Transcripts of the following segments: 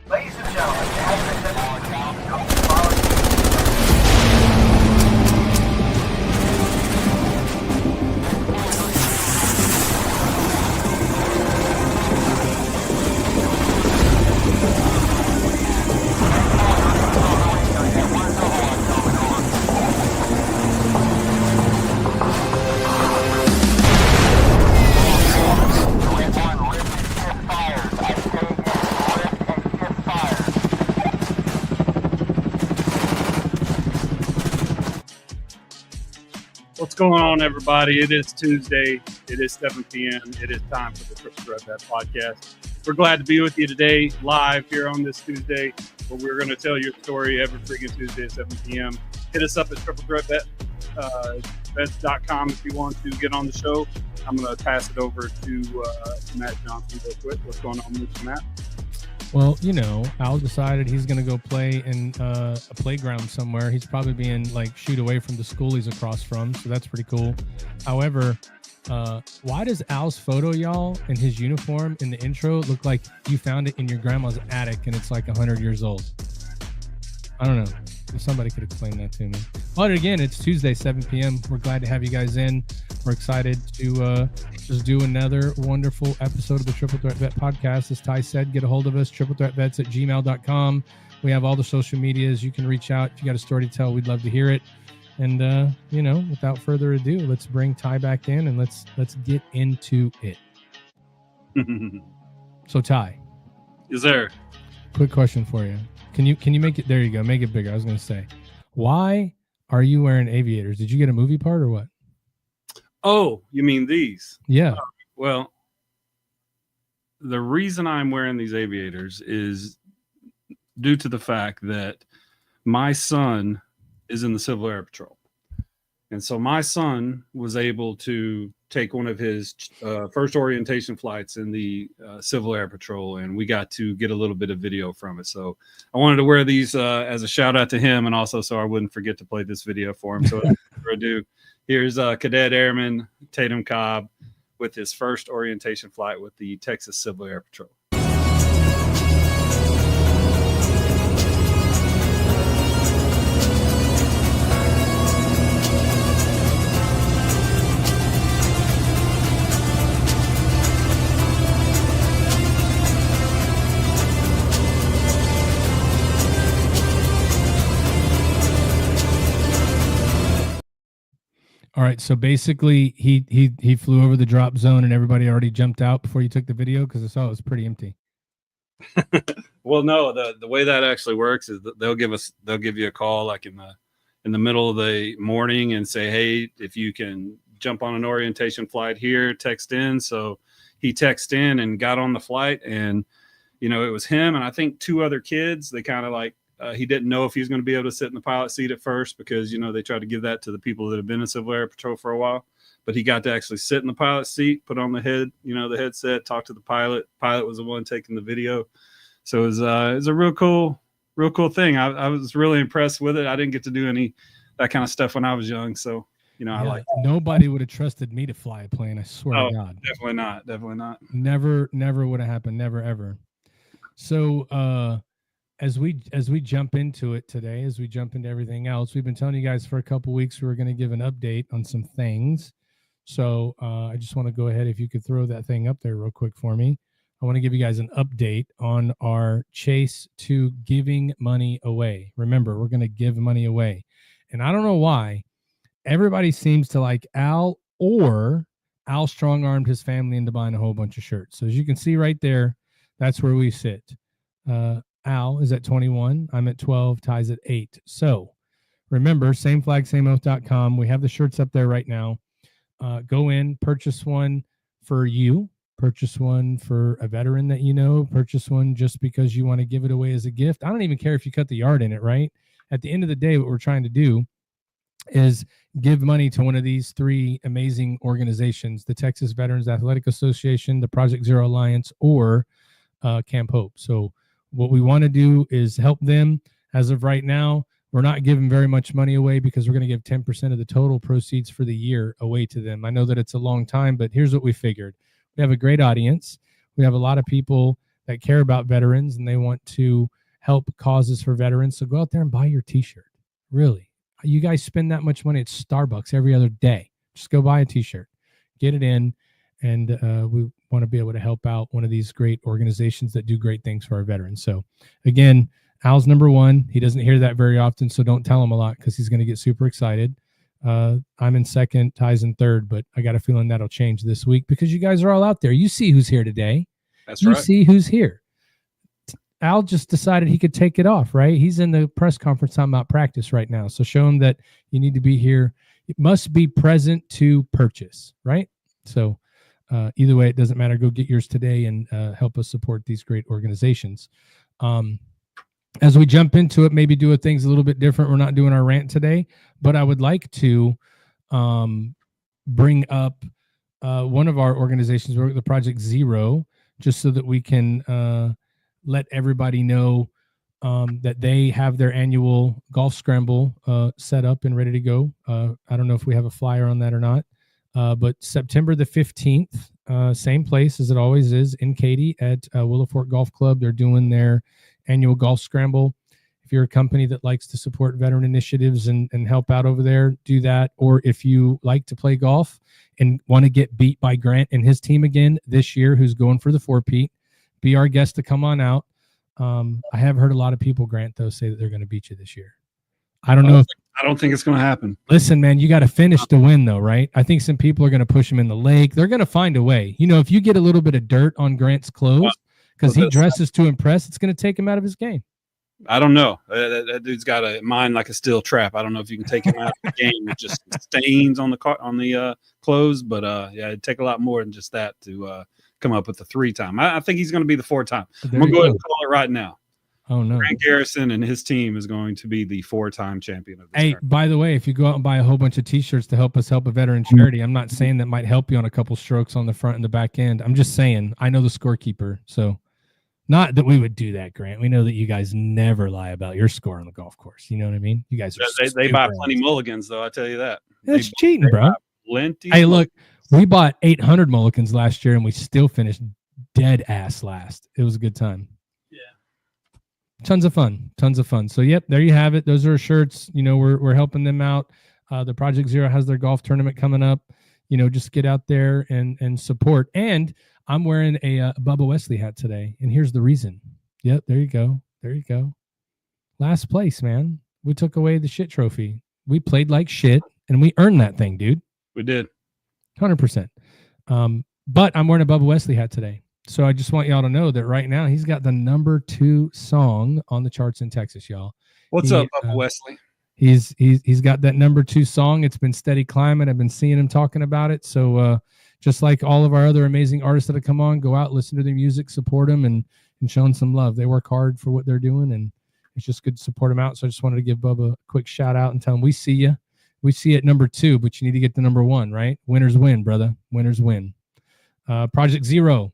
Ladies and gentlemen, What's going on, everybody? It is Tuesday. It is 7 p.m. It is time for the Triple Threat Bet podcast. We're glad to be with you today, live here on this Tuesday, where we're going to tell your story every freaking Tuesday at 7 p.m. Hit us up at triplethreatbets.com if you want to get on the show. I'm going to pass it over to Matt Johnson real quick. What's going on, Mr. Matt? Well, you know, Al decided he's going to go play in a playground somewhere. He's probably being like shooed away from the school he's across from, so that's pretty cool. However, why does Al's photo, y'all, in his uniform in the intro look like you found it in your grandma's attic and it's like 100 years old? I don't know. Somebody could explain that to me. But again, it's Tuesday, 7 p.m. We're glad to have you guys in. We're excited to just do another wonderful episode of the Triple Threat Bet podcast. As Ty said, get a hold of us, triplethreatbets@gmail.com. We have all the social medias. You can reach out. If you got a story to tell, we'd love to hear it. And, you know, without further ado, let's bring Ty back in and let's get into it. So, Ty. Is there? Quick question for you. Can you make it? There you go. Make it bigger. I was going to say, why are you wearing aviators? Did you get a movie part or what? Oh, you mean these? Yeah. Well, the reason I'm wearing these aviators is due to the fact that my son is in the Civil Air Patrol. And so my son was able to take one of his first orientation flights in the Civil Air Patrol, and we got to get a little bit of video from it. So I wanted to wear these as a shout out to him, and also so I wouldn't forget to play this video for him. So without further ado, here's Cadet Airman Tatum Cobb with his first orientation flight with the Texas Civil Air Patrol. All right, so basically he flew over the drop zone and everybody already jumped out before you took the video because I saw it was pretty empty. Well, no, the way that actually works is that they'll give you a call like in the middle of the morning and say, hey, if you can jump on an orientation flight here, text in. So he texted in and got on the flight, and you know, it was him and I think two other kids. They kind of like he didn't know if he was going to be able to sit in the pilot seat at first because, you know, they try to give that to the people that have been in Civil Air Patrol for a while. But he got to actually sit in the pilot seat, put on the headset, talk to the pilot. Pilot was the one taking the video. So it was a real cool thing. I was really impressed with it. I didn't get to do any that kind of stuff when I was young. So, you know, yeah, I like nobody would have trusted me to fly a plane. I swear to God. Definitely not. Never would have happened. Never, ever. So, as we jump into it today, as we jump into everything else, we've been telling you guys for a couple of weeks we were going to give an update on some things. So I just want to go ahead, if you could throw that thing up there real quick for me. I want to give you guys an update on our chase to giving money away. Remember, we're going to give money away. And I don't know why everybody seems to like Al, or Al strong-armed his family into buying a whole bunch of shirts. So as you can see right there, that's where we sit. Al is at 21. I'm at 12. Ty's at 8. So remember, sameflagsameoath.com. We have the shirts up there right now. Go in, purchase one for you, purchase one for a veteran that you know, purchase one just because you want to give it away as a gift. I don't even care if you cut the yard in it, right? At the end of the day, what we're trying to do is give money to one of these three amazing organizations: the Texas Veterans Athletic Association, the Project Zero Alliance, or Camp Hope. So what we want to do is help them. As of right now, we're not giving very much money away because we're going to give 10% of the total proceeds for the year away to them. I know that it's a long time, but here's what we figured. We have a great audience. We have a lot of people that care about veterans and they want to help causes for veterans. So go out there and buy your t-shirt. Really. You guys spend that much money at Starbucks every other day. Just go buy a t-shirt, get it in. And we want to be able to help out one of these great organizations that do great things for our veterans. So again, Al's number one. He doesn't hear that very often, so don't tell him a lot because he's going to get super excited. I'm in second, Ty's in third, but I got a feeling that'll change this week because you guys are all out there. You see who's here today. That's you right. see who's here. Al just decided he could take it off, right? He's in the press conference talking about practice right now. So show him that you need to be here. It must be present to purchase, right? So either way, it doesn't matter. Go get yours today and help us support these great organizations. As we jump into it, maybe do things a little bit different. We're not doing our rant today, but I would like to bring up one of our organizations, the Project Zero, just so that we can let everybody know that they have their annual golf scramble set up and ready to go. I don't know if we have a flyer on that or not, but September the 15th, same place as it always is in Katy at Willow Fork Golf Club. They're doing their annual golf scramble. If you're a company that likes to support veteran initiatives and help out over there, do that. Or if you like to play golf and want to get beat by Grant and his team again this year, who's going for the 4-peat, be our guest to come on out. I have heard a lot of people, Grant, though, say that they're going to beat you this year. I don't know. I don't think it's going to happen. Listen, man, you got to finish to win, though, right? I think some people are going to push him in the lake. They're going to find a way. You know, if you get a little bit of dirt on Grant's clothes because he dresses to impress, it's going to take him out of his game. I don't know. That dude's got a mind like a steel trap. I don't know if you can take him out of the game with just stains on the clothes, but yeah, it'd take a lot more than just that to come up with the 3-time. I think he's going to be the 4-time. I'm going to go ahead and call it right now. Oh, no. Grant Garrison and his team is going to be the 4-time champion of this tournament. By the way, if you go out and buy a whole bunch of T-shirts to help us help a veteran charity, I'm not saying that might help you on a couple strokes on the front and the back end. I'm just saying I know the scorekeeper, so not that we would do that, Grant. We know that you guys never lie about your score on the golf course. You know what I mean? You guys are they buy plenty mulligans, though. I tell you that. That's cheating, bro. Hey, look, we bought 800 mulligans last year, and we still finished dead ass last. It was a good time. Tons of fun. So, yep, there you have it. Those are shirts. You know, we're helping them out. The Project Zero has their golf tournament coming up. You know, just get out there and support. And I'm wearing a Bubba Wesley hat today, and here's the reason. Yep, there you go. Last place, man. We took away the shit trophy. We played like shit, and we earned that thing, dude. We did. 100%. But I'm wearing a Bubba Wesley hat today. So I just want y'all to know that right now he's got the number 2 song on the charts in Texas, y'all. What's up, Bubba Wesley? He's got that number 2 song. It's been steady climbing. I've been seeing him talking about it. So just like all of our other amazing artists that have come on, go out, listen to their music, support them, and show them some love. They work hard for what they're doing, and it's just good to support them out. So I just wanted to give Bubba a quick shout out and tell him we see you. We see you at number 2, but you need to get to number 1, right? Winners win, brother. Winners win. Project Zero.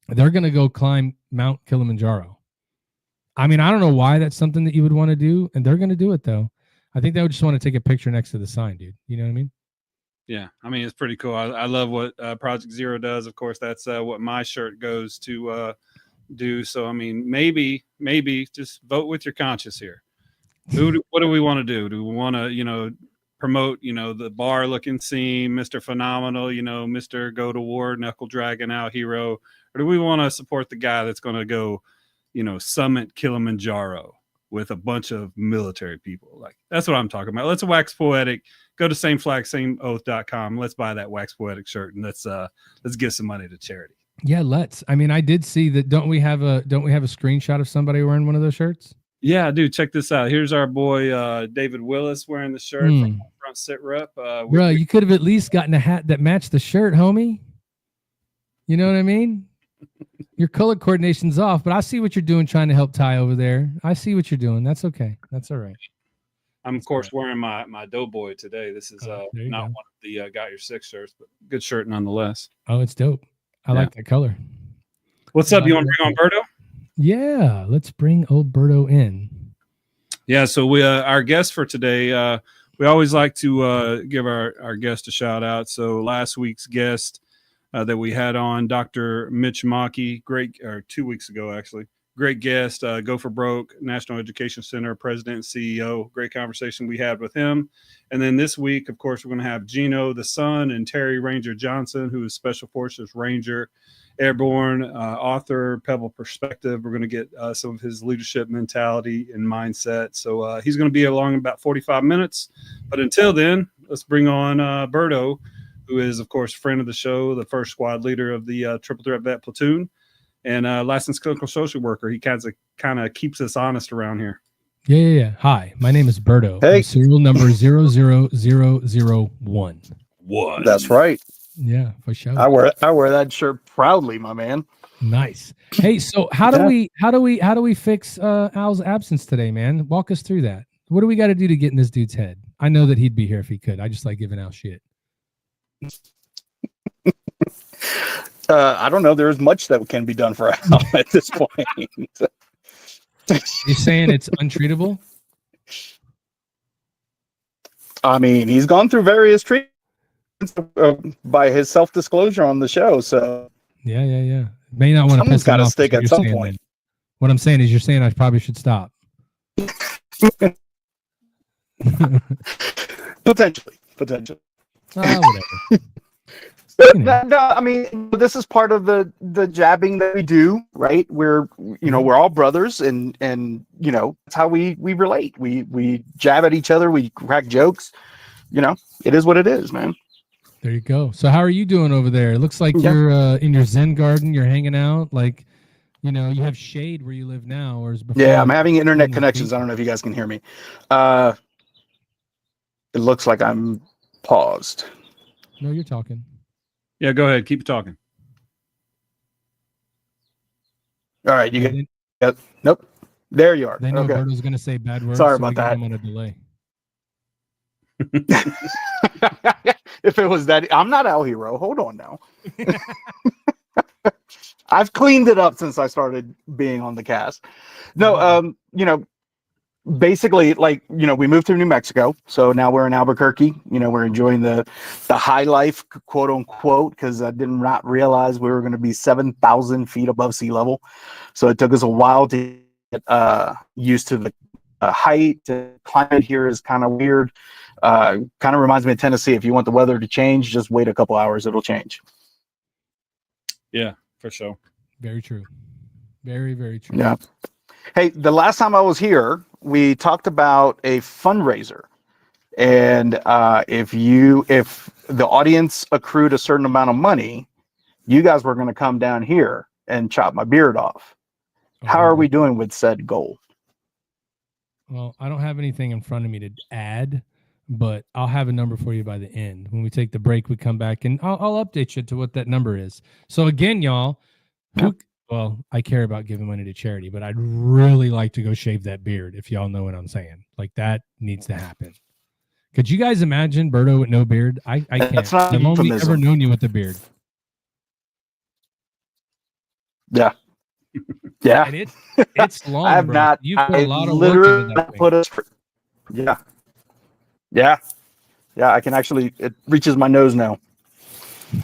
They're going to go climb Mount Kilimanjaro. I mean, I don't know why that's something that you would want to do, and they're going to do it, though. I think they would just want to take a picture next to the sign, dude. You know what I mean? Yeah. I mean, it's pretty cool. I love what Project Zero does. Of course, that's what my shirt goes to do. So, I mean, maybe just vote with your conscience here. What do we want to do? Do we want to, promote, the bar looking scene, Mr. Phenomenal, Mr. Go to War, Knuckle Dragon Out Hero? Or do we want to support the guy that's going to go, summit Kilimanjaro with a bunch of military people? Like, that's what I'm talking about. Let's wax poetic. Go to sameflagsameoath.com. Let's buy that wax poetic shirt, and let's give some money to charity. Yeah, let's. I mean, I did see that. Don't we have a screenshot of somebody wearing one of those shirts? Yeah, dude, check this out. Here's our boy David Willis wearing the shirt from Front Sit Rep. Bro, you could have at least gotten a hat that matched the shirt, homie. You know what I mean? Your color coordination's off, but I see what you're doing trying to help Ty over there. I see what you're doing. That's okay. That's all right. I'm, of course, wearing my Doughboy today. This is not one of the Got Your Six shirts, but good shirt nonetheless. Oh, it's dope. I like that color. What's up? You want to bring on Berto? Yeah, let's bring old Berto in. Yeah, so we our guest for today, we always like to give our guest a shout out. So last week's guest, that we had on, Dr. Mitch Mackey, or 2 weeks ago, actually. Great guest, Go for Broke, National Education Center president and CEO. Great conversation we had with him. And then this week, of course, we're going to have Gino, the son, and Terry Ranger Johnson, who is Special Forces Ranger, airborne, author, Pebble Perspective. We're going to get some of his leadership mentality and mindset. So he's going to be along in about 45 minutes. But until then, let's bring on Berto, who is, of course, a friend of the show, the first squad leader of the Triple Threat Vet Platoon, and licensed clinical social worker. He kind of keeps us honest around here. Yeah. Hi, my name is Berto. Hey. I'm serial number 00001. What? That's right. Yeah, for sure. I wear that shirt proudly, my man. Nice. Hey, so how do we fix Al's absence today, man? Walk us through that. What do we got to do to get in this dude's head? I know that he'd be here if he could. I just like giving Al shit. I don't know. There's much that can be done for Al at this point. You're saying it's untreatable? I mean, he's gone through various treatments by his self-disclosure on the show. So Yeah. May not want to piss him gotta off. stick at some point. What I'm saying is, you're saying I probably should stop. Potentially. Whatever. No, I mean, this is part of the jabbing that we do, right? We're all brothers, and that's how we relate. We jab at each other, we crack jokes. It is what it is, man. There you go. So how are you doing over there? It looks like you're in your Zen garden. You're hanging out, like, you have shade where you live now, or is before? Yeah, I'm having internet connections. I don't know if you guys can hear me. It looks like I'm paused. No, you're talking. Yeah, go ahead. Keep talking. All right, you get. Nope. There you are. They know Okay. Berto's going to say bad words. Sorry so about that. I'm on a delay. If it was that, I'm not Al Hero. Hold on now. I've cleaned it up since I started being on the cast. No, basically, we moved to New Mexico, so now we're in Albuquerque. We're enjoying the high life, quote unquote, because I did not realize we were going to be 7,000 feet above sea level. So it took us a while to get used to the height. The climate here is kind of weird. Kind of reminds me of Tennessee. If you want the weather to change, just wait a couple hours; it'll change. Yeah, for sure. Very true. Very, very true. Yeah. Hey, the last time I was here, we talked about a fundraiser, and if the audience accrued a certain amount of money, you guys were going to come down here and chop my beard off. How are we doing with said goal? Well, I don't have anything in front of me to add, but I'll have a number for you by the end. When we take the break, we come back and I'll update you to what that number is. So again, y'all, well, I care about giving money to charity, but I'd really like to go shave that beard, if y'all know what I'm saying. Like, that needs to happen. Could you guys imagine Berto with no beard? I can't. That's not I've only euphemism. ever known you with a beard. Yeah. Yeah. And it's long, I have bro. not. You put a lot of work literally into that thing. put us. Yeah. I can actually. It reaches my nose now.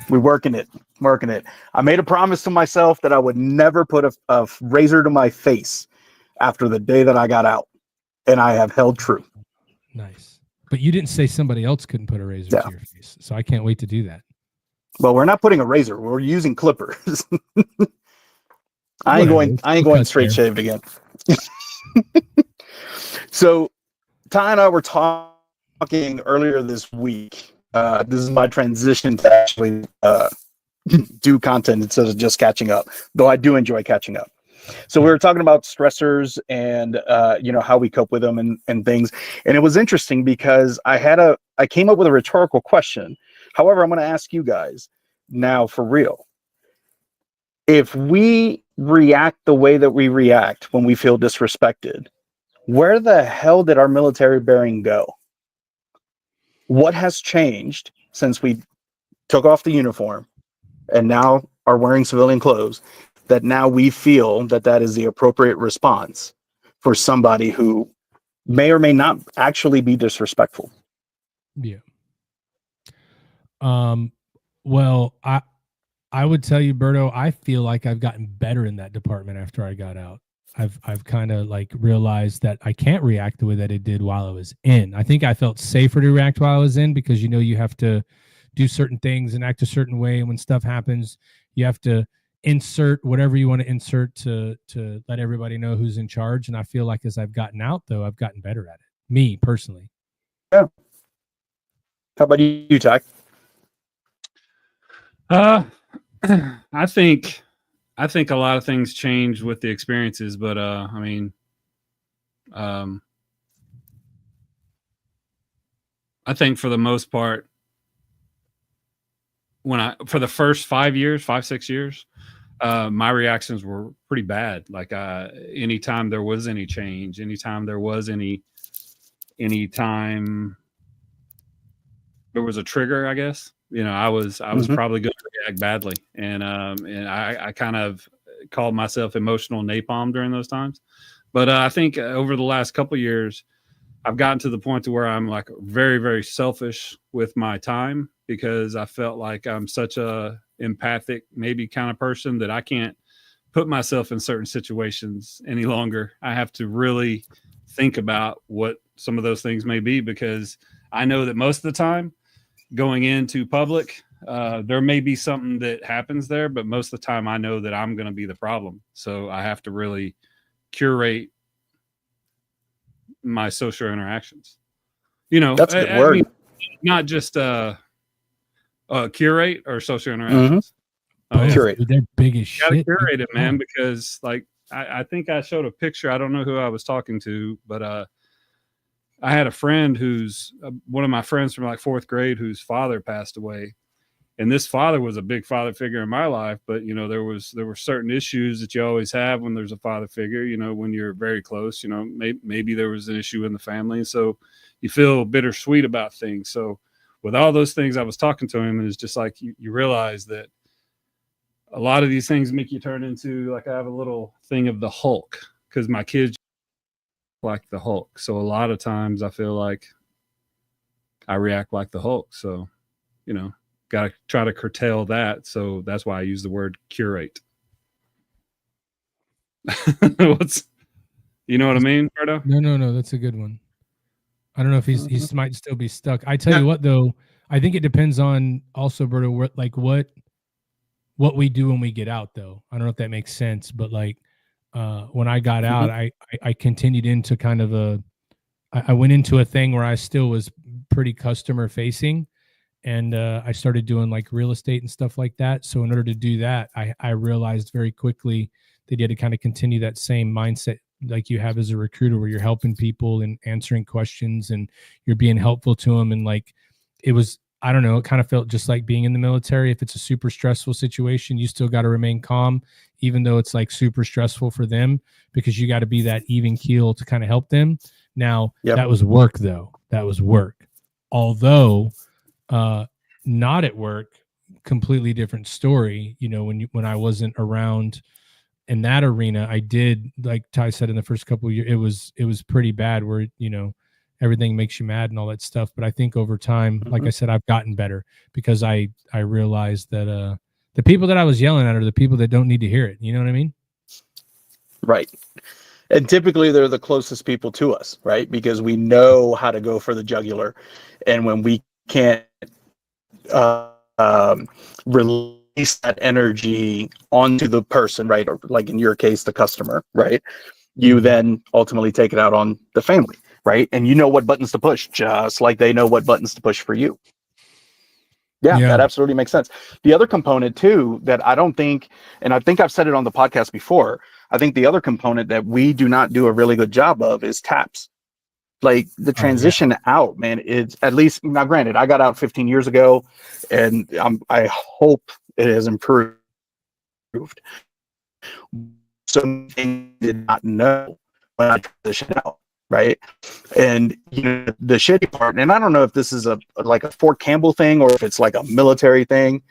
We're working it. I made a promise to myself that I would never put a razor to my face after the day that I got out, and I have held true. Nice. But you didn't say somebody else couldn't put a razor to your face, so I can't wait to do that. Well, we're not putting a razor. We're using clippers. I ain't going straight shaved again. So Ty and I were talking earlier this week. This is my transition to actually do content instead of just catching up, though I do enjoy catching up. So we were talking about stressors and how we cope with them and things. And it was interesting because I came up with a rhetorical question. However, I'm going to ask you guys now for real. If we react the way that we react when we feel disrespected, where the hell did our military bearing go? What has changed since we took off the uniform and now are wearing civilian clothes that now we feel that is the appropriate response for somebody who may or may not actually be disrespectful? Yeah. Well, I would tell you, Berto, I feel like I've gotten better in that department after I got out. I've kind of like realized that I can't react the way that I did while I was in. I think I felt safer to react while I was in because you know you have to do certain things and act a certain way, and when stuff happens, you have to insert whatever you want to insert to let everybody know who's in charge. And I feel like as I've gotten out, though, I've gotten better at it. Me personally. Yeah. How about you, Ty? I think a lot of things change with the experiences, but I mean, I think for the most part, for the first 6 years, my reactions were pretty bad. Like anytime there was any change, anytime there was anytime there was a trigger, I guess, you know, I was probably going to react badly. And I kind of called myself emotional napalm during those times. But I think over the last couple of years, I've gotten to the point to where I'm like very, very selfish with my time because I felt like I'm such a empathic, maybe kind of person that I can't put myself in certain situations any longer. I have to really think about what some of those things may be because I know that most of the time going into public, there may be something that happens there, but most of the time I know that I'm going to be the problem. So I have to really curate my social interactions. You know, that's a good word. I mean, not just curate or social interactions. Oh, yeah. Curate. They're big as You gotta shit. curate it, man, because like I think I showed a picture. I don't know who I was talking to, but I had a friend who's one of my friends from like fourth grade whose father passed away. And this father was a big father figure in my life, but you know, there were certain issues that you always have when there's a father figure, you know, when you're very close, you know, maybe there was an issue in the family. And so you feel bittersweet about things. So with all those things, I was talking to him and it's just like, you realize that a lot of these things make you turn into like, I have a little thing of the Hulk because my kids like the Hulk. So a lot of times I feel like I react like the Hulk. So, you know, got to try to curtail that. So that's why I use the word curate. You know what I mean, Berto? No. That's a good one. I don't know if he might still be stuck. I tell you what, though, I think it depends on also, Berto, like what we do when we get out, though. I don't know if that makes sense, but like when I got out, I continued into kind of I went into a thing where I still was pretty customer facing. And I started doing like real estate and stuff like that. So in order to do that, I realized very quickly that you had to kind of continue that same mindset like you have as a recruiter where you're helping people and answering questions and you're being helpful to them. And like, it was, I don't know, it kind of felt just like being in the military. If it's a super stressful situation, you still got to remain calm, even though it's like super stressful for them, because you got to be that even keel to kind of help them. Now, that was work though. That was work. Although, not at work, completely different story. You know, when I wasn't around in that arena, I did, like Ty said, in the first couple of years, it was pretty bad where, you know, everything makes you mad and all that stuff. But I think over time, like I said, I've gotten better because I realized that the people that I was yelling at are the people that don't need to hear it. You know what I mean? Right. And typically they're the closest people to us, right? Because we know how to go for the jugular. And when we can't release that energy onto the person, right? Or like in your case, the customer, right? You then ultimately take it out on the family, right? And you know what buttons to push, just like they know what buttons to push for you. Yeah, that absolutely makes sense. The other component too, that I don't think, and I think I've said it on the podcast before, I think the other component that we do not do a really good job of is taps. Like the transition out, man, it's at least, now granted, I got out 15 years ago and I hope it has improved. Some things I did not know when I transitioned out, right? And you know, the shitty part, and I don't know if this is like a Fort Campbell thing or if it's like a military thing,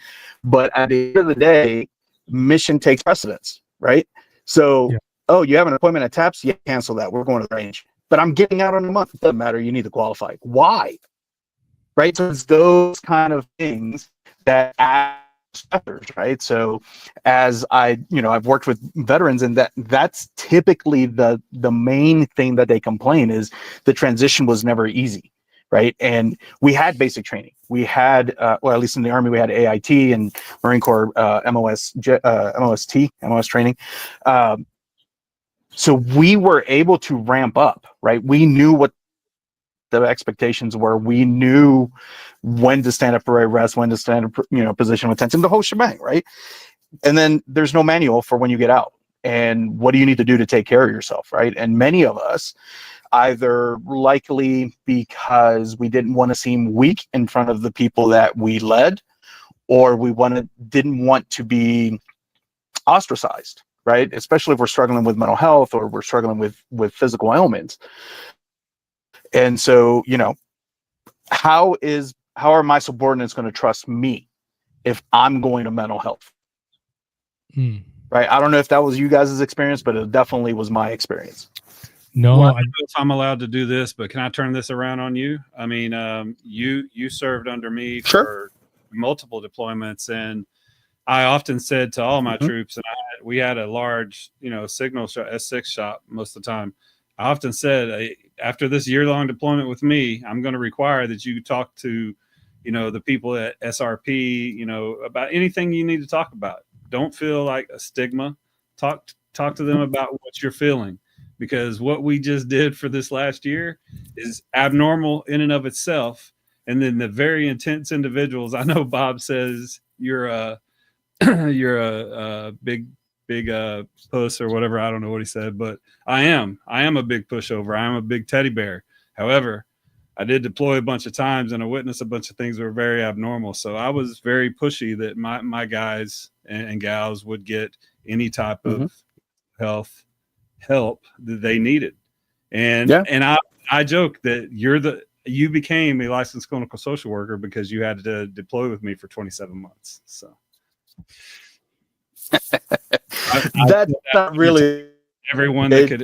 but at the end of the day, mission takes precedence, right? So, oh, you have an appointment at TAPS? Yeah, cancel that. We're going to the range. But I'm getting out in a month. It doesn't matter. You need to qualify. Why? Right? So it's those kind of things that stressors, right? So as I've worked with veterans, and that's typically the main thing that they complain is the transition was never easy, right? And we had basic training. We had, well, at least in the Army, we had AIT and Marine Corps MOS training. So we were able to ramp up, right? We knew what the expectations were. We knew when to stand up for a rest, when to stand up, position with tension, the whole shebang, right? And then there's no manual for when you get out. And what do you need to do to take care of yourself, right? And many of us, either likely because we didn't want to seem weak in front of the people that we led, or we didn't want to be ostracized, right? Especially if we're struggling with mental health or we're struggling with physical ailments. And so, how are my subordinates going to trust me if I'm going to mental health? Right? I don't know if that was you guys' experience, but it definitely was my experience. No, well, I don't know if I'm allowed to do this, but can I turn this around on you? I mean, you served under me for multiple deployments, and I often said to all my troops, and we had a large, signal S6 shop most of the time. I often said, after this year-long deployment with me, I'm going to require that you talk to, the people at SRP, about anything you need to talk about. Don't feel like a stigma. Talk to them about what you're feeling, because what we just did for this last year is abnormal in and of itself. And then the very intense individuals, I know Bob says you're a big puss or whatever. I don't know what he said, but I am a big pushover. I am a big teddy bear. However, I did deploy a bunch of times and I witnessed a bunch of things that were very abnormal. So I was very pushy that my guys and gals would get any type of help that they needed. And I joke that you became a licensed clinical social worker because you had to deploy with me for 27 months. So that's not really everyone that could.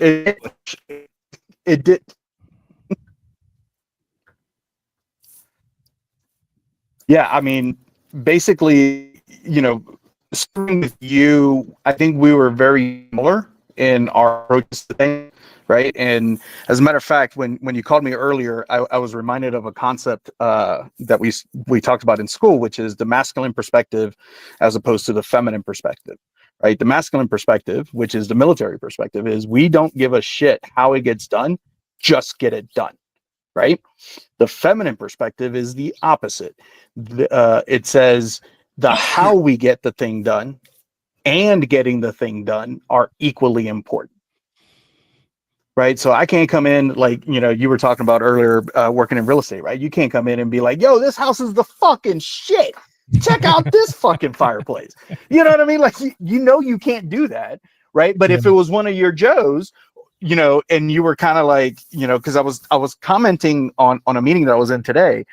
It did. Yeah, I mean, basically, starting with you, I think we were very similar in our approaches to things, right? And as a matter of fact, when you called me earlier, I was reminded of a concept that we talked about in school, which is the masculine perspective as opposed to the feminine perspective, right? The masculine perspective, which is the military perspective, is we don't give a shit how it gets done, just get it done, right? The feminine perspective is the opposite. It says the how we get the thing done and getting the thing done are equally important, right? So I can't come in like, you were talking about earlier, working in real estate, right? You can't come in and be like, yo, this house is the fucking shit. Check out this fucking fireplace. You know what I mean? Like, you can't do that, right? But if it was one of your Joes, and you were kind of like, because I was commenting on a meeting that I was in today,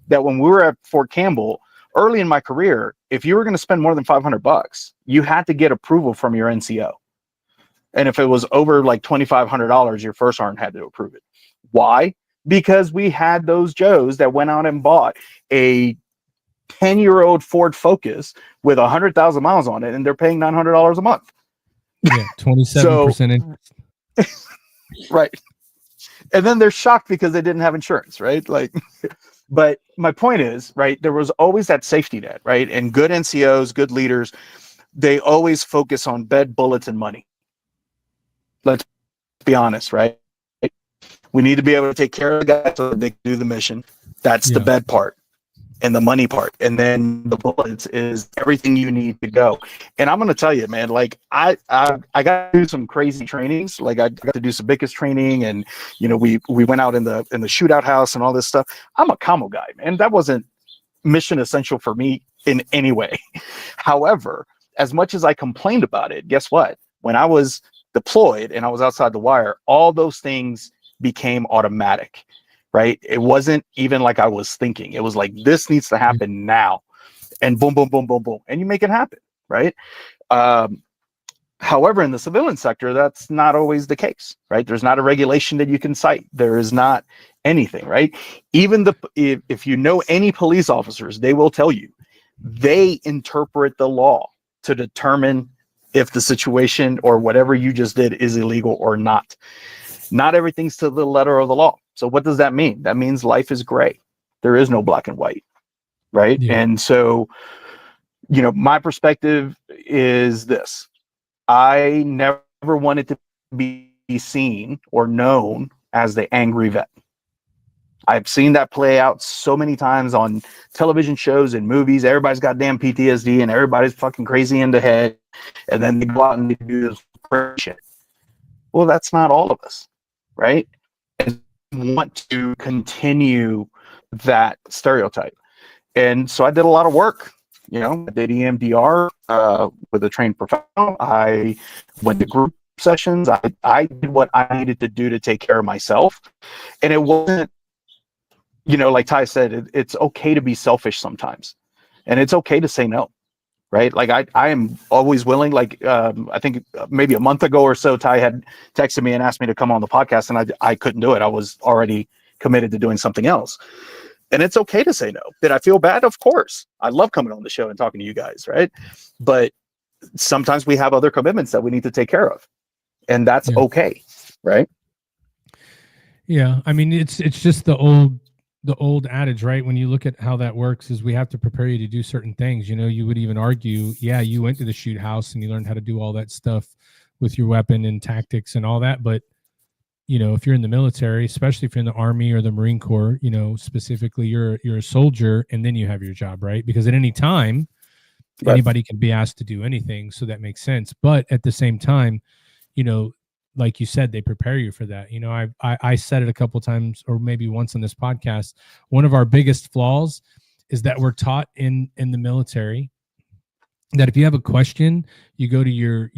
that when we were at Fort Campbell early in my career, if you were going to spend more than $500, you had to get approval from your NCO. And if it was over like $2,500, your first sergeant had to approve it. Why? Because we had those Joes that went out and bought a 10-year-old Ford Focus with 100,000 miles on it, and they're paying $900 a month. Yeah, 27% interest. Right. And then they're shocked because they didn't have insurance, right? Like, but my point is, right, there was always that safety net, right? And good NCOs, good leaders, they always focus on bed, bullets, and money. Let's be honest, right? We need to be able to take care of the guys so that they can do the mission. That's the bed part. And the money part, and then the bullets is everything you need to go. And I'm gonna tell you, man, like I got to do some crazy trainings. Like I got to do some biggest training, and we went out in the shootout house and all this stuff. I'm a commo guy, man. That wasn't mission essential for me in any way. However, as much as I complained about it, guess what? When I was deployed and I was outside the wire, all those things became automatic. Right? It wasn't even like I was thinking. It was like, this needs to happen now. And boom, boom, boom, boom, boom. And you make it happen. Right? However, in the civilian sector, that's not always the case. Right? There's not a regulation that you can cite. There is not anything. Right? Even if you know any police officers, they will tell you They interpret the law to determine if the situation or whatever you just did is illegal or not. Not everything's to the letter of the law. So what does that mean? That means life is gray. There is no black and white, right? Yeah. And so, my perspective is this. I never wanted to be seen or known as the angry vet. I've seen that play out so many times on television shows and movies. Everybody's got damn PTSD and everybody's fucking crazy in the head. And then they go out and they do this crazy shit. Well, that's not all of us, right? And I want to continue that stereotype. And so I did a lot of work. I did EMDR with a trained professional. I went to group sessions. I did what I needed to do to take care of myself. And it wasn't, like Ty said, it's okay to be selfish sometimes. And it's okay to say no, right? Like I am always willing. Like I think maybe a month ago or so, Ty had texted me and asked me to come on the podcast, and I couldn't do it. I was already committed to doing something else. And it's okay to say no. Did I feel bad? Of course. I love coming on the show and talking to you guys, right? But sometimes we have other commitments that we need to take care of. And that's okay, right? Yeah. I mean, it's just the old adage, right? When you look at how that works, is we have to prepare you to do certain things. You would even argue, yeah, you went to the shoot house and you learned how to do all that stuff with your weapon and tactics and all that. But, if you're in the military, especially if you're in the Army or the Marine Corps, specifically you're a soldier and then you have your job, right? Because at any time, anybody can be asked to do anything. So that makes sense. But at the same time, like you said, they prepare you for that. I said it a couple of times, or maybe once on this podcast. One of our biggest flaws is that we're taught in the military that if you have a question, you go to your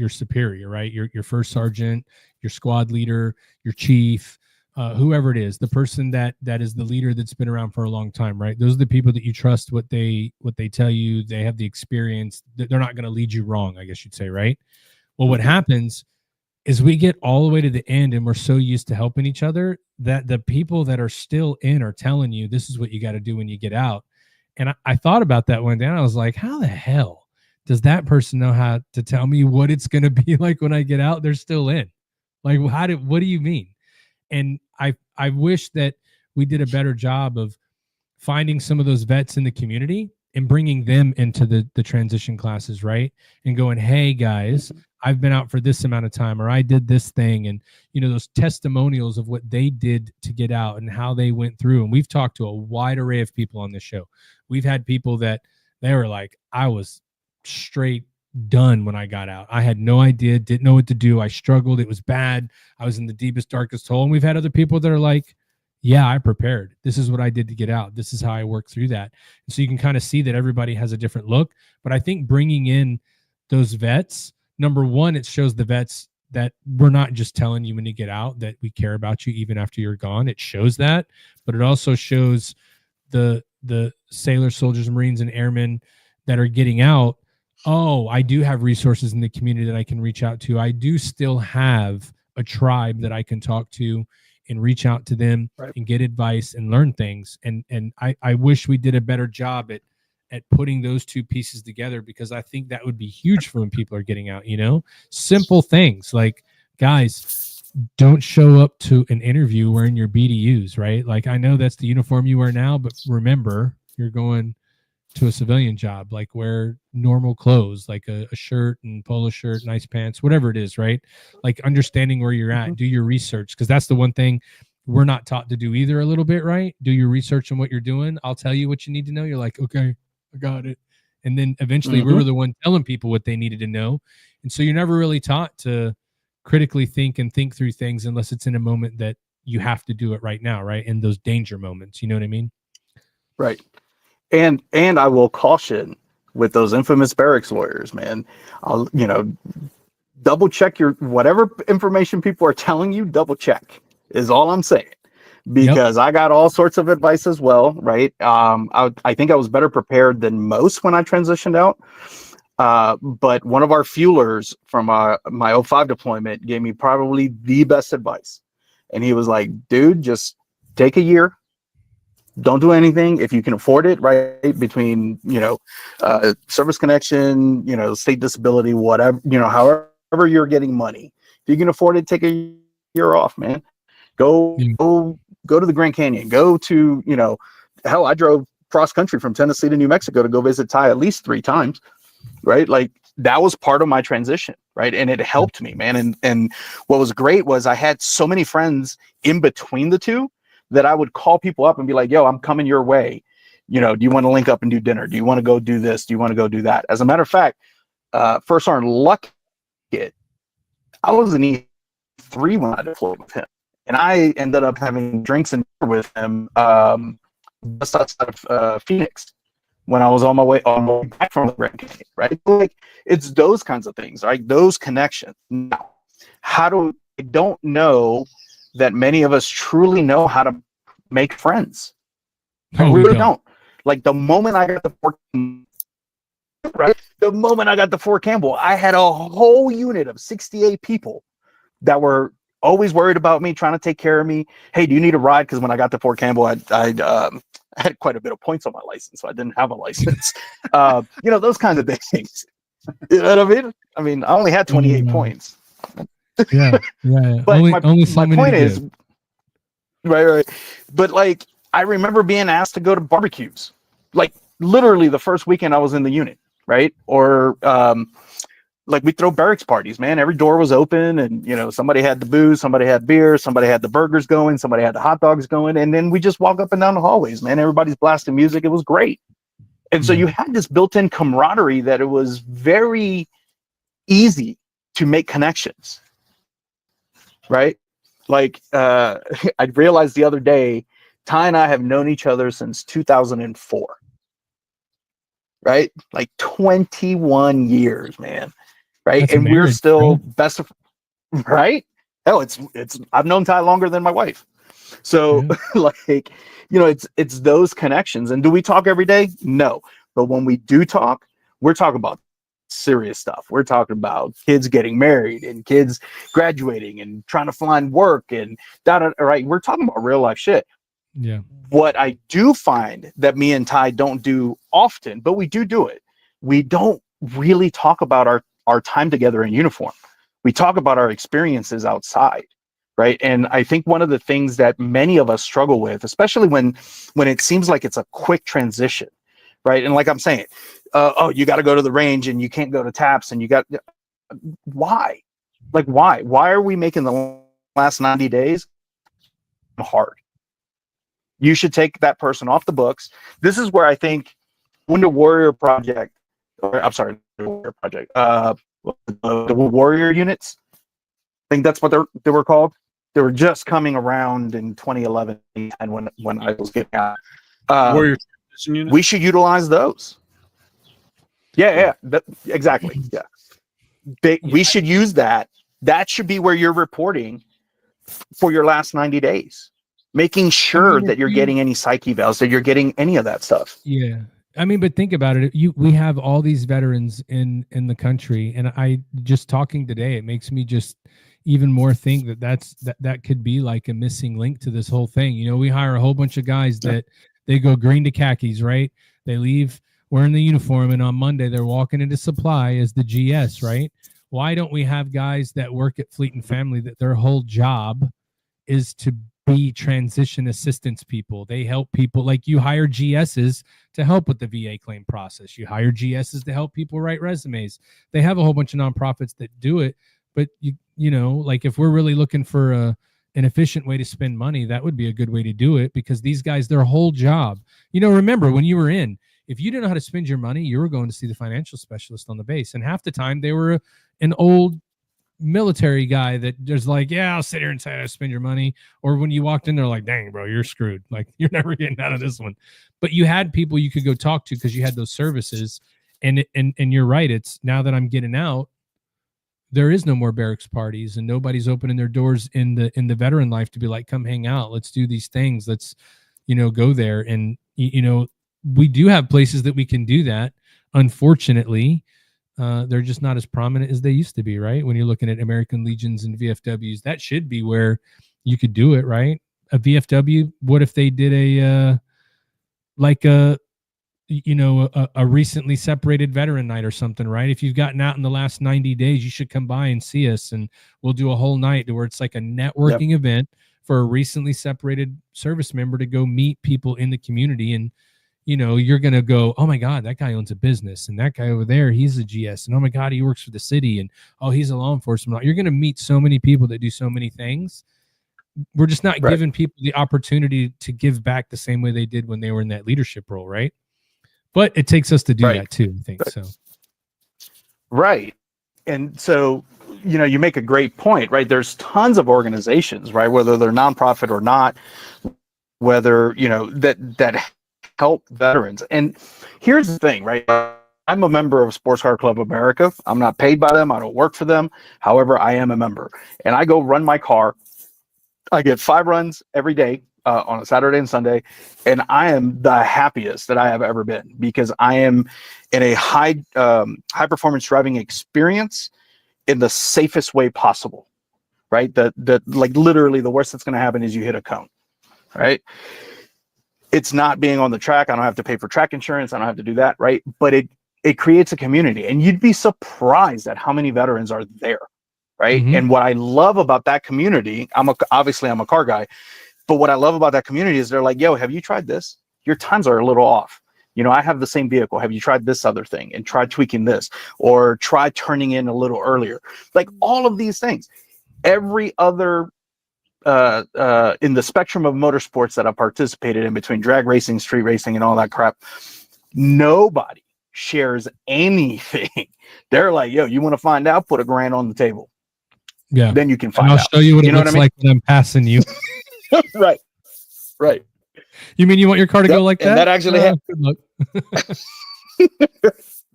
superior, right? Your first sergeant, your squad leader, your chief, whoever it is, the person that is the leader that's been around for a long time, right? Those are the people that you trust what they tell you. They have the experience. They're not going to lead you wrong, I guess you'd say, right? Well, what happens is we get all the way to the end and we're so used to helping each other that the people that are still in are telling you this is what you got to do when you get out. And I thought about that one day and I was like, how the hell does that person know how to tell me what it's going to be like when I get out? They're still in. Like, what do you mean? And I wish that we did a better job of finding some of those vets in the community and bringing them into the transition classes, right? And going, hey guys, I've been out for this amount of time, or I did this thing. And, those testimonials of what they did to get out and how they went through. And we've talked to a wide array of people on this show. We've had people that they were like, I was straight done when I got out. I had no idea, didn't know what to do. I struggled. It was bad. I was in the deepest, darkest hole. And we've had other people that are like, yeah, I prepared. This is what I did to get out. This is how I worked through that. And so you can kind of see that everybody has a different look. But I think bringing in those vets, number one, it shows the vets that we're not just telling you when you get out that we care about you even after you're gone. It shows that, but it also shows the sailors, soldiers, Marines, and airmen that are getting out. Oh, I do have resources in the community that I can reach out to. I do still have a tribe that I can talk to and reach out to them and get advice and learn things. And I wish we did a better job at putting those two pieces together, because I think that would be huge for when people are getting out, simple things like, guys, don't show up to an interview wearing your BDUs, right? Like, I know that's the uniform you wear now, but remember, you're going to a civilian job, like wear normal clothes, like a shirt and polo shirt, nice pants, whatever it is, right? Like understanding where you're at, do your research, because that's the one thing we're not taught to do either a little bit, right? Do your research on what you're doing. I'll tell you what you need to know. You're like, okay, I got it. And then eventually we were the one telling people what they needed to know. And so you're never really taught to critically think and think through things unless it's in a moment that you have to do it right now, right? In those danger moments, you know what I mean? Right. And I will caution with those infamous barracks lawyers, man. I'll, double check your whatever information people are telling you. Double check is all I'm saying, because I got all sorts of advice as well. Right. I think I was better prepared than most when I transitioned out. But one of our fuelers from my 05 deployment gave me probably the best advice, and he was like, "Dude, just take a year, don't do anything if you can afford it, right? Between, service connection, state disability, whatever, however you're getting money. If you can afford it, take a year off, man. Go to the Grand Canyon. Go to, hell, I drove cross country from Tennessee to New Mexico to go visit Ty at least 3 times, right? Like, that was part of my transition, right? And it helped me, man. And what was great was I had so many friends in between the two that I would call people up and be like, yo, I'm coming your way. Do you want to link up and do dinner? Do you want to go do this? Do you want to go do that? As a matter of fact, First Sergeant Luck, I was in E3 when I deployed with him. And I ended up having drinks and beer with him just outside of Phoenix when I was on my way back from the Grand Canyon, right? Like, it's those kinds of things, right? Those connections. Now, I don't know that many of us truly know how to make friends. I really don't. Like, the moment I got the Fort Campbell, I had a whole unit of 68 people that were always worried about me, trying to take care of me. Hey, do you need a ride? Because when I got to Fort Campbell, I had quite a bit of points on my license, so I didn't have a license. Those kinds of things. You know what I mean? I mean, I only had 28 points. Yeah. But only so my many point is, right. But like, I remember being asked to go to barbecues, like literally the first weekend I was in the unit, right? Or like, we throw barracks parties, man. Every door was open, and somebody had the booze, somebody had beer, somebody had the burgers going, somebody had the hot dogs going, and then we just walk up and down the hallways, man. Everybody's blasting music. It was great. And so you had this built-in camaraderie that it was very easy to make connections, right? Like, I realized the other day, Ty and I have known each other since 2004, right? Like 21 years, man. Right. That's and marriage, we're still bro. best of, right? Hell, it's I've known Ty longer than my wife. So like, it's those connections. And do we talk every day? No. But when we do talk, we're talking about serious stuff. We're talking about kids getting married and kids graduating and trying to find work and right. We're talking about real life shit. Yeah. What I do find that me and Ty don't do often, but we do it. We don't really talk about our time together in uniform. We talk about our experiences outside, right? And I think one of the things that many of us struggle with, especially when it seems like it's a quick transition, right? And like I'm saying, you got to go to the range and you can't go to TAPS and why? Like, why? Why are we making the last 90 days hard? You should take that person off the books. This is where I think the Warrior Project, the Warrior units, I think that's what they were called. They were just coming around in 2011 and when I was getting out. Warrior transition unit. We should utilize those. Yeah, exactly. Yeah, we should use that. That should be where you're reporting for your last 90 days. Making sure that you're getting any psych evals, that you're getting any of that stuff. Yeah. I mean, but think about it. We have all these veterans in the country, and I just talking today, it makes me just even more think that could be like a missing link to this whole thing. We hire a whole bunch of guys that they go green to khakis, right? They leave wearing the uniform, and on Monday they're walking into supply as the GS, right? Why don't we have guys that work at Fleet and Family that their whole job is to be transition assistance people? They help people. Like, you hire GSs to help with the VA claim process. You hire GSs to help people write resumes. They have a whole bunch of nonprofits that do it. But like, if we're really looking for an efficient way to spend money, that would be a good way to do it, because these guys, their whole job, remember when you were in, if you didn't know how to spend your money, you were going to see the financial specialist on the base. And half the time they were an old military guy that just like, yeah, I'll sit here and say I spend your money. Or when you walked in, they're like, dang, bro, you're screwed. Like, you're never getting out of this one. But you had people you could go talk to because you had those services. And you're right. It's now that I'm getting out, there is no more barracks parties, and nobody's opening their doors in the veteran life to be like, come hang out. Let's do these things. Let's, go there. And, we do have places that we can do that. Unfortunately, they're just not as prominent as they used to be, right? When you're looking at American Legions and VFWs, that should be where you could do it, right? A VFW, what if they did like a recently separated veteran night or something, right? If you've gotten out in the last 90 days, you should come by and see us, and we'll do a whole night where it's like a networking event for a recently separated service member to go meet people in the community. And you're going to go, oh my God, that guy owns a business, and that guy over there, he's a GS, and oh my God, he works for the city, and oh, he's a law enforcement. You're going to meet so many people that do so many things. We're just not giving people the opportunity to give back the same way they did when they were in that leadership role, right? But it takes us to do that too, I think. So, right. And so, you make a great point, right? There's tons of organizations, right? Whether they're nonprofit or not, whether, that help veterans. And here's the thing, right? I'm a member of Sports Car Club America. I'm not paid by them. I don't work for them. However, I am a member, and I go run my car. I get 5 runs every day. On a Saturday and Sunday, and I am the happiest that I have ever been, because I am in a high performance driving experience in the safest way possible, right? That like literally the worst that's going to happen is you hit a cone, right? It's not being on the track. I don't have to pay for track insurance. I don't have to do that, right? But it creates a community, and you'd be surprised at how many veterans are there, right? Mm-hmm. And what I love about that community, obviously I'm a car guy. But what I love about that community is they're like, yo, have you tried this? Your times are a little off. I have the same vehicle. Have you tried this other thing and try tweaking this, or try turning in a little earlier? Like all of these things. Every other in the spectrum of motorsports that I participated in, between drag racing, street racing, and all that crap, nobody shares anything. They're like, yo, you want to find out? Put $1,000 on the table. Yeah. Then you can find out. I'll show you what it looks like when I'm passing you. Right. You mean you want your car to go like that? And that actually happened.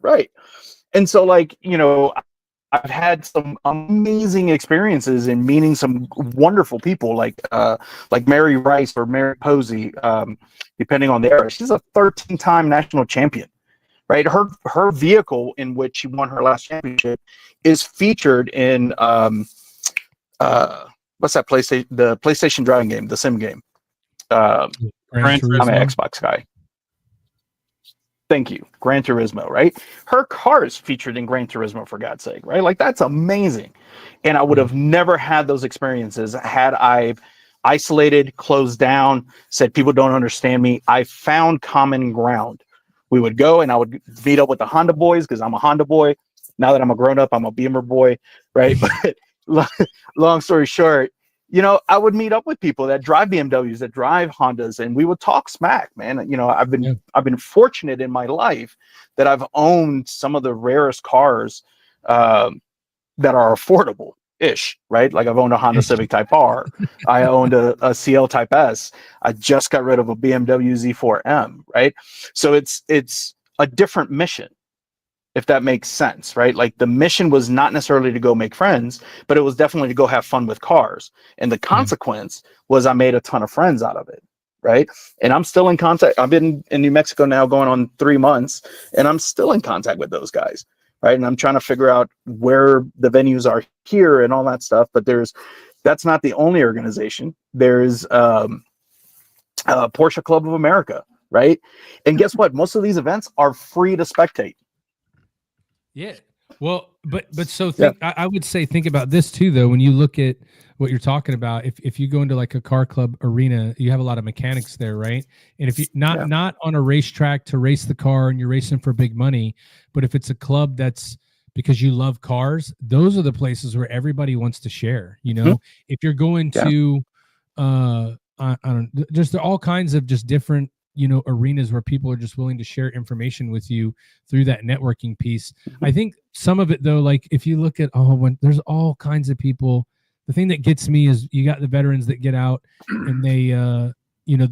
Right. And so, like, I've had some amazing experiences in meeting some wonderful people, like Mary Rice or Mary Posey, depending on the era. She's a 13-time national champion, right? Her vehicle in which she won her last championship is featured in what's that PlayStation? The PlayStation driving game, the sim game. I'm an Xbox guy. Thank you. Gran Turismo, right? Her car is featured in Gran Turismo, for God's sake, right? Like, that's amazing. And I would have never had those experiences had I isolated, closed down, said people don't understand me. I found common ground. We would go and I would meet up with the Honda boys, because I'm a Honda boy. Now that I'm a grown up, I'm a Beamer boy, right? But long story short, I would meet up with people that drive BMWs, that drive Hondas, and we would talk smack, man. I've been fortunate in my life that I've owned some of the rarest cars that are affordable-ish, right? Like, I've owned a Honda Civic Type R. I owned a CL Type S. I just got rid of a BMW Z4M, right? So it's a different mission, if that makes sense, right? Like, the mission was not necessarily to go make friends, but it was definitely to go have fun with cars. And the consequence was I made a ton of friends out of it, right? And I'm still in contact. I've been in New Mexico now going on 3 months, and I'm still in contact with those guys, right? And I'm trying to figure out where the venues are here and all that stuff. But that's not the only organization. There's Porsche Club of America, right? And guess what? Most of these events are free to spectate. Yeah. Well, but so I would say, think about this too, though. When you look at what you're talking about, if you go into like a car club arena, you have a lot of mechanics there, right? And if you not on a racetrack to race the car and you're racing for big money, but if it's a club that's because you love cars, those are the places where everybody wants to share. If you're going to I don't know, just all kinds of just different arenas where people are just willing to share information with you through that networking piece. I think some of it, though, like if you look at when there's all kinds of people, the thing that gets me is you got the veterans that get out and they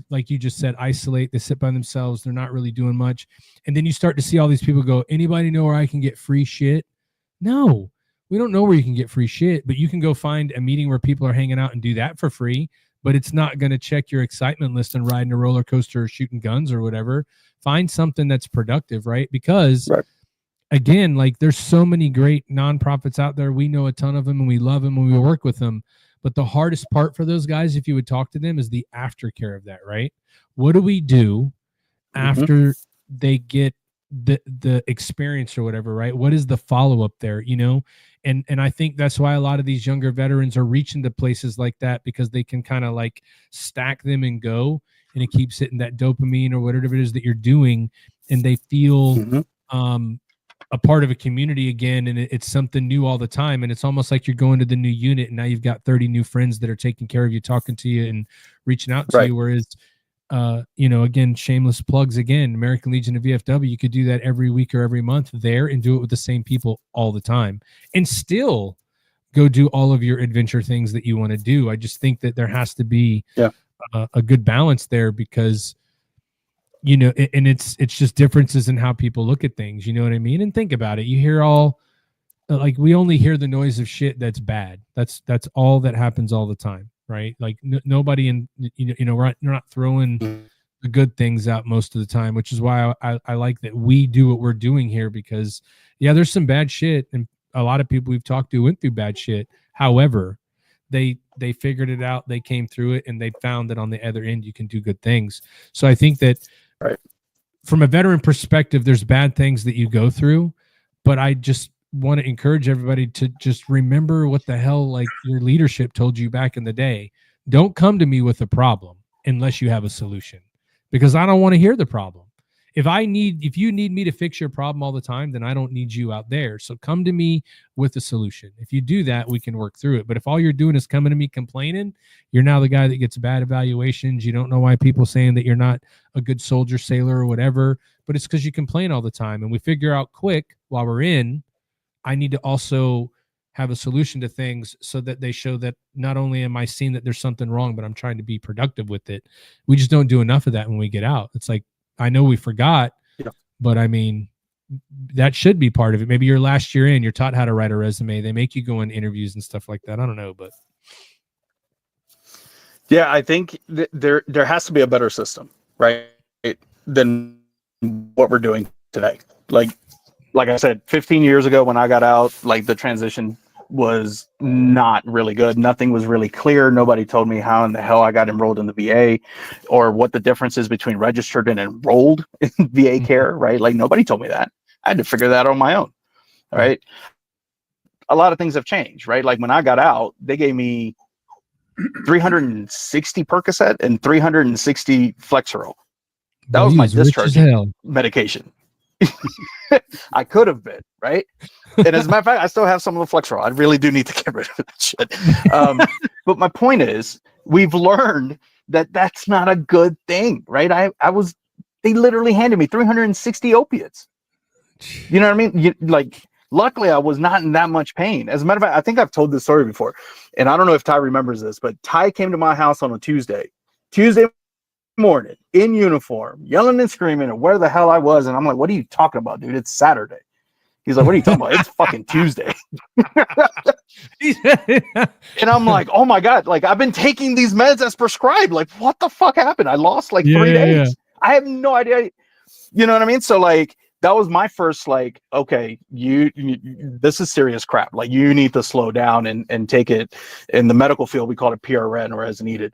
like you just said, isolate, they sit by themselves, they're not really doing much. And then you start to see all these people go, anybody know where I can get free shit? No, we don't know where you can get free shit, but you can go find a meeting where people are hanging out and do that for free. But it's not going to check your excitement list and riding a roller coaster or shooting guns or whatever. Find something that's productive, right? Because again, like there's so many great nonprofits out there. We know a ton of them and we love them and we work with them. But the hardest part for those guys, if you would talk to them, is the aftercare of that, right? What do we do after they get the experience or whatever, right? What is the follow-up there, you know? And I think that's why a lot of these younger veterans are reaching to places like that, because they can kind of like stack them and go, and it keeps hitting that dopamine or whatever it is that you're doing, and they feel a part of a community again, and it's something new all the time, and it's almost like you're going to the new unit, and now you've got 30 new friends that are taking care of you, talking to you, and reaching out to you. Whereas you know, again, shameless plugs again, American Legion of VFW, you could do that every week or every month there and do it with the same people all the time and still go do all of your adventure things that you want to do. I just think that there has to be a good balance there, because, you know, and it's just differences in how people look at things, you know what I mean? And think about it. You hear all, like, we only hear the noise of shit that's bad. That's all that happens all the time. Right? Like nobody in, you know, we're not throwing the good things out most of the time, which is why I like that we do what we're doing here, because there's some bad shit, and a lot of people we've talked to went through bad shit. However, they figured it out, they came through it, and they found that on the other end you can do good things. So I think that from a veteran perspective, there's bad things that you go through, but I just want to encourage everybody to just remember what the hell, like, your leadership told you back in the day. Don't come to me with a problem unless you have a solution, because I don't want to hear the problem. If you need me to fix your problem all the time, then I don't need you out there. So come to me with a solution. If you do that, we can work through it. But if all you're doing is coming to me complaining, you're now the guy that gets bad evaluations. You don't know why people saying that you're not a good soldier, sailor, or whatever, but it's because you complain all the time. And we figure out quick while we're in, I need to also have a solution to things, so that they show that not only am I seeing that there's something wrong, but I'm trying to be productive with it. We just don't do enough of that when we get out. It's like, I know we forgot, but I mean, that should be part of it. Maybe your last year in, you're taught how to write a resume. They make you go on interviews and stuff like that. I don't know, but yeah, I think there has to be a better system, right, than what we're doing today. Like I said, 15 years ago when I got out, like, the transition was not really good. Nothing was really clear. Nobody told me how in the hell I got enrolled in the VA, or what the difference is between registered and enrolled in VA care, right? Like, nobody told me that. I had to figure that out on my own, right? A lot of things have changed, right? Like, when I got out, they gave me 360 Percocet and 360 Flexerol. That was my discharge medication. I could have been, right? And as a matter of fact, I still have some of the Flexerol. I really do need to get rid of that shit. But my point is, we've learned that that's not a good thing, right? They literally handed me 360 opiates. You know what I mean? Luckily, I was not in that much pain. As a matter of fact, I think I've told this story before, and I don't know if Ty remembers this, but Ty came to my house on a Tuesday morning in uniform, yelling and screaming at where the hell I was. And I'm like, what are you talking about, dude? It's Saturday. He's like, what are you talking about? It's fucking Tuesday. And I'm like, oh my God, like, I've been taking these meds as prescribed. Like, what the fuck happened? I lost like 3 days. I have no idea. You know what I mean? So, like, that was my first, like, okay, you this is serious crap. Like, you need to slow down and take it. In the medical field, we call it PRN, or as needed.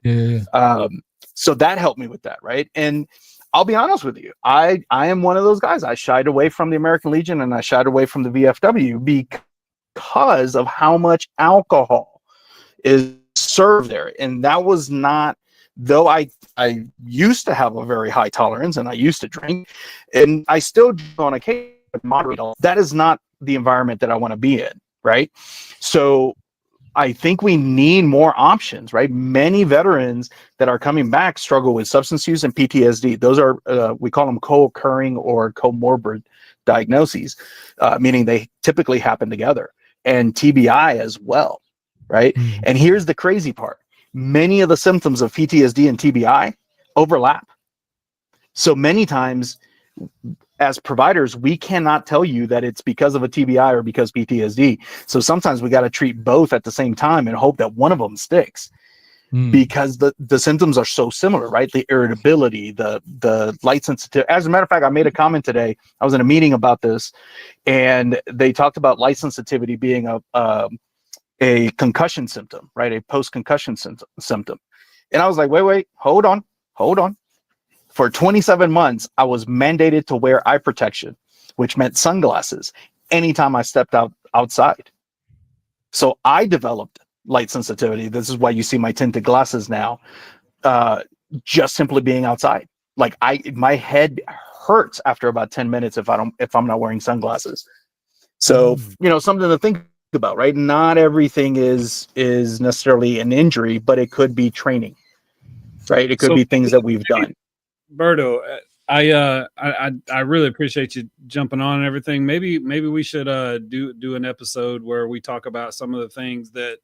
So that helped me with that, right? And I'll be honest with you, I am one of those guys. I shied away from the American Legion, and I shied away from the VFW because of how much alcohol is served there. And that was not, though I used to have a very high tolerance, and I used to drink, and I still do on occasion, moderate. That is not the environment that I want to be in, right? So I think we need more options, right? Many veterans that are coming back struggle with substance use and PTSD. Those are, we call them co-occurring or comorbid diagnoses, meaning they typically happen together, and TBI as well, right? And here's the crazy part. Many of the symptoms of PTSD and TBI overlap. So many times, as providers, we cannot tell you that it's because of a TBI or because PTSD. So sometimes we got to treat both at the same time and hope that one of them sticks, because the symptoms are so similar, right? The irritability, the light sensitivity. As a matter of fact, I made a comment today. I was in a meeting about this, and they talked about light sensitivity being a concussion symptom, right? A post-concussion symptom. And I was like, wait, hold on. for 27 months, I was mandated to wear eye protection, which meant sunglasses anytime I stepped outside. So I developed light sensitivity. This is why you see my tinted glasses now, just simply being outside. Like my head hurts after about 10 minutes if I'm not wearing sunglasses. So, something to think about, right? Not everything is necessarily an injury, but it could be training, right? It could be things that we've done. Berto, I really appreciate you jumping on and everything. Maybe we should do an episode where we talk about some of the things that,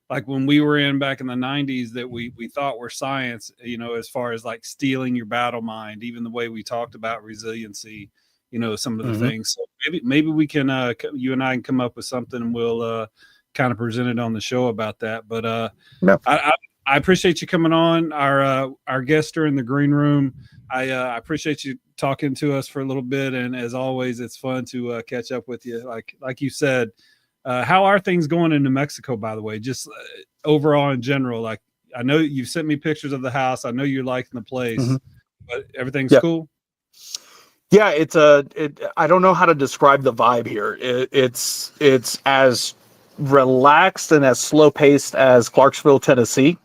like when we were in back in the 90s, that we thought were science, as far as like stealing your battle mind, even the way we talked about resiliency, some of the things. So maybe we can, you and I can come up with something, and we'll kind of present it on the show about that. But No. I appreciate you coming on. Our guests are in the green room. I appreciate you talking to us for a little bit, and as always, it's fun to catch up with you. Like you said, how are things going in New Mexico, by the way? Just overall in general. Like, I know you've sent me pictures of the house. I know you're liking the place, but everything's cool. Yeah, I don't know how to describe the vibe here. It's as relaxed and as slow paced as Clarksville, Tennessee,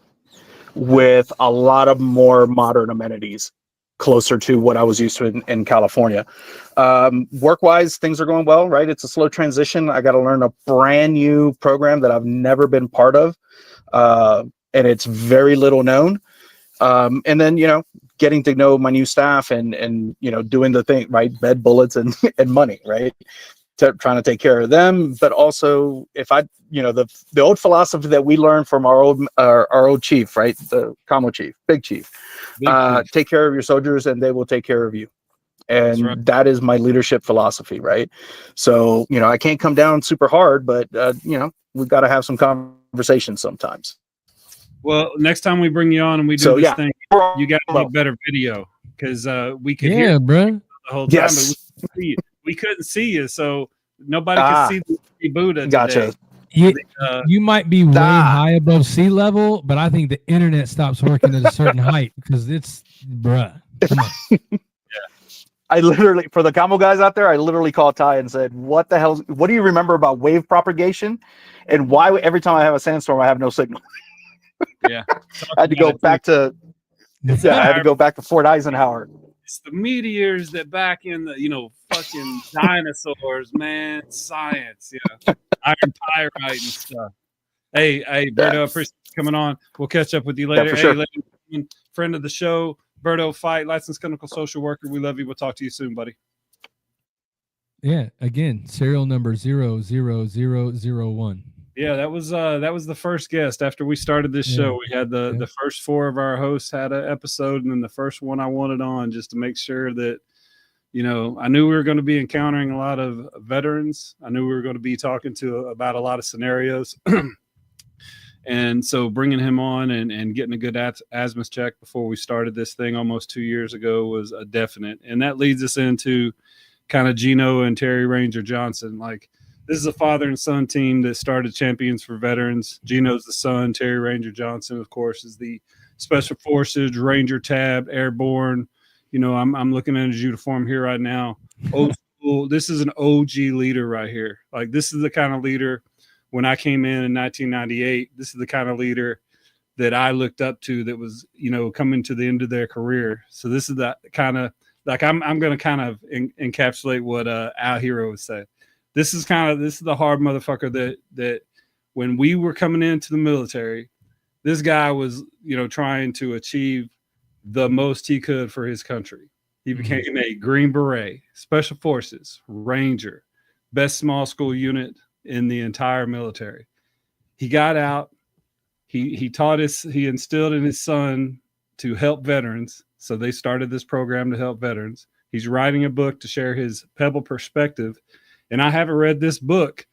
with a lot of more modern amenities, closer to what I was used to in California. Work-wise, things are going well, right? It's a slow transition. I got to learn a brand new program that I've never been part of, and it's very little known. And then, getting to know my new staff and doing the thing, right? Bed, bullets, and money, right? Trying to take care of them, but also the old philosophy that we learned from our old chief, right? The Camo chief, big chief. Take care of your soldiers and they will take care of you. And that is my leadership philosophy, right? So, I can't come down super hard, but, we've got to have some conversations sometimes. Well, next time we bring you on and we do this thing, you got to make better video, because we could hear bro. the whole time, but we couldn't see you, so nobody could see the Buddha gotcha. today. You might be way high above sea level, but I think the internet stops working at a certain height, because it's bruh. Come on. I literally, for the Camo guys out there, I literally called Ty and said, what the hell, what do you remember about wave propagation, and why every time I have a sandstorm I have no signal? Yeah. I had to go back to I had to go back to Fort Eisenhower. It's the meteors that back in the fucking dinosaurs, man. Science, iron pyrite and stuff. Hey, Berto, appreciate you coming on. We'll catch up with you later. For sure. Ladies and gentlemen, friend of the show, Berto Fight, licensed clinical social worker. We love you. We'll talk to you soon, buddy. Yeah, again, serial number 00001. Yeah, that was the first guest. After we started this show, we had the first 4 of our hosts had an episode, and then the first one I wanted on, just to make sure that, I knew we were going to be encountering a lot of veterans. I knew we were going to be talking about a lot of scenarios. And so bringing him on and getting a good asthma check before we started this thing almost 2 years ago was a definite. And that leads us into kind of Gino and Terry Ranger Johnson. Like, this is a father and son team that started Champions for Veterans. Gino's the son. Terry Ranger Johnson, of course, is the Special Forces, Ranger Tab, Airborne. I'm looking at his uniform here right now. Old school. This is an OG leader right here. Like, this is the kind of leader, when I came in 1998, this is the kind of leader that I looked up to, that was, coming to the end of their career. So this is the kind of, like, I'm going to kind of encapsulate what Al Hero would say. This is the hard motherfucker that when we were coming into the military, this guy was, trying to achieve the most he could for his country. He became a Green Beret, Special Forces, Ranger, best small school unit in the entire military. He got out. He instilled in his son to help veterans. So they started this program to help veterans. He's writing a book to share his Pebble perspective. And I haven't read this book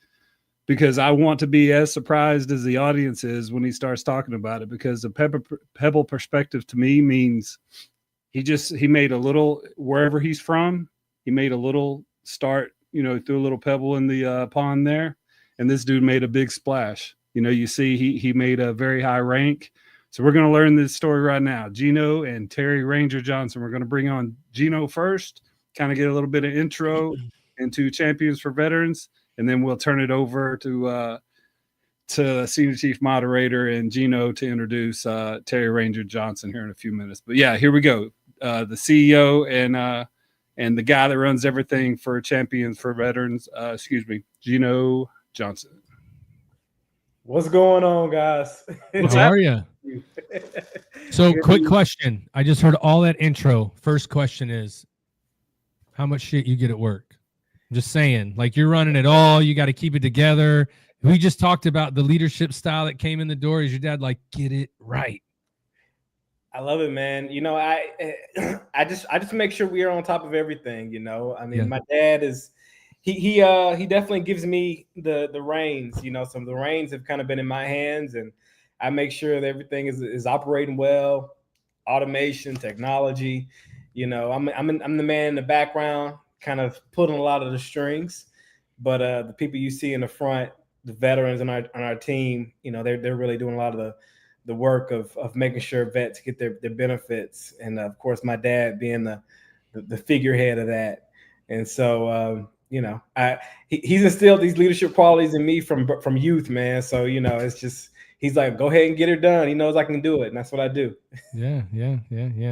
because I want to be as surprised as the audience is when he starts talking about it, because the Pebble perspective to me means he made a little, wherever he's from, he made a little start, threw a little pebble in the pond there. And this dude made a big splash. You see, he made a very high rank. So we're going to learn this story right now. Gino and Terry Ranger Johnson. We're going to bring on Gino first, kind of get a little bit of intro into Champions for Veterans, and then we'll turn it over to Senior Chief Moderator and Gino to introduce Terry Ranger Johnson here in a few minutes. But yeah, here we go. The CEO and the guy that runs everything for Champions for Veterans, Gino Johnson. What's going on, guys? How are you? So, quick question. I just heard all that intro. First question is, how much shit you get at work? I'm just saying, like, you're running it all. You got to keep it together. We just talked about the leadership style that came in the door. Is your dad like, get it right? I love it, man. You know, I just make sure we are on top of everything. You know, I mean, my dad is. He definitely gives me the reins. You know, some of the reins have kind of been in my hands, and I make sure that everything is operating well. Automation, technology. You know, I'm the man in the background, kind of pulling a lot of the strings. But the people you see in the front, the veterans on our team, you know, they're really doing a lot of the work of making sure vets get their benefits, and of course, my dad being the figurehead of that. And so. You know, he's instilled these leadership qualities in me from youth, man. So, you know, it's just, he's like, go ahead and get her done. He knows I can do it. And that's what I do. Yeah.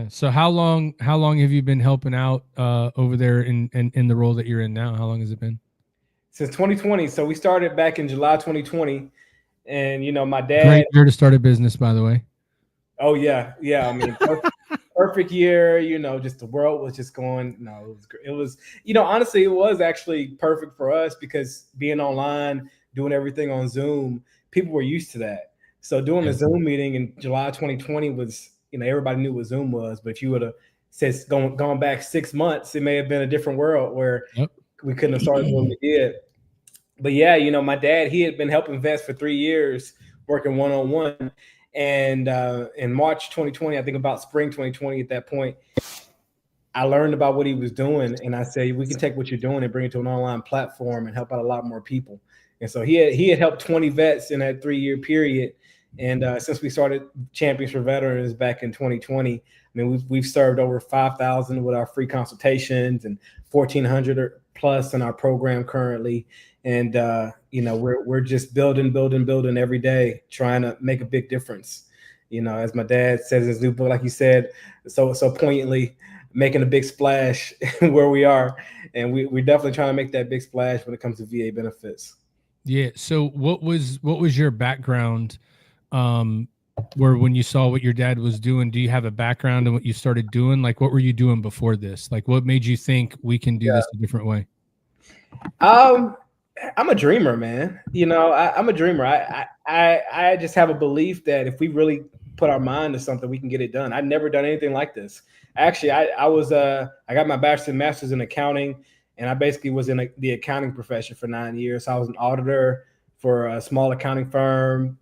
So how long have you been helping out over there in the role that you're in now? How long has it been? Since 2020. So we started back in July 2020. And, you know, my dad. Great year to start a business, by the way. Oh, yeah. I mean, perfect year, you know, just the world was just going, no, it was, you know, honestly, it was actually perfect for us because being online, doing everything on Zoom, people were used to that. So doing a Zoom meeting in July 2020 was, you know, everybody knew what Zoom was, but if you would have said gone back 6 months, it may have been a different world where we couldn't have started what we did. But yeah, you know, my dad, he had been helping vets for 3 years, working one-on-one. And in March 2020, I think about spring 2020, at that point, I learned about what he was doing. And I said, we can take what you're doing and bring it to an online platform and help out a lot more people. And so he had helped 20 vets in that 3-year period. And since we started Champions for Veterans back in 2020, I mean, we've served over 5,000 with our free consultations and 1,400 plus in our program currently. And, you know, we're just building every day, trying to make a big difference. You know, as my dad says in his new book, like you said, so poignantly, making a big splash where we are. And we're definitely trying to make that big splash when it comes to VA benefits. Yeah. So what was your background where when you saw what your dad was doing? Do you have a background in what you started doing? Like, what were you doing before this? Like, what made you think we can do this a different way? I'm a dreamer, man. You know, I'm a dreamer. I just have a belief that if we really put our mind to something, we can get it done. I've never done anything like this. Actually, I got my bachelor's and master's in accounting, and I basically was in the accounting profession for 9 years. I was an auditor for a small accounting firm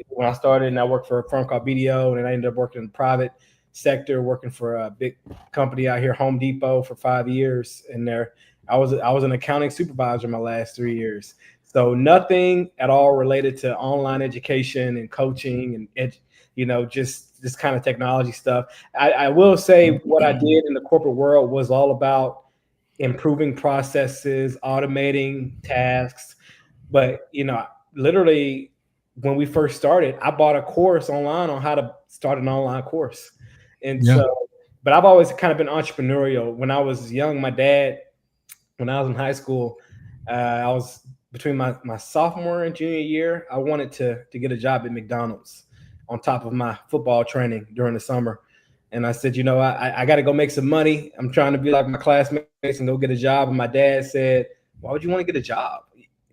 when I started, and I worked for a firm called BDO, and then I ended up working in the private sector, working for a big company out here, Home Depot, for 5 years. And there, I was an accounting supervisor my last 3 years. So nothing at all related to online education and coaching and you know, just this kind of technology stuff. I will say what I did in the corporate world was all about improving processes, automating tasks. But, you know, literally when we first started, I bought a course online on how to start an online course. And so, but I've always kind of been entrepreneurial. When I was young, my dad, when I was in high school, I was between my sophomore and junior year, I wanted to get a job at McDonald's on top of my football training during the summer. And I said, you know, I got to go make some money. I'm trying to be like my classmates and go get a job. And my dad said, why would you want to get a job?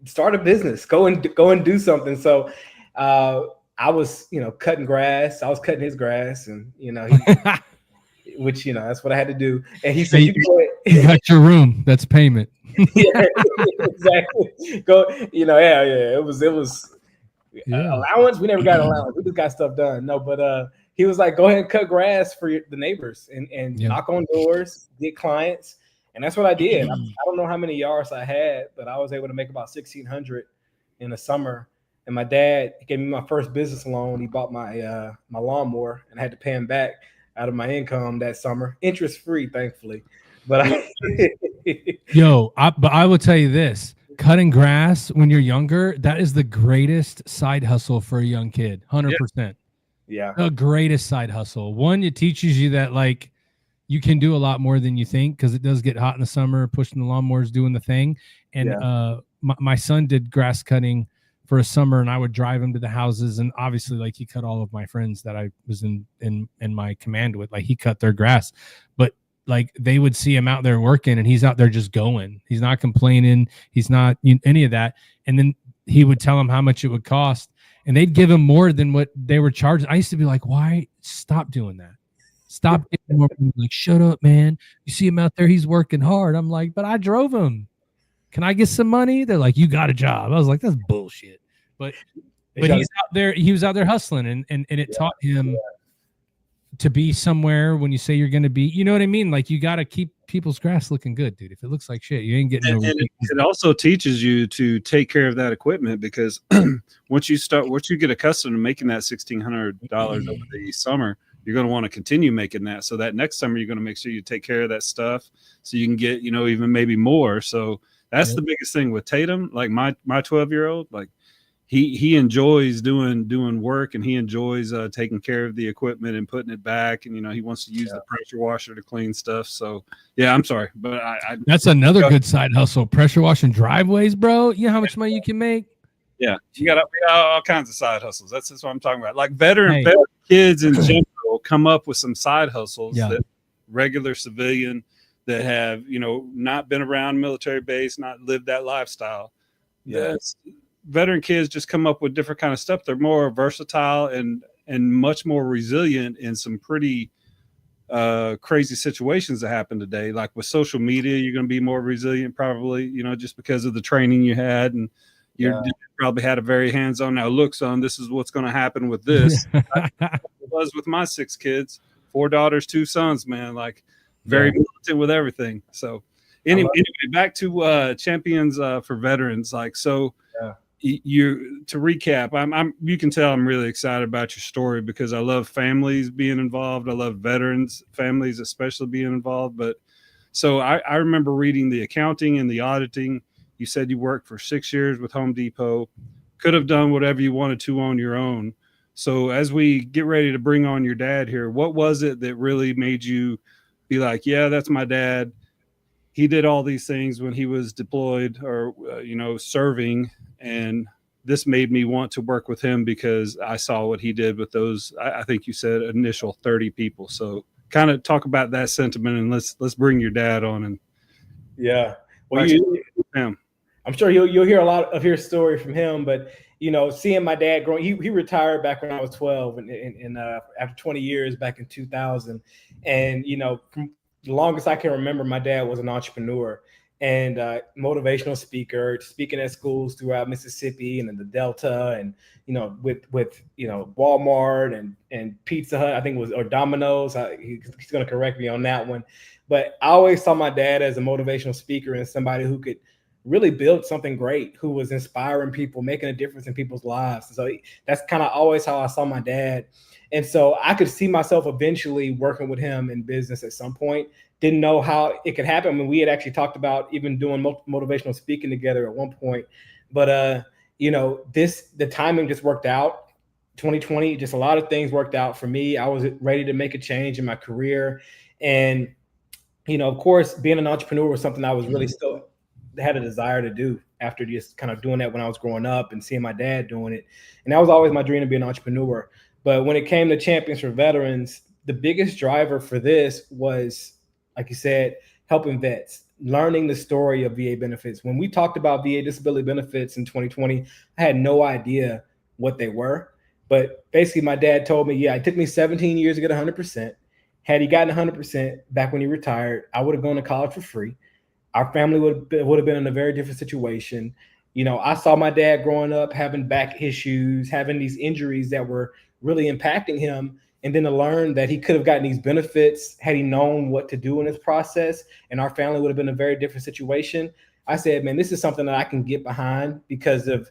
Start a business, go and do something. So I was, you know, cutting grass. I was cutting his grass, and, you know, which, you know, that's what I had to do. And he said, you got your room. That's payment. Yeah, exactly. Go, you know, yeah. It was allowance. We never got allowance. We just got stuff done. No, but he was like, go ahead and cut grass for the neighbors and knock on doors, get clients. And that's what I did. I don't know how many yards I had, but I was able to make about 1,600 in the summer. And my dad gave me my first business loan. He bought my my lawnmower, and I had to pay him back out of my income that summer, interest free, thankfully. But but I will tell you this: cutting grass when you're younger, that is the greatest side hustle for a young kid. 100%. Yeah, the greatest side hustle. One, it teaches you that like you can do a lot more than you think because it does get hot in the summer. Pushing the lawnmowers, doing the thing, and my son did grass cutting for a summer, and I would drive him to the houses, and obviously like he cut all of my friends that I was in my command with, like he cut their grass, but like they would see him out there working, and he's out there just going. He's not complaining. He's not any of that. And then he would tell him how much it would cost, and they'd give him more than what they were charging. I used to be like, why? Stop doing that. Stop giving more. Like, shut up, man. You see him out there, he's working hard. I'm like, but I drove him. Can I get some money? They're like, you got a job. I was like, that's bullshit. But he's out there. He was out there hustling, and it taught him to be somewhere when you say you're going to be. You know what I mean? Like you got to keep people's grass looking good, dude. If it looks like shit, you ain't getting. And it also teaches you to take care of that equipment because once you get accustomed to making that $1,600 over the summer, you're going to want to continue making that. So that next summer, you're going to make sure you take care of that stuff so you can get, even maybe more. So that's the biggest thing with Tatum. Like my 12-year-old, like he enjoys doing work, and he enjoys taking care of the equipment and putting it back. And, he wants to use the pressure washer to clean stuff. So yeah, I'm sorry, but that's another good side hustle. Pressure washing driveways, bro. You know how much money you can make? Yeah. We got all kinds of side hustles. That's what I'm talking about. Like veteran kids in general come up with some side hustles that regular civilian that have, not been around military base, not lived that lifestyle. Yes. Veteran kids just come up with different kind of stuff. They're more versatile and much more resilient in some pretty crazy situations that happen today. Like with social media, you're going to be more resilient probably, just because of the training you had, and you probably had a very hands-on. Now look, son, this is what's going to happen with this. I was with my 6 kids, 4 daughters, 2 sons, man, like very militant with everything. So anyway, back to champions for veterans. Like, so to recap, you can tell I'm really excited about your story because I love families being involved. I love veterans families, especially being involved. But so I remember reading the accounting and the auditing. You said you worked for 6 years with Home Depot, could have done whatever you wanted to on your own. So as we get ready to bring on your dad here, what was it that really made you be like, yeah, that's my dad. He did all these things when he was deployed or, serving. And this made me want to work with him because I saw what he did with those, I think you said initial 30 people. So kind of talk about that sentiment, and let's bring your dad on. And well, I'm sure you'll hear a lot of his story from him, but seeing my dad growing, he retired back when I was 12, and after 20 years back in 2000, and from the longest I can remember, my dad was an entrepreneur and motivational speaker, speaking at schools throughout Mississippi and in the Delta, and with Walmart and Pizza Hut, I think it was, or Domino's. He's going to correct me on that one, but I always saw my dad as a motivational speaker and somebody who could really build something great, who was inspiring people, making a difference in people's lives. So that's kind of always how I saw my dad. And so I could see myself eventually working with him in business at some point. Didn't know how it could happen. I mean, we had actually talked about even doing motivational speaking together at one point. But, the timing just worked out. 2020, just a lot of things worked out for me. I was ready to make a change in my career. And, of course, being an entrepreneur was something I was really still had a desire to do after just kind of doing that when I was growing up and seeing my dad doing it. And that was always my dream, to be an entrepreneur. But when it came to Champions for Veterans, the biggest driver for this was, like you said, helping vets, learning the story of VA benefits. When we talked about VA disability benefits in 2020, I had no idea what they were. But basically, my dad told me, it took me 17 years to get 100%. Had he gotten 100% back when he retired, I would have gone to college for free. Our family would have been in a very different situation. I saw my dad growing up, having back issues, having these injuries that were really impacting him. And then to learn that he could have gotten these benefits had he known what to do in this process, and our family would have been in a very different situation. I said, man, this is something that I can get behind because of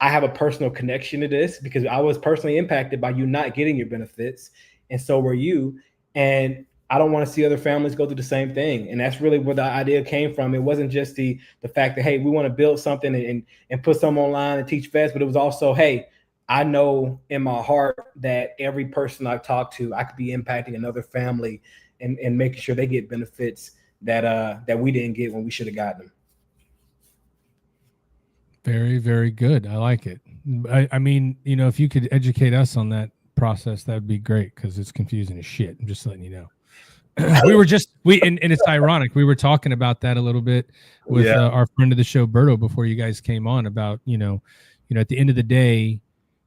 I have a personal connection to this because I was personally impacted by you not getting your benefits, and so were you. And I don't want to see other families go through the same thing. And that's really where the idea came from. It wasn't just the fact that, hey, we want to build something and put something online and teach vets, but it was also, hey, I know in my heart that every person I talk to, I could be impacting another family and making sure they get benefits that we didn't get when we should have gotten them. Very, very good. I like it. I mean, you know, if you could educate us on that process, that would be great because it's confusing as shit. I'm just letting you know. And it's ironic. We were talking about that a little bit with our friend of the show, Berto, before you guys came on about, you know, at the end of the day,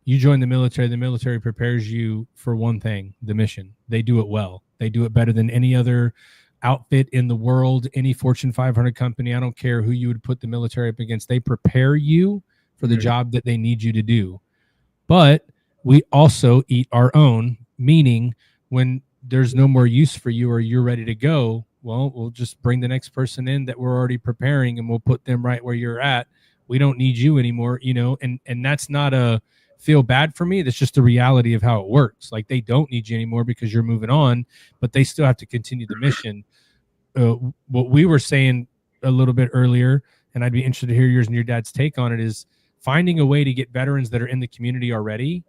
you join the military prepares you for one thing, the mission. They do it well. They do it better than any other outfit in the world, any Fortune 500 company. I don't care who you would put the military up against. They prepare you for the job that they need you to do. But we also eat our own, meaning when there's no more use for you or you're ready to go, well, we'll just bring the next person in that we're already preparing and we'll put them right where you're at. We don't need you anymore, you know, and that's not a feel bad for me. That's just the reality of how it works. Like they don't need you anymore because you're moving on, but they still have to continue the mission. What we were saying a little bit earlier, and I'd be interested to hear yours and your dad's take on it, is finding a way to get veterans that are in the community already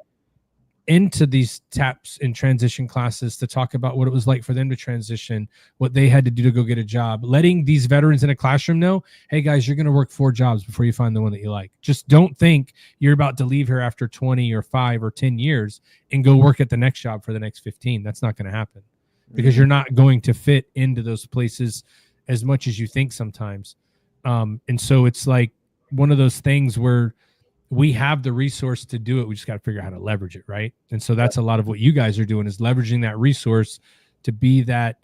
into these TAPS and transition classes to talk about what it was like for them to transition, what they had to do to go get a job, letting these veterans in a classroom know, hey guys, you're going to work 4 jobs before you find the one that you like. Just don't think you're about to leave here after 20 or 5 or 10 years and go work at the next job for the next 15. That's not going to happen because you're not going to fit into those places as much as you think sometimes. And so it's like one of those things where we have the resource to do it. We just got to figure out how to leverage it. Right. And so that's a lot of what you guys are doing, is leveraging that resource to be that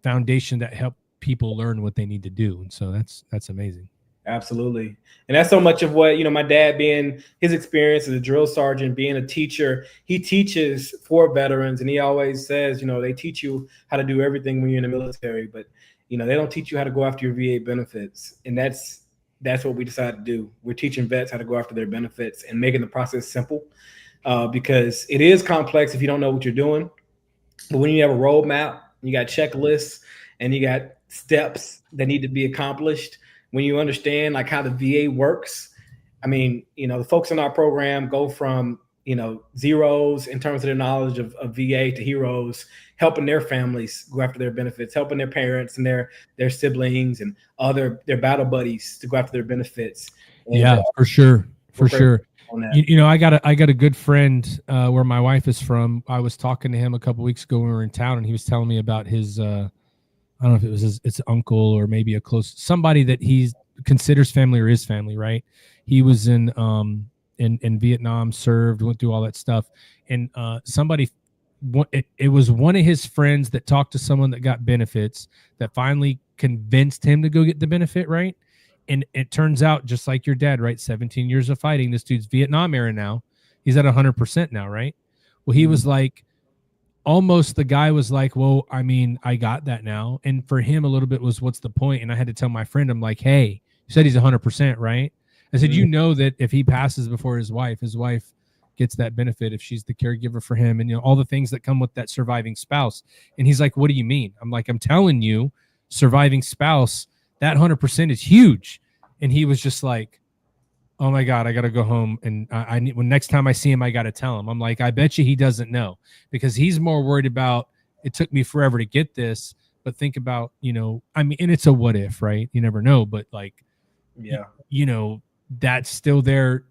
foundation that help people learn what they need to do. And so that's amazing. Absolutely. And that's so much of what, you know, my dad, being his experience as a drill sergeant, being a teacher, he teaches for veterans. And he always says, you know, they teach you how to do everything when you're in the military, but, you know, they don't teach you how to go after your VA benefits. And that's what we decided to do. We're teaching vets how to go after their benefits and making the process simple, because it is complex if you don't know what you're doing. But when you have a roadmap, you got checklists and you got steps that need to be accomplished, when you understand like how the VA works, I mean, you know, the folks in our program go from, you know, zeros in terms of their knowledge of VA to heroes, helping their families go after their benefits, helping their parents and their siblings and their battle buddies to go after their benefits. And, yeah, for sure. You know, I got a good friend where my wife is from. I was talking to him a couple weeks ago when we were in town, and he was telling me about his I don't know if it was his uncle or maybe a close somebody that he considers family or his family, right? He was in Vietnam, served, went through all that stuff, and it was one of his friends that talked to someone that got benefits that finally convinced him to go get the benefit, right? And it turns out, just like your dad, right? 17 years of fighting. This dude's Vietnam era now. He's at 100% now, right? Well, he was like, almost the guy was like, well, I mean, I got that now. And for him, a little bit was, what's the point? And I had to tell my friend, I'm like, hey, you said he's 100%, right? I said, you know that if he passes before his wife gets that benefit if she's the caregiver for him, and, you know, all the things that come with that surviving spouse. And he's like, what do you mean? I'm like, I'm telling you, surviving spouse, that 100% is huge. And he was just like, oh my God, I got to go home. And I need, when next time I see him, I got to tell him. I'm like, I bet you he doesn't know, because he's more worried about, it took me forever to get this, but think about, you know, I mean, and it's a what if, right? You never know, but like, yeah, you know, that's still there.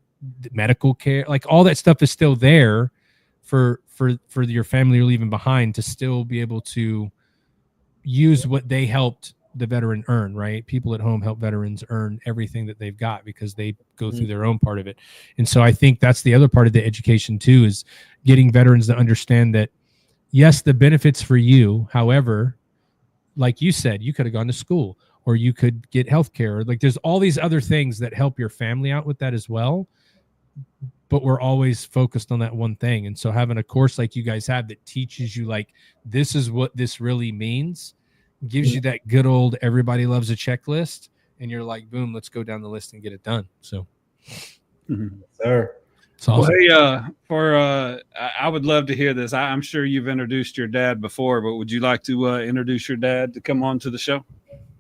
Medical care, like all that stuff is still there for your family you're leaving behind to still be able to use what they helped the veteran earn, right? People at home help veterans earn everything that they've got because they go through their own part of it. And so I think that's the other part of the education too, is getting veterans to understand that, yes, the benefits for you, however, like you said, you could have gone to school or you could get healthcare. Like there's all these other things that help your family out with that as well. But we're always focused on that one thing. And so having a course like you guys have that teaches you, like, this is what this really means, gives you that good old, everybody loves a checklist. And you're like, boom, let's go down the list and get it done. So Sir. It's awesome. Well, hey, I would love to hear this. I'm sure you've introduced your dad before, but would you like to introduce your dad to come on to the show?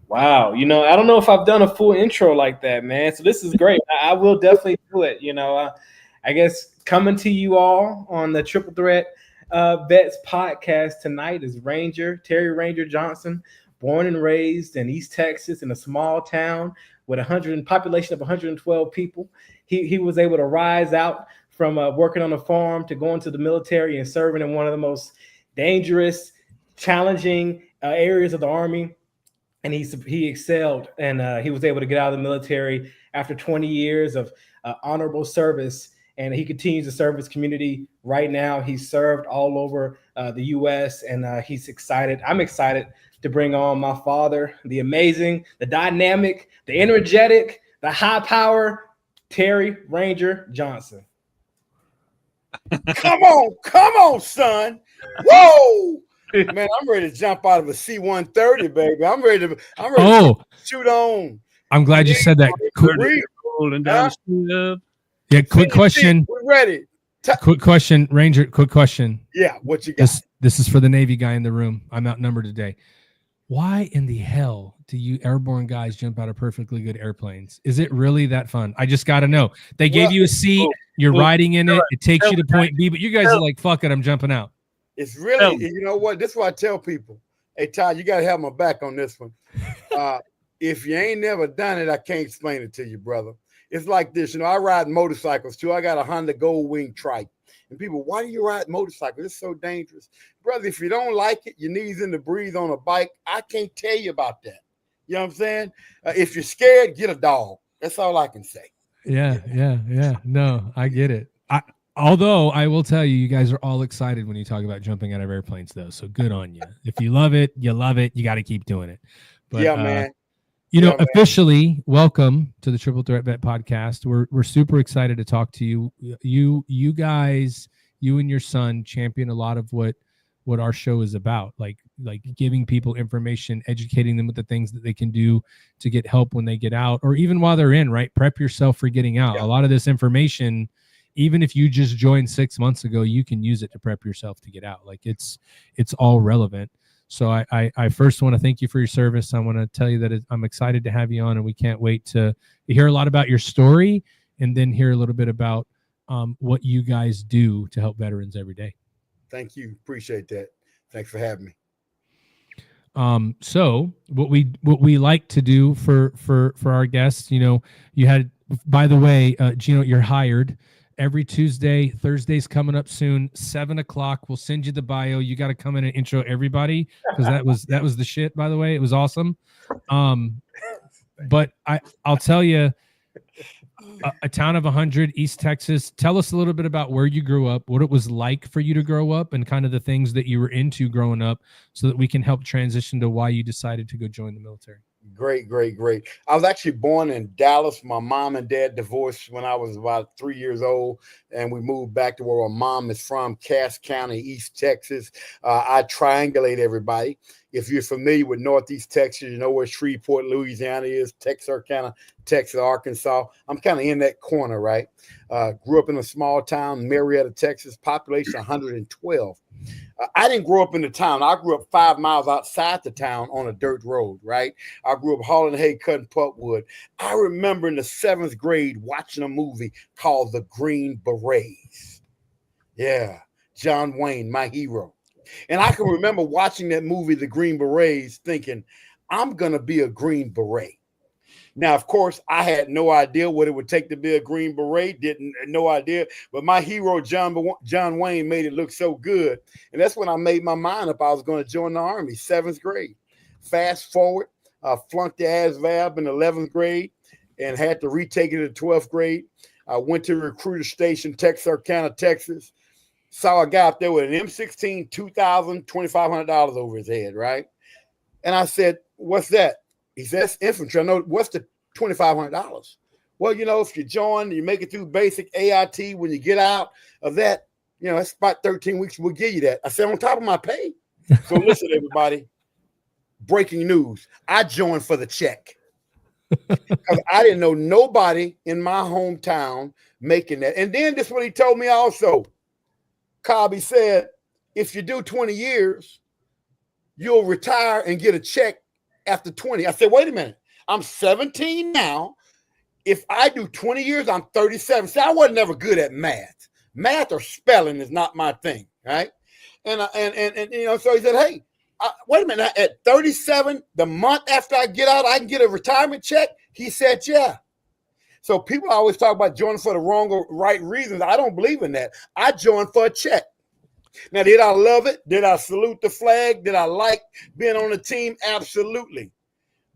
Wow. I don't know if I've done a full intro like that, man. So this is great. I will definitely do it. I guess coming to you all on the Triple Threat Vets podcast tonight is Terry Ranger Johnson, born and raised in East Texas in a small town with population of 112 people. He was able to rise out from working on a farm to going to the military and serving in one of the most dangerous, challenging areas of the Army. And he excelled, and he was able to get out of the military after 20 years of honorable service. And he continues to serve his community right now. He's served all over the U.S., and he's excited. I'm excited to bring on my father, the amazing, the dynamic, the energetic, the high power, Terry Ranger Johnson. Come on, son. Whoa! Man, I'm ready to jump out of a C-130, baby. I'm ready to shoot on. I'm glad you said that. Yeah, quick question. We're ready. Quick question, Ranger. Quick question. Yeah, what you got? This is for the Navy guy in the room. I'm outnumbered today. Why in the hell do you airborne guys jump out of perfectly good airplanes? Is it really that fun? I just got to know. They gave you a seat. You're riding in it. It takes you to point B, but you guys are like, fuck it, I'm jumping out. It's really, you know what? This is what I tell people. Hey, Ty, you got to have my back on this one. If you ain't never done it, I can't explain it to you, brother. It's like this. I ride motorcycles too. I got a Honda Gold Wing trike. And people, why do you ride motorcycles? It's so dangerous. Brother, if you don't like it, your knees in the breathe on a bike. I can't tell you about that. You know what I'm saying? If you're scared, get a dog. That's all I can say. Yeah. No, I get it. Although I will tell you, you guys are all excited when you talk about jumping out of airplanes, though. So good on you. If you love it, you love it. You got to keep doing it. But, yeah, man. Officially, welcome to the Triple Threat Vet podcast. We're super excited to talk to you. You guys, you and your son champion a lot of what our show is about, like giving people information, educating them with the things that they can do to get help when they get out, or even while they're in, right? Prep yourself for getting out. Yeah. A lot of this information, even if you just joined 6 months ago, you can use it to prep yourself to get out. Like it's all relevant. So I first want to thank you for your service. I want to tell you that I'm excited to have you on, and we can't wait to hear a lot about your story and then hear a little bit about what you guys do to help veterans every day. Thank you. Appreciate that. Thanks for having me. So what we like to do for our guests, you had, by the way, Gino, you're hired. Every Tuesday, Thursday's coming up soon, 7:00. We'll send you the bio. You got to come in and intro everybody, because that was the shit, by the way. It was awesome. But I'll tell you, a town of 100, East Texas. Tell us a little bit about where you grew up, what it was like for you to grow up, and kind of the things that you were into growing up, so that we can help transition to why you decided to go join the military. Great. I was actually born in Dallas. My mom and dad divorced when I was about 3 years old, and we moved back to where my mom is from, Cass County, East Texas. I triangulate everybody. If you're familiar with Northeast Texas, you know where Shreveport, Louisiana is, Texarkana, Texas, Arkansas. I'm kind of in that corner, right? Grew up in a small town, Marietta, Texas, population 112. I didn't grow up in the town. I grew up 5 miles outside the town on a dirt road, right? I grew up hauling hay, cutting pulpwood. I remember in the 7th grade watching a movie called The Green Berets. Yeah, John Wayne, my hero. And I can remember watching that movie, The Green Berets, thinking, I'm going to be a Green Beret. Now, of course, I had no idea what it would take to be a Green Beret, no idea. But my hero, John Wayne, made it look so good. And that's when I made my mind up. I was going to join the Army, 7th grade. Fast forward, I flunked the ASVAB in 11th grade and had to retake it in 12th grade. I went to recruiter station, Texarkana, Texas. Saw a guy up there with an M16, $2,000, $2,500 over his head, right? And I said, what's that? He said, that's infantry. I know, what's the $2,500? Well, if you join, you make it through basic AIT, when you get out of that, that's about 13 weeks, we'll give you that. I said, on top of my pay. So listen, everybody, breaking news. I joined for the check. Because I didn't know nobody in my hometown making that. And then this is what he told me also. Cobb, he said, if you do 20 years, you'll retire and get a check after 20. I said, wait a minute. I'm 17 now. If I do 20 years, I'm 37. See, I wasn't never good at math. Math or spelling is not my thing, right? And you know, so he said, hey, wait a minute. At 37, the month after I get out, I can get a retirement check? He said, yeah. So people always talk about joining for the wrong or right reasons. I don't believe in that. I joined for a check. Now, did I love it? Did I salute the flag? Did I like being on the team? Absolutely.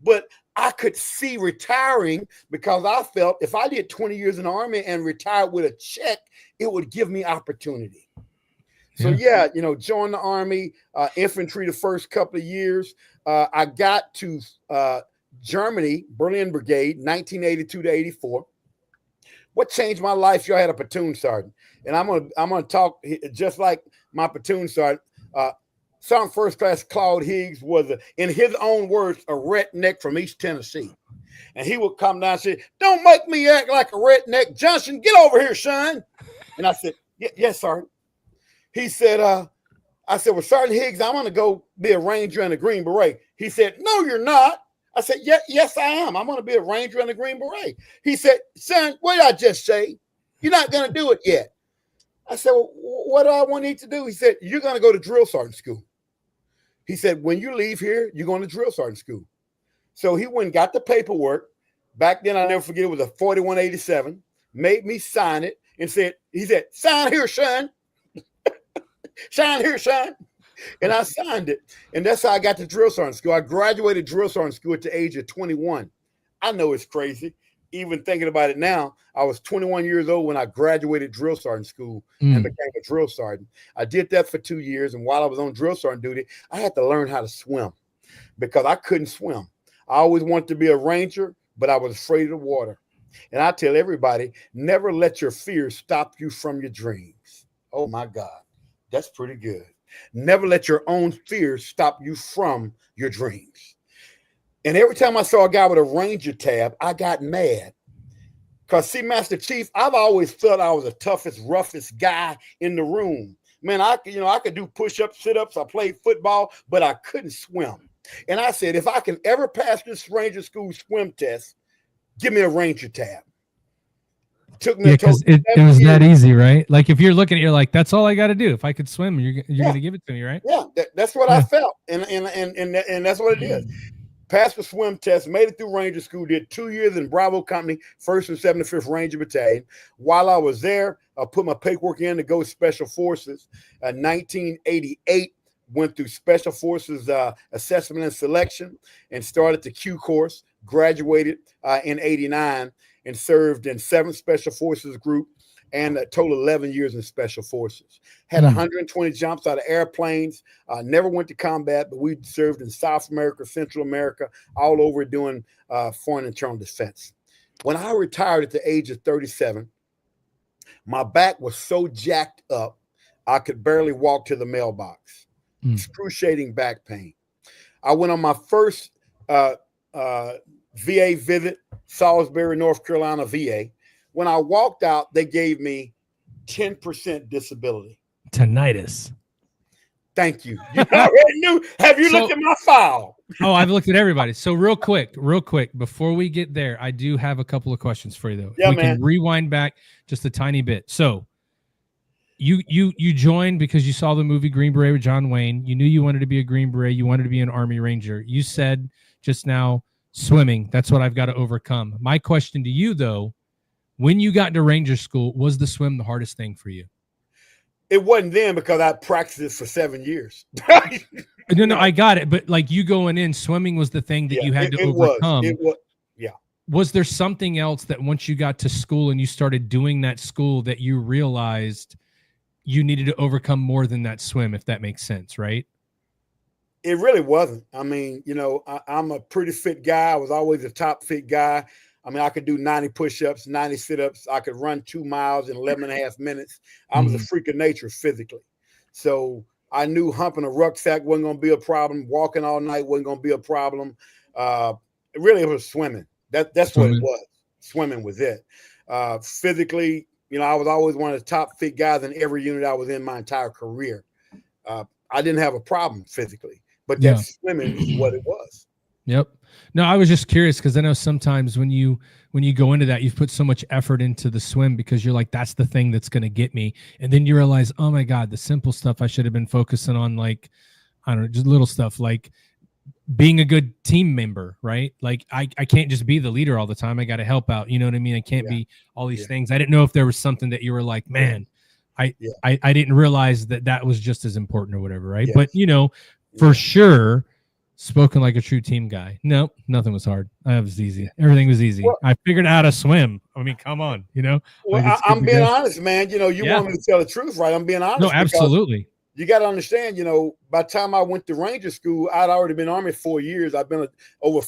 But I could see retiring because I felt if I did 20 years in the Army and retired with a check, it would give me opportunity. So, yeah, you know, join the Army, infantry the first couple of years. I got to Germany, Berlin Brigade, 1982 to 84. What changed my life? I had a platoon sergeant, and I'm gonna talk just like my platoon sergeant. Sergeant First Class Claude Higgs was, in his own words, a redneck from East Tennessee, and he would come down and say, "Don't make me act like a redneck, Johnson. Get over here, son." And I said, "Yes, Sergeant." He said, "I said, well, Sergeant Higgs, I'm gonna go be a Ranger in the Green Beret." He said, "No, you're not." I said, yes, I am. I'm going to be a Ranger in the Green Beret. He said, "Son, what did I just say? You're not going to do it yet." I said, "Well, what do I want you to do?" He said, "You're going to go to drill sergeant school." He said, "When you leave here, you're going to drill sergeant school." So he went and got the paperwork. Back then, I'll never forget, it was a 4187, made me sign it and he said, "Sign here, son." "Sign here, son." And I signed it. And that's how I got to drill sergeant school. I graduated drill sergeant school at the age of 21. I know it's crazy. Even thinking about it now, I was 21 years old when I graduated drill sergeant school and became a drill sergeant. I did that for 2 years. And while I was on drill sergeant duty, I had to learn how to swim because I couldn't swim. I always wanted to be a Ranger, but I was afraid of the water. And I tell everybody, never let your fears stop you from your dreams. Oh, my God. That's pretty good. Never let your own fears stop you from your dreams. And every time I saw a guy with a Ranger tab, I got mad. Because, see, Master Chief, I've always felt I was the toughest, roughest guy in the room. Man, I could do push-ups, sit-ups. I played football, but I couldn't swim. And I said, if I can ever pass this Ranger school swim test, give me a Ranger tab. Took me because it was that easy, right? Like if you're looking at it, you're like, that's all I got to do. If I could swim, you're going to give it to me, right? Yeah, that's what I felt, and that's what it is. Passed the swim test, made it through Ranger School, did 2 years in Bravo Company, 1st and 75th Ranger Battalion. While I was there, I put my paperwork in to go Special Forces. 1988, went through Special Forces assessment and selection and started the Q course, graduated in 89 and served in 7th Special Forces Group and a total of 11 years in Special Forces. Had 120 jumps out of airplanes. Never went to combat, but we served in South America, Central America, all over doing foreign internal defense. When I retired at the age of 37, my back was so jacked up, I could barely walk to the mailbox. Excruciating back pain. I went on my first VA visit, Salisbury, North Carolina VA. When I walked out, they gave me 10% disability. Tinnitus. Thank you. You already knew. Have you looked at my file? Oh, I've looked at everybody. So real quick, before we get there, I do have a couple of questions for you, though. Yeah, we man. can rewind back just a tiny bit. So you joined because you saw the movie Green Beret with John Wayne. You knew you wanted to be a Green Beret. You wanted to be an Army Ranger. You said just now, swimming, that's what I've got to overcome. My question to you, though, when you got to Ranger School, was the swim the hardest thing for you? It wasn't then because I practiced it for 7 years. No, I got it. But like you going in, swimming was the thing that you had to overcome. Was there something else that once you got to school and you started doing that school that you realized you needed to overcome more than that swim, if that makes sense, right? It really wasn't. I mean, I'm a pretty fit guy. I was always a top fit guy. I mean, I could do 90 push-ups, 90 sit-ups. I could run 2 miles in 11 and a half minutes. I was a freak of nature physically. So I knew humping a rucksack wasn't going to be a problem. Walking all night wasn't going to be a problem. It was swimming. That's what it was. Swimming was it. Physically, You know, I was always one of the top fit guys in every unit I was in my entire career. I didn't have a problem physically, but that swimming is what it was. Yep. No, I was just curious because I know sometimes when you go into that, you've put so much effort into the swim because you're like, that's the thing that's going to get me. And then you realize, oh my God, the simple stuff I should have been focusing on, like, I don't know, just little stuff like being a good team member, right? Like I can't just be the leader all the time. I got to help out. You know what I mean? I can't be all these things. I didn't know if there was something that you were like, man, I didn't realize that was just as important or whatever. Right. Yes. But you know, for sure, spoken like a true team guy. Nope, nothing was hard. That was easy. Everything was easy. Well, I figured out how to swim. I mean, come on, you know. Well, like I'm being honest, man. You know, you want me to tell the truth, right? I'm being honest. No, absolutely. You got to understand, you know, by the time I went to Ranger School, I'd already been Army 4 years. I've been over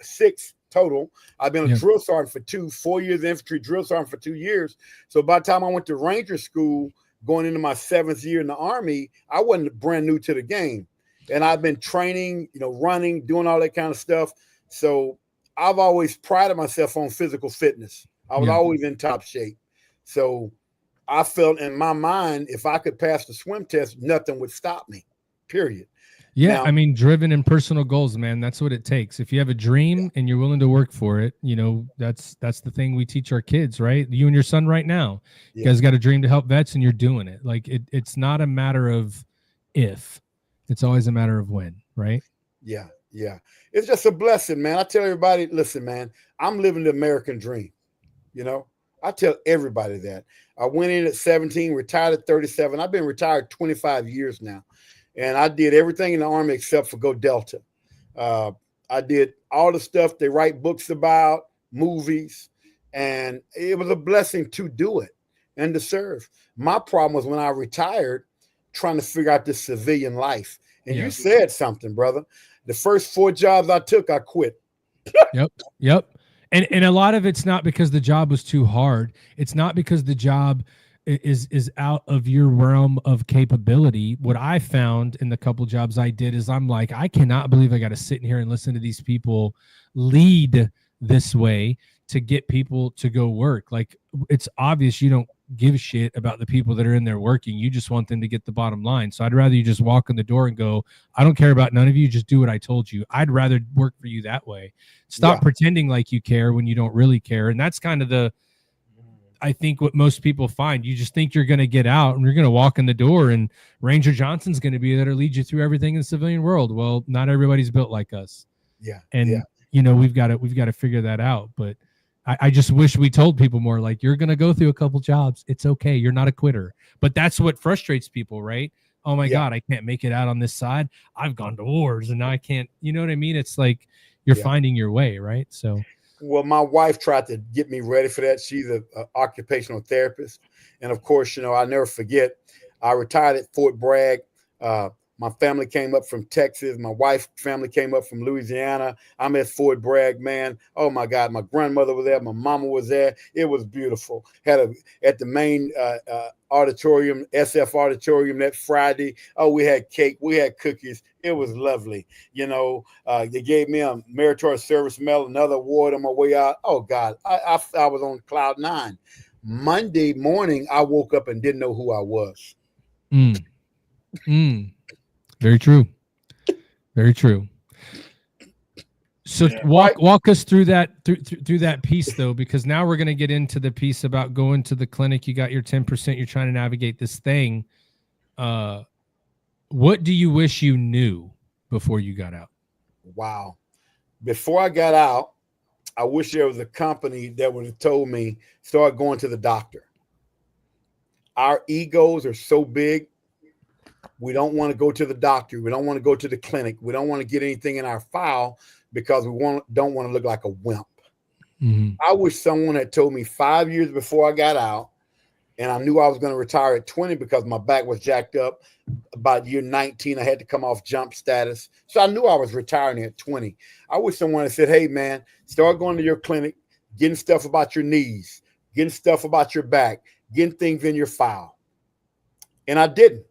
6 total. I've been a drill sergeant for 4 years, infantry drill sergeant for 2 years. So by the time I went to Ranger School, going into my 7th year in the Army, I wasn't brand new to the game. And I've been training, you know, running, doing all that kind of stuff. So I've always prided myself on physical fitness. I was always in top shape. So I felt in my mind, if I could pass the swim test, nothing would stop me, period. Yeah, now, I mean, driven and personal goals, man, that's what it takes. If you have a dream and you're willing to work for it, you know, that's the thing we teach our kids, right? You and your son right now, you guys got a dream to help vets and you're doing it. Like it's not a matter of if, it's always a matter of when, right? Yeah. It's just a blessing, man. I tell everybody, listen, man, I'm living the American dream. You know, I tell everybody that. I went in at 17, retired at 37. I've been retired 25 years now. And I did everything in the Army except for go Delta. I did all the stuff they write books about, movies, and it was a blessing to do it and to serve. My problem was when I retired, trying to figure out this civilian life. And you said something, brother. The first 4 jobs I took, I quit. Yep. And a lot of it's not because the job was too hard. It's not because the job is out of your realm of capability. What I found in the couple jobs I did is I'm like, I cannot believe I got to sit in here and listen to these people lead this way to get people to go work. Like, it's obvious you don't give a shit about the people that are in there working. You just want them to get the bottom line. So I'd rather you just walk in the door and go, I don't care about none of you. Just do what I told you. I'd rather work for you that way. Stop pretending like you care when you don't really care. And that's kind of I think what most people find. You just think you're going to get out and you're going to walk in the door and Ranger Johnson's going to be there to lead you through everything in the civilian world. Well, not everybody's built like us. You know, we've got to figure that out. But I just wish we told people more, like, you're going to go through a couple jobs. It's okay. You're not a quitter. But that's what frustrates people, right? Oh my God, I can't make it out on this side. I've gone to wars and now I can't, you know what I mean? It's like you're finding your way, right? So, well, my wife tried to get me ready for that. She's an occupational therapist. And of course, you know, I'll never forget, I retired at Fort Bragg. My family came up from Texas. My wife's family came up from Louisiana. I'm at Fort Bragg, man. Oh my God, my grandmother was there. My mama was there. It was beautiful. At the main auditorium, SF auditorium, that Friday. Oh, we had cake. We had cookies. It was lovely. You know, they gave me a meritorious service medal, another award on my way out. Oh God, I was on cloud 9. Monday morning, I woke up and didn't know who I was. Very true. Very true. So walk us through that through that piece though, because now we're going to get into the piece about going to the clinic. You got your 10%. You're trying to navigate this thing. What do you wish you knew before you got out? Wow. Before I got out, I wish there was a company that would have told me, start going to the doctor. Our egos are so big. We don't want to go to the doctor. We don't want to go to the clinic. We don't want to get anything in our file because we don't want to look like a wimp. I wish someone had told me 5 years before I got out, and I knew I was going to retire at 20 because my back was jacked up. About year 19, I had to come off jump status. So I knew I was retiring at 20. I wish someone had said, hey, man, start going to your clinic, getting stuff about your knees, getting stuff about your back, getting things in your file. And I didn't.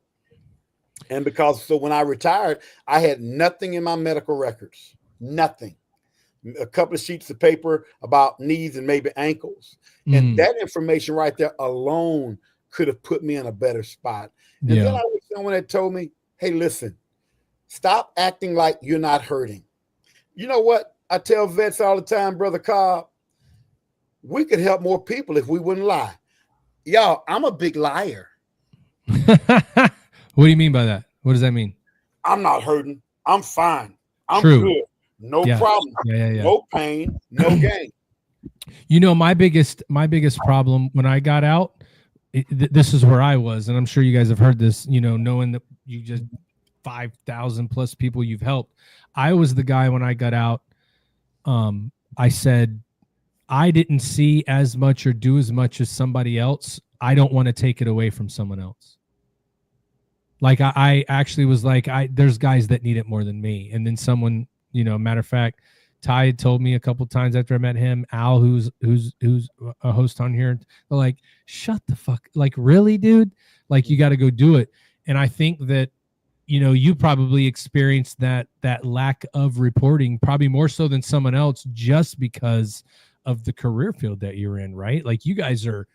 And so when I retired, I had nothing in my medical records, nothing. a couple of sheets of paper about knees and maybe ankles. And that information right there alone could have put me in a better spot. And then I was someone that told me, hey, listen, stop acting like you're not hurting. You know what? I tell vets all the time, Brother Cobb, we could help more people if we wouldn't lie. Y'all, I'm a big liar. What do you mean by that? What does that mean? I'm not hurting. I'm fine. I'm True. good. No problem. Yeah. No pain. No gain. You know, my biggest problem when I got out, this is where I was, and I'm sure you guys have heard this, you know, knowing that you just 5,000 plus people you've helped. I was the guy when I got out. I said, I didn't see as much or do as much as somebody else. I don't want to take it away from someone else. Like I actually was like, there's guys that need it more than me. And then someone, you know, matter of fact, Ty had told me a couple times after I met him, Al, who's a host on here, they're like, shut the fuck, like, really, dude? Like, you got to go do it. And I think that, you know, you probably experienced that lack of reporting probably more so than someone else just because of the career field that you're in, right? Like, you guys are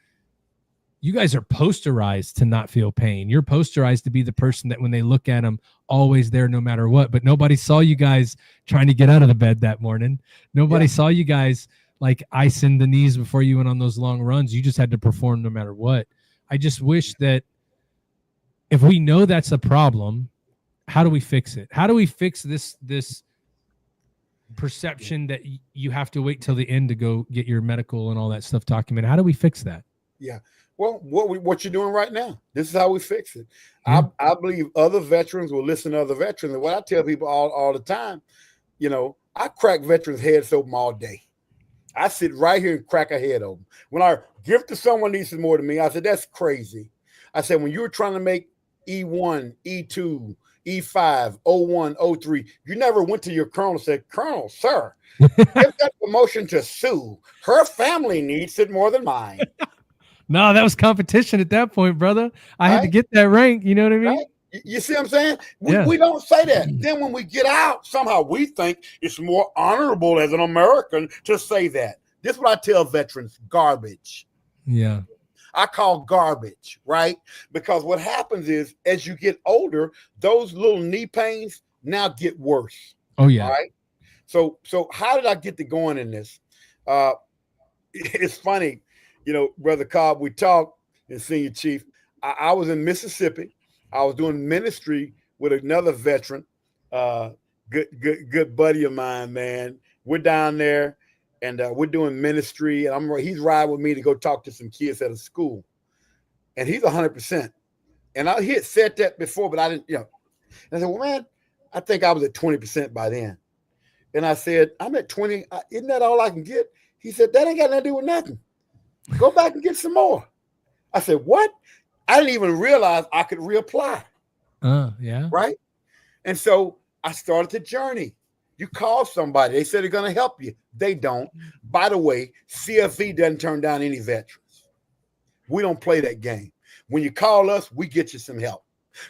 posterized to not feel pain. You're posterized to be the person that when they look at them, always there no matter what. But nobody saw you guys trying to get out of the bed that morning. Nobody saw you guys like icing the knees before you went on those long runs. You just had to perform no matter what. I just wish that if we know that's a problem, how do we fix it? How do we fix this perception that you have to wait till the end to go get your medical and all that stuff documented? How do we fix that? Yeah. Well, what you're doing right now, this is how we fix it. I believe other veterans will listen to other veterans. And what I tell people all the time, you know, I crack veterans' heads open all day. I sit right here and crack a head open. When I give to someone needs more than me, I said, that's crazy. I said, when you were trying to make E1, E2, E5, O1, O3, you never went to your colonel and said, Colonel, sir, give that promotion to Sue. Her family needs it more than mine. No, that was competition at that point, brother. I had to get that rank. You know what I mean? Right? You see what I'm saying? We don't say that. Then when we get out, somehow we think it's more honorable as an American to say that. This is what I tell veterans, garbage. Yeah. I call garbage, right? Because what happens is as you get older, those little knee pains now get worse. Oh, yeah. Right? So how did I get to going in this? It's funny. You know, Brother Cobb, we talked in Senior Chief. I was in Mississippi. I was doing ministry with another veteran, good buddy of mine, man. We're down there and we're doing ministry. And he's riding with me to go talk to some kids at a school. And he's 100%. And he had said that before, but I didn't, you know. And I said, well, man, I think I was at 20% by then. And I said, I'm at 20. Isn't that all I can get? He said, that ain't got nothing to do with nothing. Go back and get some more. I said, what? I didn't even realize I could reapply. Yeah. Right? And so I started the journey. You call somebody. They said they're going to help you. They don't. By the way, CFE doesn't turn down any veterans. We don't play that game. When you call us, we get you some help.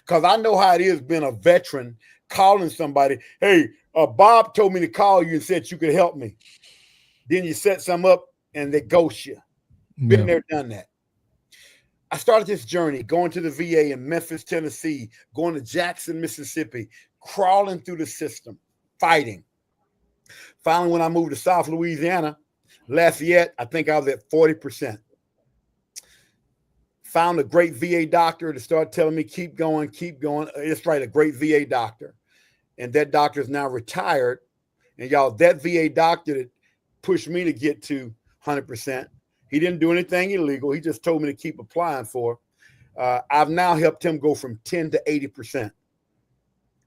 Because I know how it is being a veteran calling somebody. Hey, Bob told me to call you and said you could help me. Then you set some up and they ghost you. Been there, done that. I started this journey going to the VA in Memphis, Tennessee, going to Jackson, Mississippi, crawling through the system, fighting. Finally, when I moved to South Louisiana, Lafayette, I think I was at 40%. Found a great VA doctor to start telling me, keep going, keep going. It's right, a great VA doctor. And that doctor is now retired. And y'all, that VA doctor that pushed me to get to 100%. He didn't do anything illegal. He just told me to keep applying for. I've now helped him go from 10 to 80%.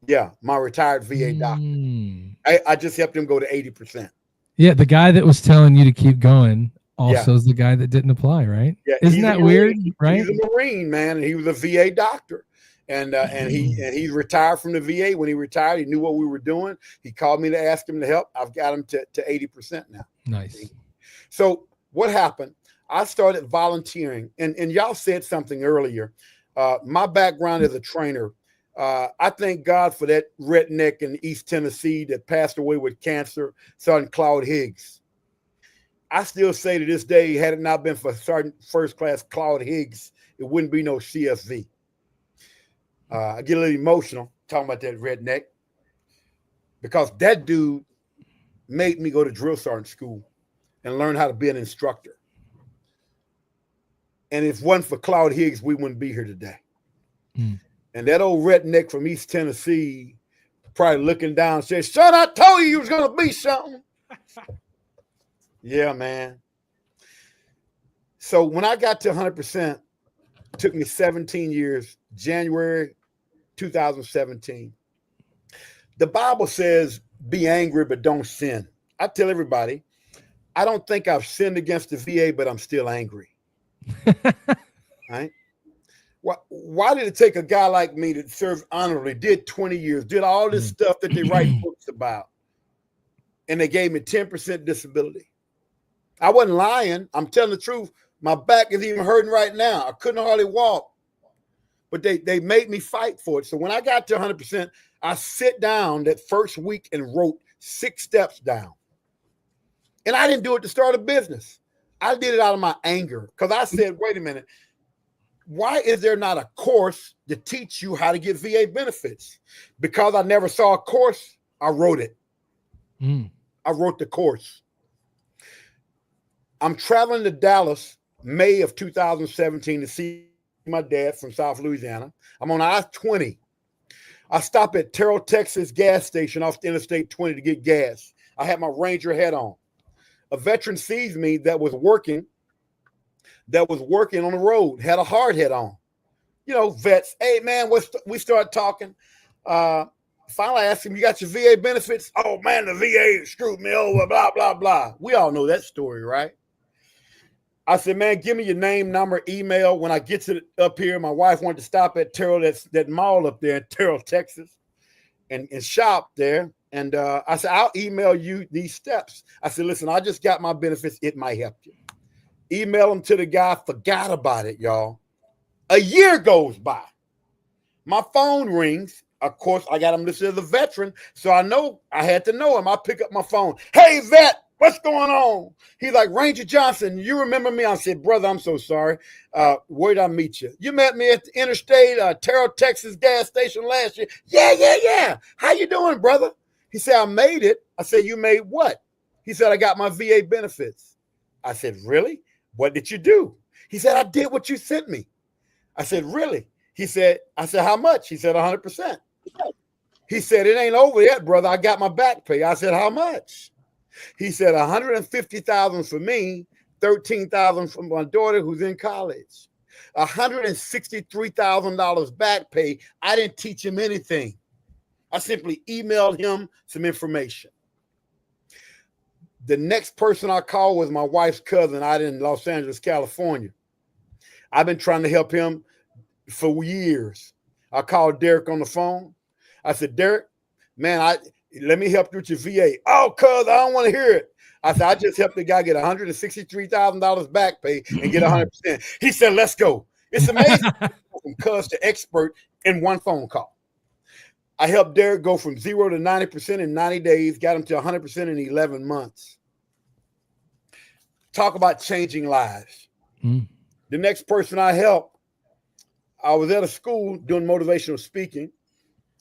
Yeah, my retired VA doctor. I just helped him go to 80%. Yeah, the guy that was telling you to keep going also is the guy that didn't apply, right? Yeah, isn't that weird? Right? He's a Marine, man, and he was a VA doctor. And he retired from the VA. When he retired, he knew what we were doing. He called me to ask him to help. I've got him to 80% now. Nice. So what happened? I started volunteering, and y'all said something earlier. My background as a trainer, I thank God for that redneck in East Tennessee that passed away with cancer, Sergeant Claude Higgs. I still say to this day, had it not been for Sergeant First Class Claude Higgs, it wouldn't be no CSV. I get a little emotional talking about that redneck because that dude made me go to drill sergeant school and learn how to be an instructor. And if it wasn't for Claude Higgs, we wouldn't be here today. And that old redneck from East Tennessee probably looking down said, son, I told you was going to be something. Yeah, man. So when I got to 100%, it took me 17 years, January 2017. The Bible says, be angry, but don't sin. I tell everybody, I don't think I've sinned against the VA, but I'm still angry. Right? Why did it take a guy like me that served honorably, did 20 years, did all this stuff that they write books about, and they gave me 10% disability? I wasn't lying. I'm telling the truth. My back is even hurting right now. I couldn't hardly walk, but they made me fight for it. So when I got to 100%, I sit down that first week and wrote 6 steps down. And I didn't do it to start a business. I did it out of my anger because I said, wait a minute. Why is there not a course to teach you how to get VA benefits? Because I never saw a course, I wrote it. I wrote the course. I'm traveling to Dallas, May of 2017 to see my dad from South Louisiana. I'm on I-20. I stop at Terrell, Texas gas station off the Interstate 20 to get gas. I had my Ranger hat on. A veteran sees me that was working on the road, had a hard hat on. You know, vets, hey, man, we start talking. Finally, I asked him, you got your VA benefits? Oh, man, the VA screwed me over, blah, blah, blah. We all know that story, right? I said, man, give me your name, number, email. When I get up here, my wife wanted to stop at Terrell, that mall up there in Terrell, Texas, and shop there. And I said, I'll email you these steps. I said, listen, I just got my benefits. It might help you. Email them to the guy, forgot about it, y'all. A year goes by. My phone rings. Of course, I got him listed as a veteran, so I know I had to know him. I pick up my phone. Hey, vet, what's going on? He's like, Ranger Johnson, you remember me? I said, brother, I'm so sorry. Where did I meet you? You met me at the Interstate, Terrell, Texas gas station last year. Yeah. How you doing, brother? He said, I made it. I said, you made what? He said, I got my VA benefits. I said, really? What did you do? He said, I did what you sent me. I said, really? I said, how much? He said, 100%. He said, it ain't over yet, brother. I got my back pay. I said, how much? He said, 150,000 for me, 13,000 for my daughter who's in college. $163,000 back pay. I didn't teach him anything. I simply emailed him some information. The next person I called was my wife's cousin out in Los Angeles, California. I've been trying to help him for years. I called Derek on the phone. I said, Derek, man, let me help you with your VA. Oh, cuz, I don't want to hear it. I said, I just helped the guy get $163,000 back pay and get 100%. He said, let's go. It's amazing from cuz to expert in one phone call. I helped Derek go from 0 to 90% in 90 days, got him to 100% in 11 months. Talk about changing lives. The next person I helped, I was at a school doing motivational speaking,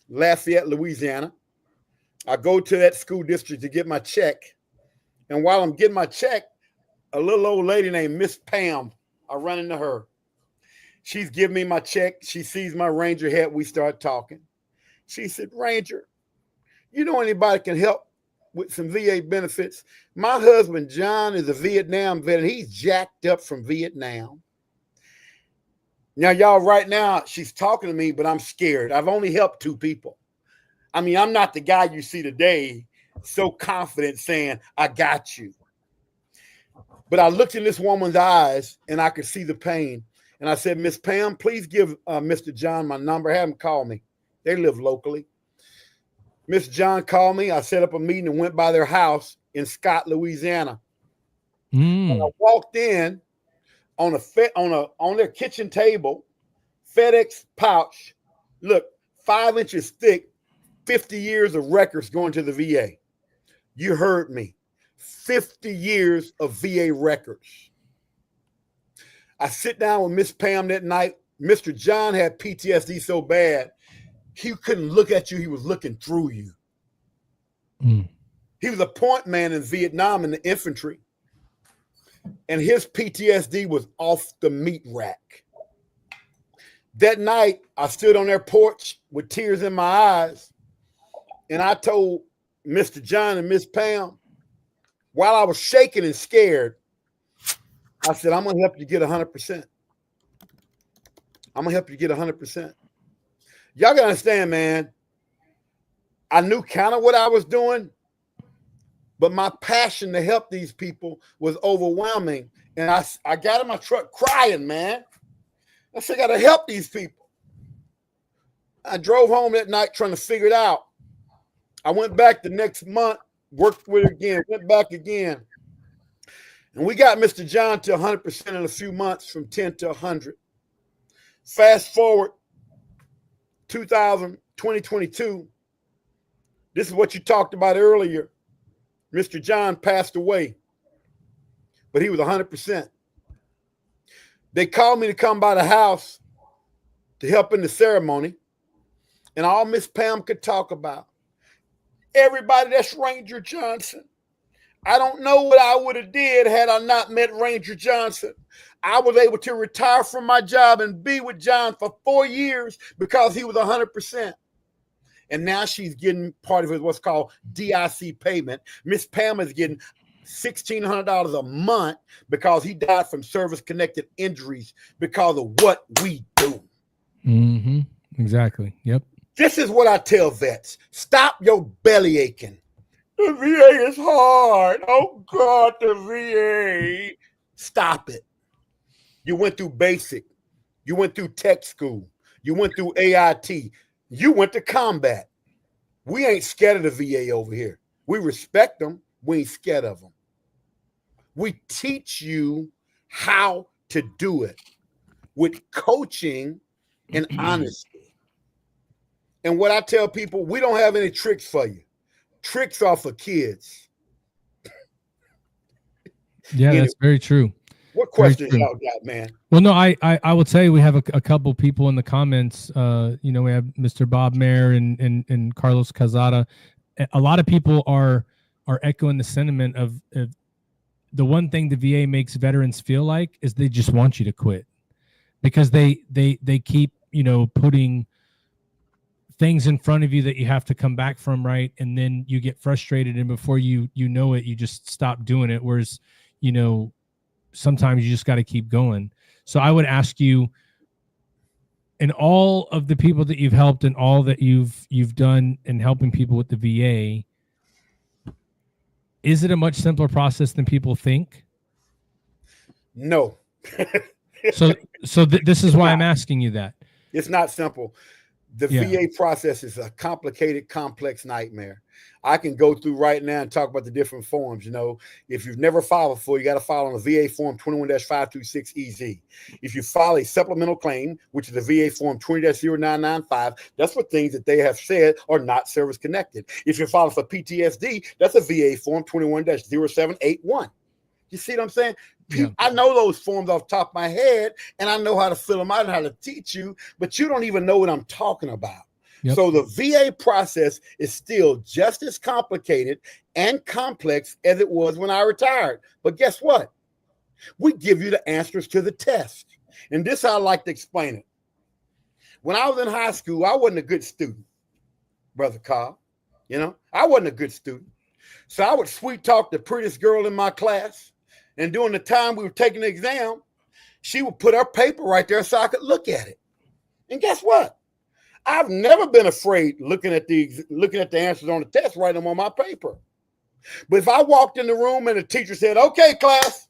Lafayette, Louisiana. I go to that school district to get my check. And while I'm getting my check, a little old lady named Miss Pam, I run into her. She's giving me my check. She sees my Ranger hat. We start talking. She said, Ranger, you know anybody can help with some VA benefits? My husband, John, is a Vietnam vet, and he's jacked up from Vietnam. Now, y'all, right now, she's talking to me, but I'm scared. I've only helped 2 people. I mean, I'm not the guy you see today so confident saying, I got you. But I looked in this woman's eyes, and I could see the pain. And I said, Miss Pam, please give Mr. John my number. Have him call me. They live locally. Miss John called me. I set up a meeting and went by their house in Scott, Louisiana. When I walked in on their kitchen table, FedEx pouch, look, 5 inches thick, 50 years of records going to the VA. You heard me. 50 years of VA records. I sit down with Miss Pam that night. Mr. John had PTSD so bad, he couldn't look at you. He was looking through you. He was a point man in Vietnam in the infantry. And his PTSD was off the meat rack. That night, I stood on their porch with tears in my eyes. And I told Mr. John and Miss Pam, while I was shaking and scared, I said, I'm going to help you get 100%. I'm going to help you get 100%. Y'all got to understand, man, I knew kind of what I was doing, but my passion to help these people was overwhelming. And I got in my truck crying, man. I said, I got to help these people. I drove home that night trying to figure it out. I went back the next month, worked with her again, went back again. And we got Mr. John to 100% in a few months, from 10 to 100. Fast forward 2022. This is what you talked about earlier. Mr. John passed away, but he was 100%. They called me to come by the house to help in the ceremony, and all Miss Pam could talk about, everybody, that's Ranger Johnson. I don't know what I would have did had I not met Ranger Johnson. I was able to retire from my job and be with John for 4 years because he was 100%. And now she's getting part of his what's called DIC payment. Miss Pam is getting $1,600 a month because he died from service-connected injuries because of what we do. Mm-hmm. Exactly. Yep. This is what I tell vets. Stop your belly aching. The VA is hard. Oh, God, the VA. Stop it. You went through basic. You went through tech school. You went through AIT. You went to combat. We ain't scared of the VA over here. We respect them. We ain't scared of them. We teach you how to do it with coaching and honesty. And what I tell people, we don't have any tricks for you. Tricks are for kids. Yeah, that's very true. What questions y'all got, man? Well, no, I will tell you, we have a couple people in the comments. We have Mr. Bob Mayer and Carlos Cazada. A lot of people are echoing the sentiment of the one thing the VA makes veterans feel like is they just want you to quit, because they keep putting things in front of you that you have to come back from, right? And then you get frustrated, and before you know it, you just stop doing it. Whereas, sometimes you just got to keep going. So I would ask you, in all of the people that you've helped and all that you've done in helping people with the VA, is it a much simpler process than people think? No. This is why I'm asking you that. It's not simple. The VA process is a complicated, complex nightmare. I can go through right now and talk about the different forms. If you've never filed before, you got to file on a VA form 21-526EZ. If you file a supplemental claim, which is a VA form 20-0995, that's for things that they have said are not service connected. If you're filing for PTSD, that's a VA form 21-0781. You see what I'm saying? Yeah. I know those forms off the top of my head, and I know how to fill them out and how to teach you, but you don't even know what I'm talking about. Yep. So the VA process is still just as complicated and complex as it was when I retired. But guess what? We give you the answers to the test. And this is how I like to explain it. When I was in high school, I wasn't a good student, Brother Carl. I wasn't a good student. So I would sweet talk the prettiest girl in my class. And during the time we were taking the exam, she would put her paper right there so I could look at it. And guess what? I've never been afraid looking at the answers on the test, writing them on my paper. But if I walked in the room and the teacher said, "Okay, class,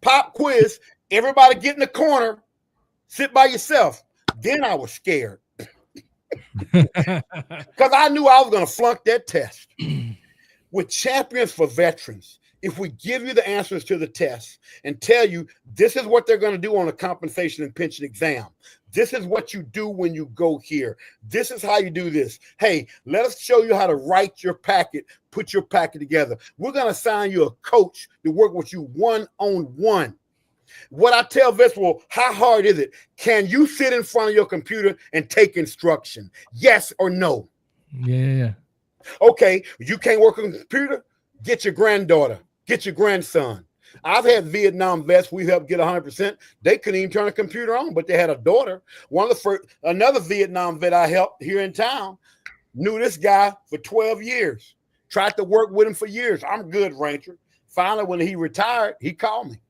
pop quiz, everybody get in the corner, sit by yourself," then I was scared. Because I knew I was going to flunk that test. With Champions for Veterans, if we give you the answers to the test and tell you this is what they're going to do on a compensation and pension exam, this is what you do when you go here, this is how you do this. Hey, let us show you how to write your packet, put your packet together. We're going to assign you a coach to work with you one-on-one. What I tell vets, well, how hard is it? Can you sit in front of your computer and take instruction? Yes or no? Yeah. Okay, you can't work on the computer? Get your granddaughter, get your grandson. I've had Vietnam vets we helped get 100%. They couldn't even turn a computer on, but they had a daughter. Another Vietnam vet I helped here in town knew this guy for 12 years. Tried to work with him for years. I'm good, Ranger. Finally, when he retired, he called me.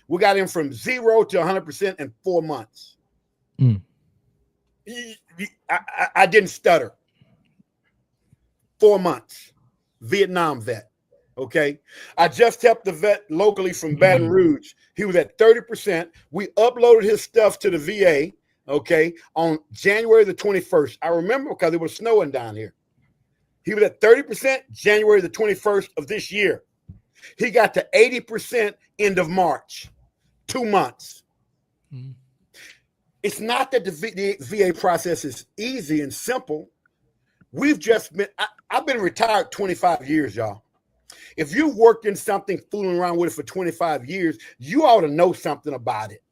We got him from 0 to 100% in 4 months. I didn't stutter. 4 months. Vietnam vet. Okay. I just helped the vet locally from Baton Rouge. He was at 30%. We uploaded his stuff to the VA, okay, on January the 21st. I remember because it was snowing down here. He was at 30% January the 21st of this year. He got to 80% end of March. 2 months. It's not that the VA process is easy and simple. I've been retired 25 years, y'all. If you worked in something, fooling around with it for 25 years, you ought to know something about it,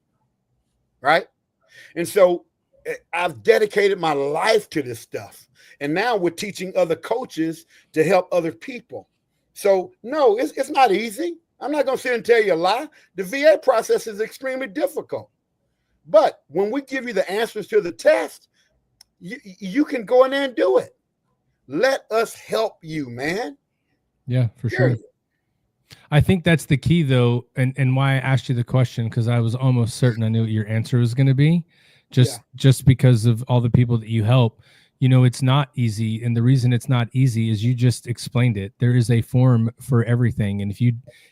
right? And so I've dedicated my life to this stuff. And now we're teaching other coaches to help other people. So no, it's not easy. I'm not going to sit and tell you a lie. The VA process is extremely difficult. But when we give you the answers to the test, you can go in there and do it. Let us help you, man. Yeah, for sure. I think that's the key, though, and why I asked you the question, because I was almost certain I knew what your answer was going to be, just because of all the people that you help. You know, it's not easy. And the reason it's not easy is you just explained it. There is a form for everything. And if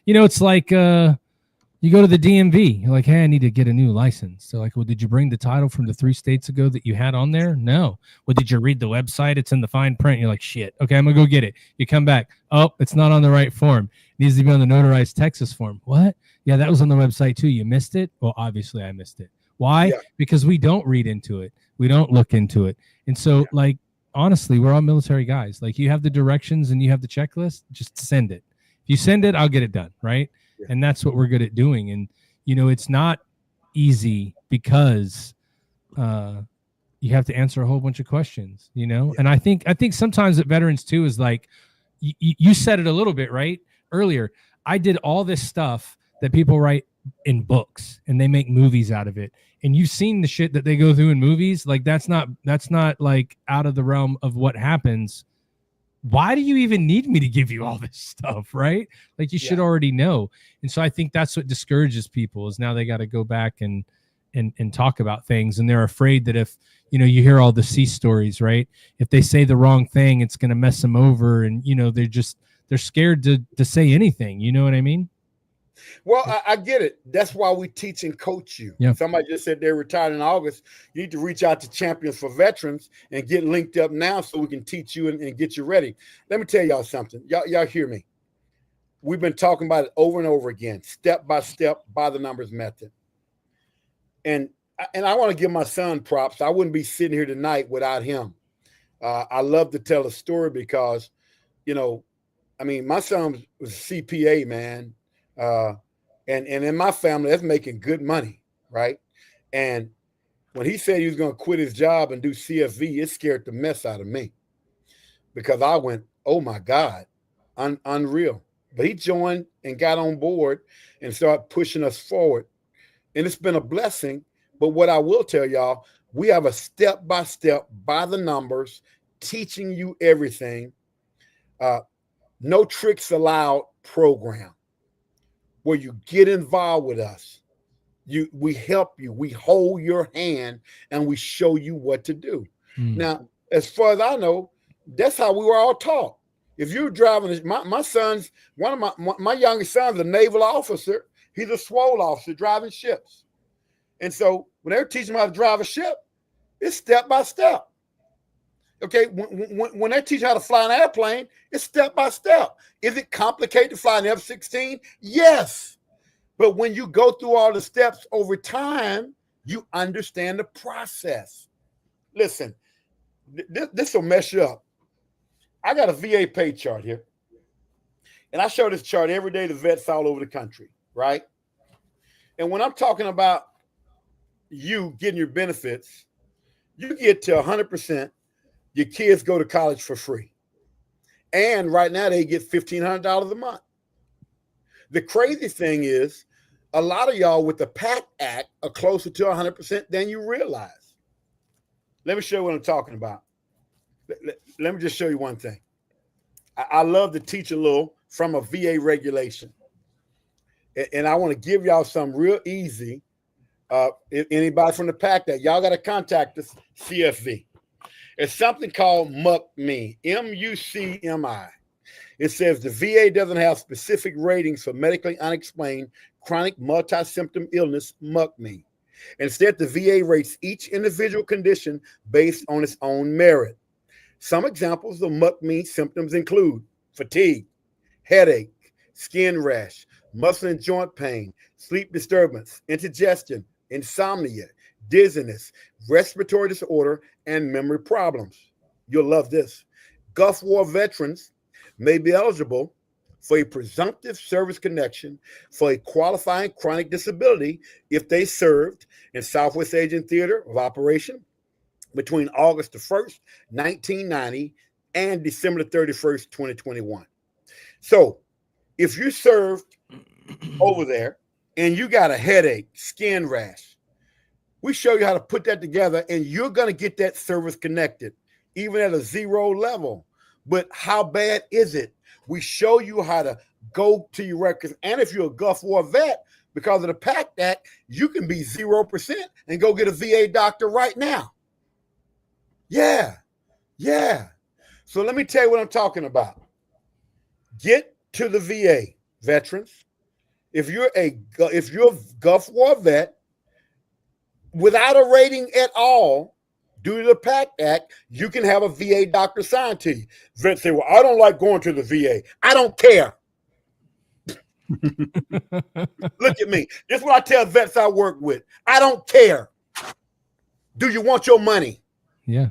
it's like you go to the DMV, you're like, hey, I need to get a new license. So like, well, did you bring the title from the 3 states ago that you had on there? No. Well, did you read the website? It's in the fine print. You're like, shit. Okay, I'm going to go get it. You come back. Oh, it's not on the right form. It needs to be on the notarized Texas form. What? Yeah, that was on the website too. You missed it? Well, obviously I missed it. Why? Yeah. Because we don't read into it. We don't look into it. And so, like, honestly, we're all military guys. Like, you have the directions and you have the checklist, just send it. If you send it, I'll get it done, right? Yeah. And that's what we're good at doing. And, it's not easy because you have to answer a whole bunch of questions, Yeah. And I think sometimes at veterans, too, is like, you said it a little bit, right? Earlier, I did all this stuff that people write in books and they make movies out of it. And you've seen the shit that they go through in movies. Like, that's not like out of the realm of what happens. Why do you even need me to give you all this stuff, right? Like, you should already know. And so I think that's what discourages people, is now they got to go back and talk about things. And they're afraid that if, you hear all the C stories, right? If they say the wrong thing, it's going to mess them over. And, they're scared to say anything. You know what I mean? Well, I get it. That's why we teach and coach you. Yeah. Somebody just said they're retired in August. You need to reach out to Champions for Veterans and get linked up now so we can teach you and get you ready. Let me tell y'all something. Y'all hear me. We've been talking about it over and over again, step by step, by the numbers method. And I want to give my son props. I wouldn't be sitting here tonight without him. I love to tell a story because, my son was a CPA, man. And in my family, that's making good money, right? And when he said he was going to quit his job and do CFV, it scared the mess out of me because I went, oh my God, unreal. But he joined and got on board and started pushing us forward. And it's been a blessing. But what I will tell y'all, we have a step-by-step, by the numbers, teaching you everything. No tricks allowed program, where you get involved with us. We help you, we hold your hand, and we show you what to do. Now, as far as I know, that's how we were all taught. If you're driving, my son's, one of my youngest son's a naval officer. He's a SWOL officer driving ships. And so when they're teaching him how to drive a ship, it's step by step. Okay, when they teach how to fly an airplane, it's step by step. Is it complicated to fly an F-16? Yes. But when you go through all the steps over time, you understand the process. Listen, this will mess you up. I got a VA pay chart here. And I show this chart every day to vets all over the country, right? And when I'm talking about you getting your benefits, you get to 100%. Your kids go to college for free. And right now they get $1,500 a month. The crazy thing is a lot of y'all with the PACT Act are closer to 100% than you realize. Let me show you what I'm talking about. Let me just show you one thing. I love to teach a little from a VA regulation. And I want to give y'all some real easy. Anybody from the PACT Act, y'all got to contact us, CFV. It's something called MUCMI, M-U-C-M-I. It says the VA doesn't have specific ratings for medically unexplained chronic multi-symptom illness, MUCMI. Instead, the VA rates each individual condition based on its own merit. Some examples of MUCMI symptoms include fatigue, headache, skin rash, muscle and joint pain, sleep disturbance, indigestion, insomnia, dizziness, respiratory disorder, and memory problems. You'll love this. Gulf War veterans may be eligible for a presumptive service connection for a qualifying chronic disability if they served in Southwest Asian Theater of Operation between August the 1st, 1990 and December the 31st, 2021. So if you served over there and you got a headache, skin rash, we show you how to put that together and you're going to get that service connected, even at a 0 level. But how bad is it? We show you how to go to your records. And if you're a Gulf War vet, because of the PACT Act, you can be 0% and go get a VA doctor right now. Yeah. So let me tell you what I'm talking about. Get to the VA, veterans. If you're a Gulf War vet, without a rating at all, due to the PACT Act, you can have a VA doctor signed to you. Vets say, well, I don't like going to the VA. I don't care. Look at me. This is what I tell vets I work with. I don't care. Do you want your money? Yeah.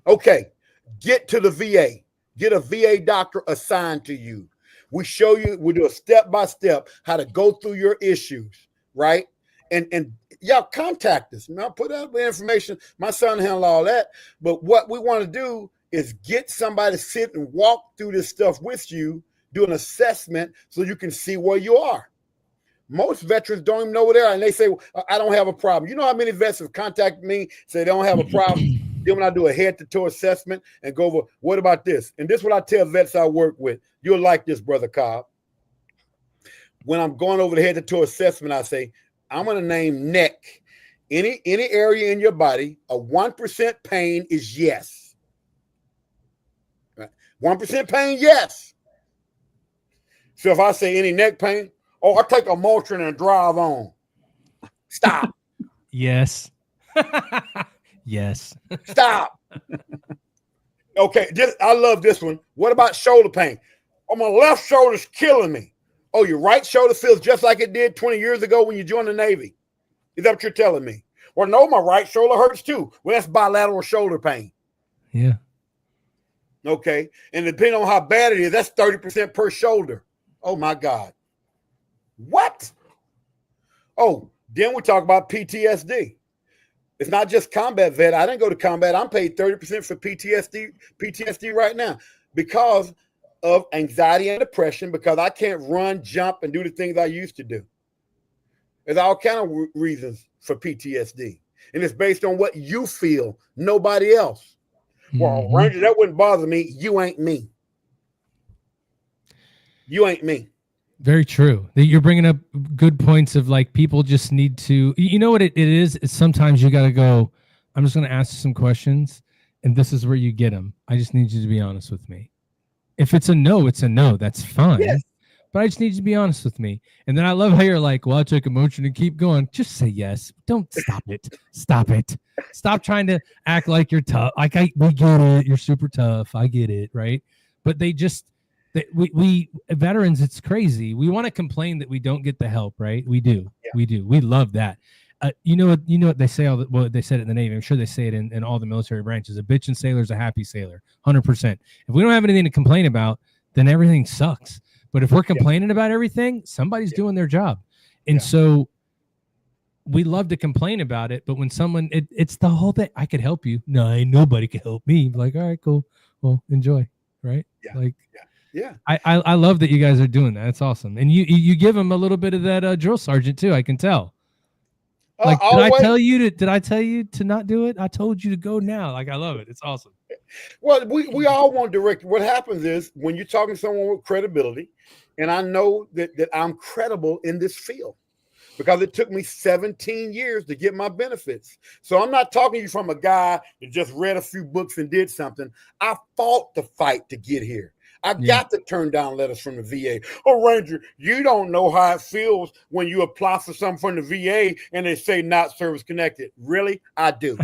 Okay. Get to the VA. Get a VA doctor assigned to you. We show you, we do a step-by-step how to go through your issues, right? And y'all contact us. I'll put out the information. My son handle all that. But what we want to do is get somebody to sit and walk through this stuff with you, do an assessment so you can see where you are. Most veterans don't even know where they are. And they say, well, I don't have a problem. You know how many vets have contacted me, say they don't have a problem? Then when I do a head-to-toe assessment and go over, what about this? And this is what I tell vets I work with. You'll like this, Brother Cobb. When I'm going over the head-to-toe assessment, I say, I'm going to name neck. Any area in your body, a 1% pain is yes. Right? 1% pain, yes. So if I say any neck pain, oh, I take a Motrin and drive on. Stop. Yes. Yes. Stop. Okay, I love this one. What about shoulder pain? Oh, my left shoulder's killing me. Oh, your right shoulder feels just like it did 20 years ago when you joined the Navy. Is that what you're telling me? Well, no, my right shoulder hurts too. Well, that's bilateral shoulder pain. Yeah. Okay. And depending on how bad it is, that's 30% per shoulder. Oh, my God. What? Oh, then we talk about PTSD. It's not just combat vet. I didn't go to combat. I'm paid 30% for PTSD right now because of anxiety and depression, because I can't run, jump, and do the things I used to do. There's all kind of reasons for PTSD. And it's based on what you feel, nobody else. Well, Ranger, that wouldn't bother me. You ain't me. You ain't me. Very true. You're bringing up good points of like people just need to, you know what it is? It's sometimes you got to go, I'm just going to ask you some questions and this is where you get them. I just need you to be honest with me. If it's a no, it's a no. That's fine. Yes. but I just need you to be honest with me. And then I love how you're like, well, I took emotion and keep going. Just say yes. Don't stop it. Stop it. Stop trying to act like you're tough. Like we get it. You're super tough. I get it. Right. But we veterans, it's crazy. We want to complain that we don't get the help. Right. We do. Yeah. We do. We love that. You know what they say they said it in the Navy. I'm sure they say it in all the military branches. A bitchin' sailor is a happy sailor. 100%. If we don't have anything to complain about, then everything sucks. But if we're complaining about everything, somebody's doing their job. And so we love to complain about it. But when someone, it's the whole thing. I could help you. No, ain't nobody can help me. Like, all right, cool. Well, enjoy. Right. Yeah. Like, yeah. I love that you guys are doing that. It's awesome. And you give them a little bit of that drill sergeant too. I can tell. Like, did I tell you to not do it? I told you to go now. Like, I love it. It's awesome. Well, we all want direct. What happens is when you're talking to someone with credibility, and I know that I'm credible in this field because it took me 17 years to get my benefits. So I'm not talking to you from a guy that just read a few books and did something. I fought the fight to get here. I got to turn down letters from the VA. Oh, Ranger, you don't know how it feels when you apply for something from the VA and they say not service connected. Really? I do.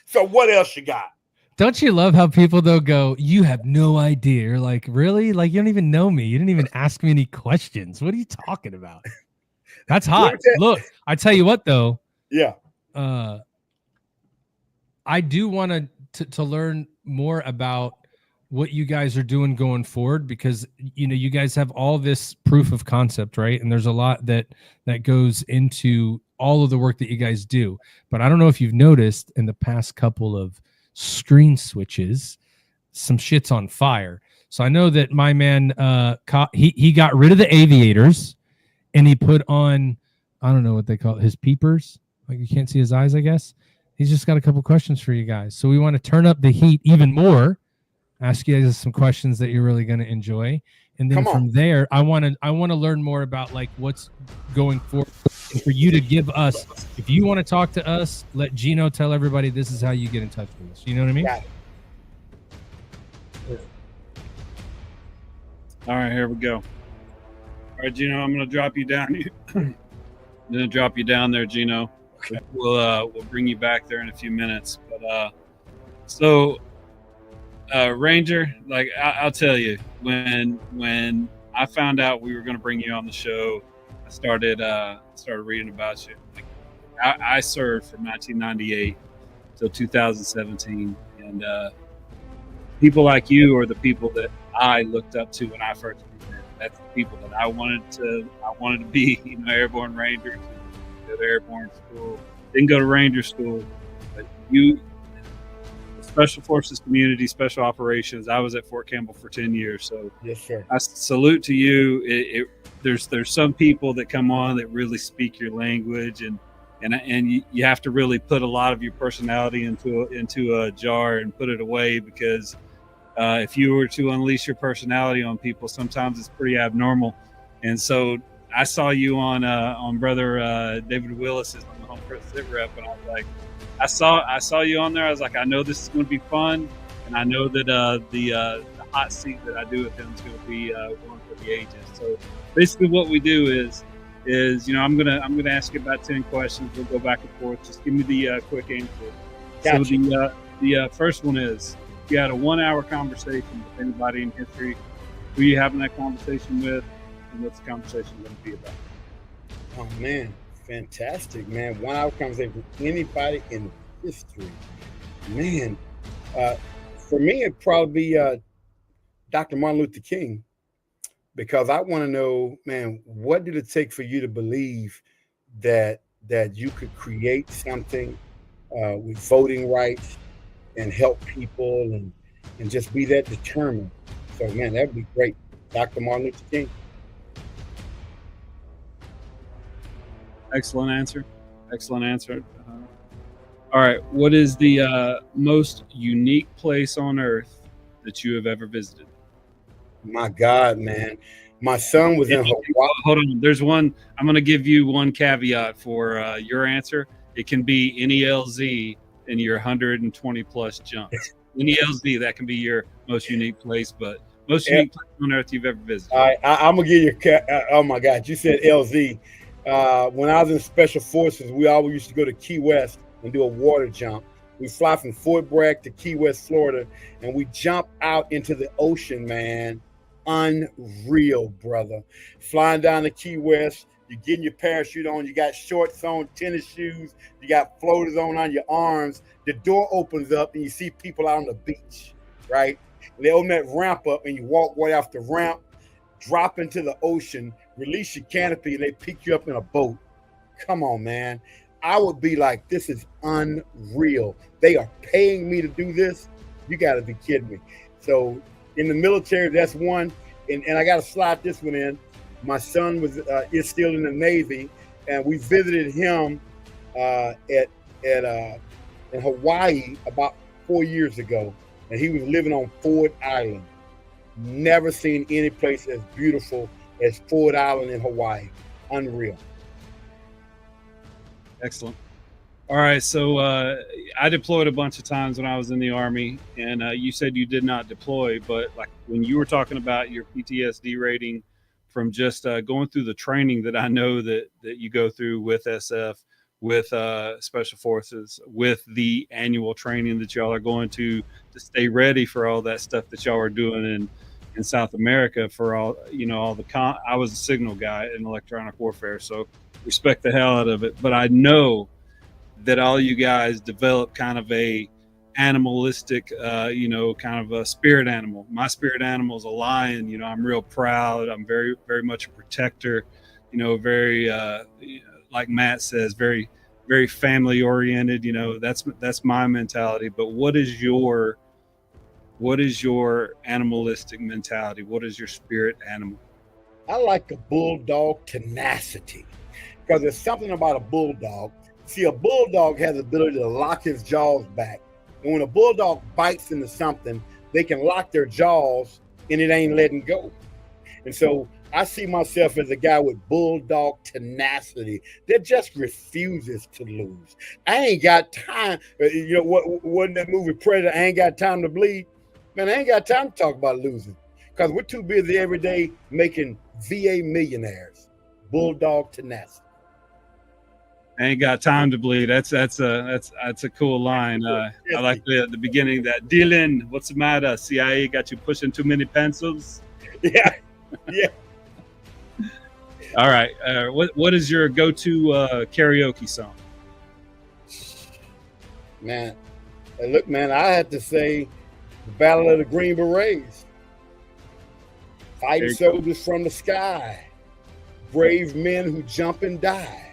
So what else you got? Don't you love how people though go, you have no idea. You're like, really? Like, you don't even know me. You didn't even ask me any questions. What are you talking about? That's hot. Look, I tell you what though. Yeah. I do want to learn more about what you guys are doing going forward, because you guys have all this proof of concept, right? And there's a lot that goes into all of the work that you guys do. But I don't know if you've noticed in the past couple of screen switches, some shit's on fire. So I know that my man he got rid of the aviators and he put on, I don't know what they call it, his peepers. Like, you can't see his eyes, I guess. He's just got a couple questions for you guys. So we want to turn up the heat even more. Ask you guys some questions that you're really going to enjoy, and then from there, I want to learn more about like what's going forward. And for you to give us, if you want to talk to us, let Gino tell everybody this is how you get in touch with us. You know what I mean? Yeah. All right, here we go. All right, Gino, I'm going to drop you down. I'm going to drop you down there, Gino. Okay. We'll bring you back there in a few minutes. But Ranger, like I'll tell you, when I found out we were going to bring you on the show, I started reading about you. Like, I served from 1998 till 2017, and people like you are the people that I looked up to when I first came in. That's the people that I wanted to be. Airborne Rangers, go to airborne school, didn't go to Ranger school, but you. Special Forces community, special operations. I was at Fort Campbell for 10 years. So yes, sir. I salute to you. There's some people that come on that really speak your language, and you have to really put a lot of your personality into a jar and put it away, because if you were to unleash your personality on people, sometimes it's pretty abnormal. And so I saw you on Brother David Willis's on the Home Sit Rep, and I was like, I saw you on there. I was like, I know this is going to be fun, and I know that the hot seat that I do with him is going to be one for the ages. So basically, what we do is I'm gonna ask you about 10 questions. We'll go back and forth. Just give me the quick answer. Gotcha. So the first one is, if you had a 1-hour conversation with anybody in history, who are you having that conversation with, and what's the conversation going to be about? Oh man. Fantastic, man. 1-hour conversation with anybody in history. Man, for me, it'd probably be Dr. Martin Luther King, because I want to know, man, what did it take for you to believe that you could create something with voting rights and help people and just be that determined? So, man, that would be great. Dr. Martin Luther King. Excellent answer. All right. What is the most unique place on earth that you have ever visited? My God, man. My son was in Hawaii. Hold on. There's one. I'm going to give you one caveat for your answer. It can be any LZ in your 120 plus jumps. Any LZ, that can be your most unique place. But Most unique place on earth you've ever visited. All right, I'm gonna give you. Oh my God, you said LZ. When I was in Special Forces, we always used to go to Key West and do a water jump. We fly from Fort Bragg to Key West, Florida, and we jump out into the ocean, man. Unreal, brother. Flying down to Key West, you're getting your parachute on, you got shorts on, tennis shoes, you got floaters on your arms. The door opens up and you see people out on the beach, right? They open that ramp up and you walk right off the ramp, drop into the ocean, release your canopy, and they pick you up in a boat. Come on, man. I would be like, this is unreal. They are paying me to do this. You got to be kidding me. So in the military, that's one. And I got to slide this one in. My son is still in the Navy, and we visited him in Hawaii about 4 years ago. And he was living on Ford Island. Never seen any place as beautiful as Ford Island in Hawaii. Unreal. Excellent. All right. So I deployed a bunch of times when I was in the Army, and you said you did not deploy, but like when you were talking about your PTSD rating from just going through the training that I know that you go through with SF, with Special Forces, with the annual training that y'all are going to stay ready for all that stuff that y'all are doing in South America for all, all I was a signal guy in electronic warfare, so respect the hell out of it. But I know that all you guys develop kind of a animalistic, kind of a spirit animal. My spirit animal is a lion. I'm real proud. I'm very, very much a protector, very, like Matt says, very, very family oriented. That's my mentality. But what is your animalistic mentality? What is your spirit animal? I like a bulldog tenacity, because there's something about a bulldog. See, a bulldog has the ability to lock his jaws back. And when a bulldog bites into something, they can lock their jaws and it ain't letting go. And so I see myself as a guy with bulldog tenacity that just refuses to lose. I ain't got time. What wasn't that movie Predator? I ain't got time to bleed. Man, I ain't got time to talk about losing, because we're too busy every day making VA millionaires. Bulldog tenacity. I ain't got time to bleed. That's a cool line. I like the beginning of that. Dylan, what's the matter? CIA got you pushing too many pencils? Yeah. All right. What is your go-to karaoke song? Man, look, man, I had to say the Battle of the Green Berets. Fighting soldiers from the sky. Brave men who jump and die.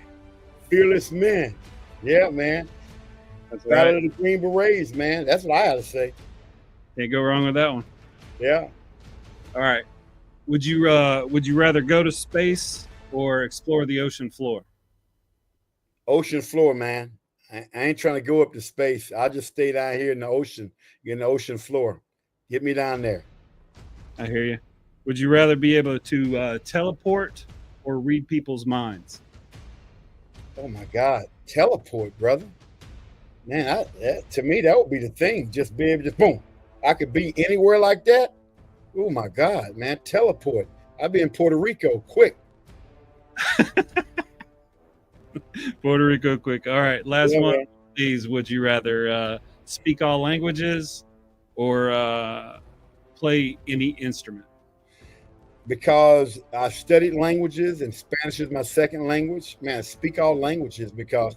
Fearless men. Yeah, man. That's Battle right. of the Green Berets, man. That's what I had to say. Can't go wrong with that one. Yeah. All right. Would you rather go to space or explore the ocean floor? Ocean floor, man. I ain't trying to go up to space. I'll just stay down here in the ocean, in the ocean floor. Get me down there. I hear you. Would you rather be able to teleport or read people's minds? Oh my God, teleport, brother. Man, to me, that would be the thing. Just be able to, boom, I could be anywhere like that. Oh my God, man, teleport. I'd be in Puerto Rico quick. Puerto Rico quick. All right, last one. Man. Please, would you rather speak all languages or play any instrument? Because I studied languages and Spanish is my second language, man, speak all languages, because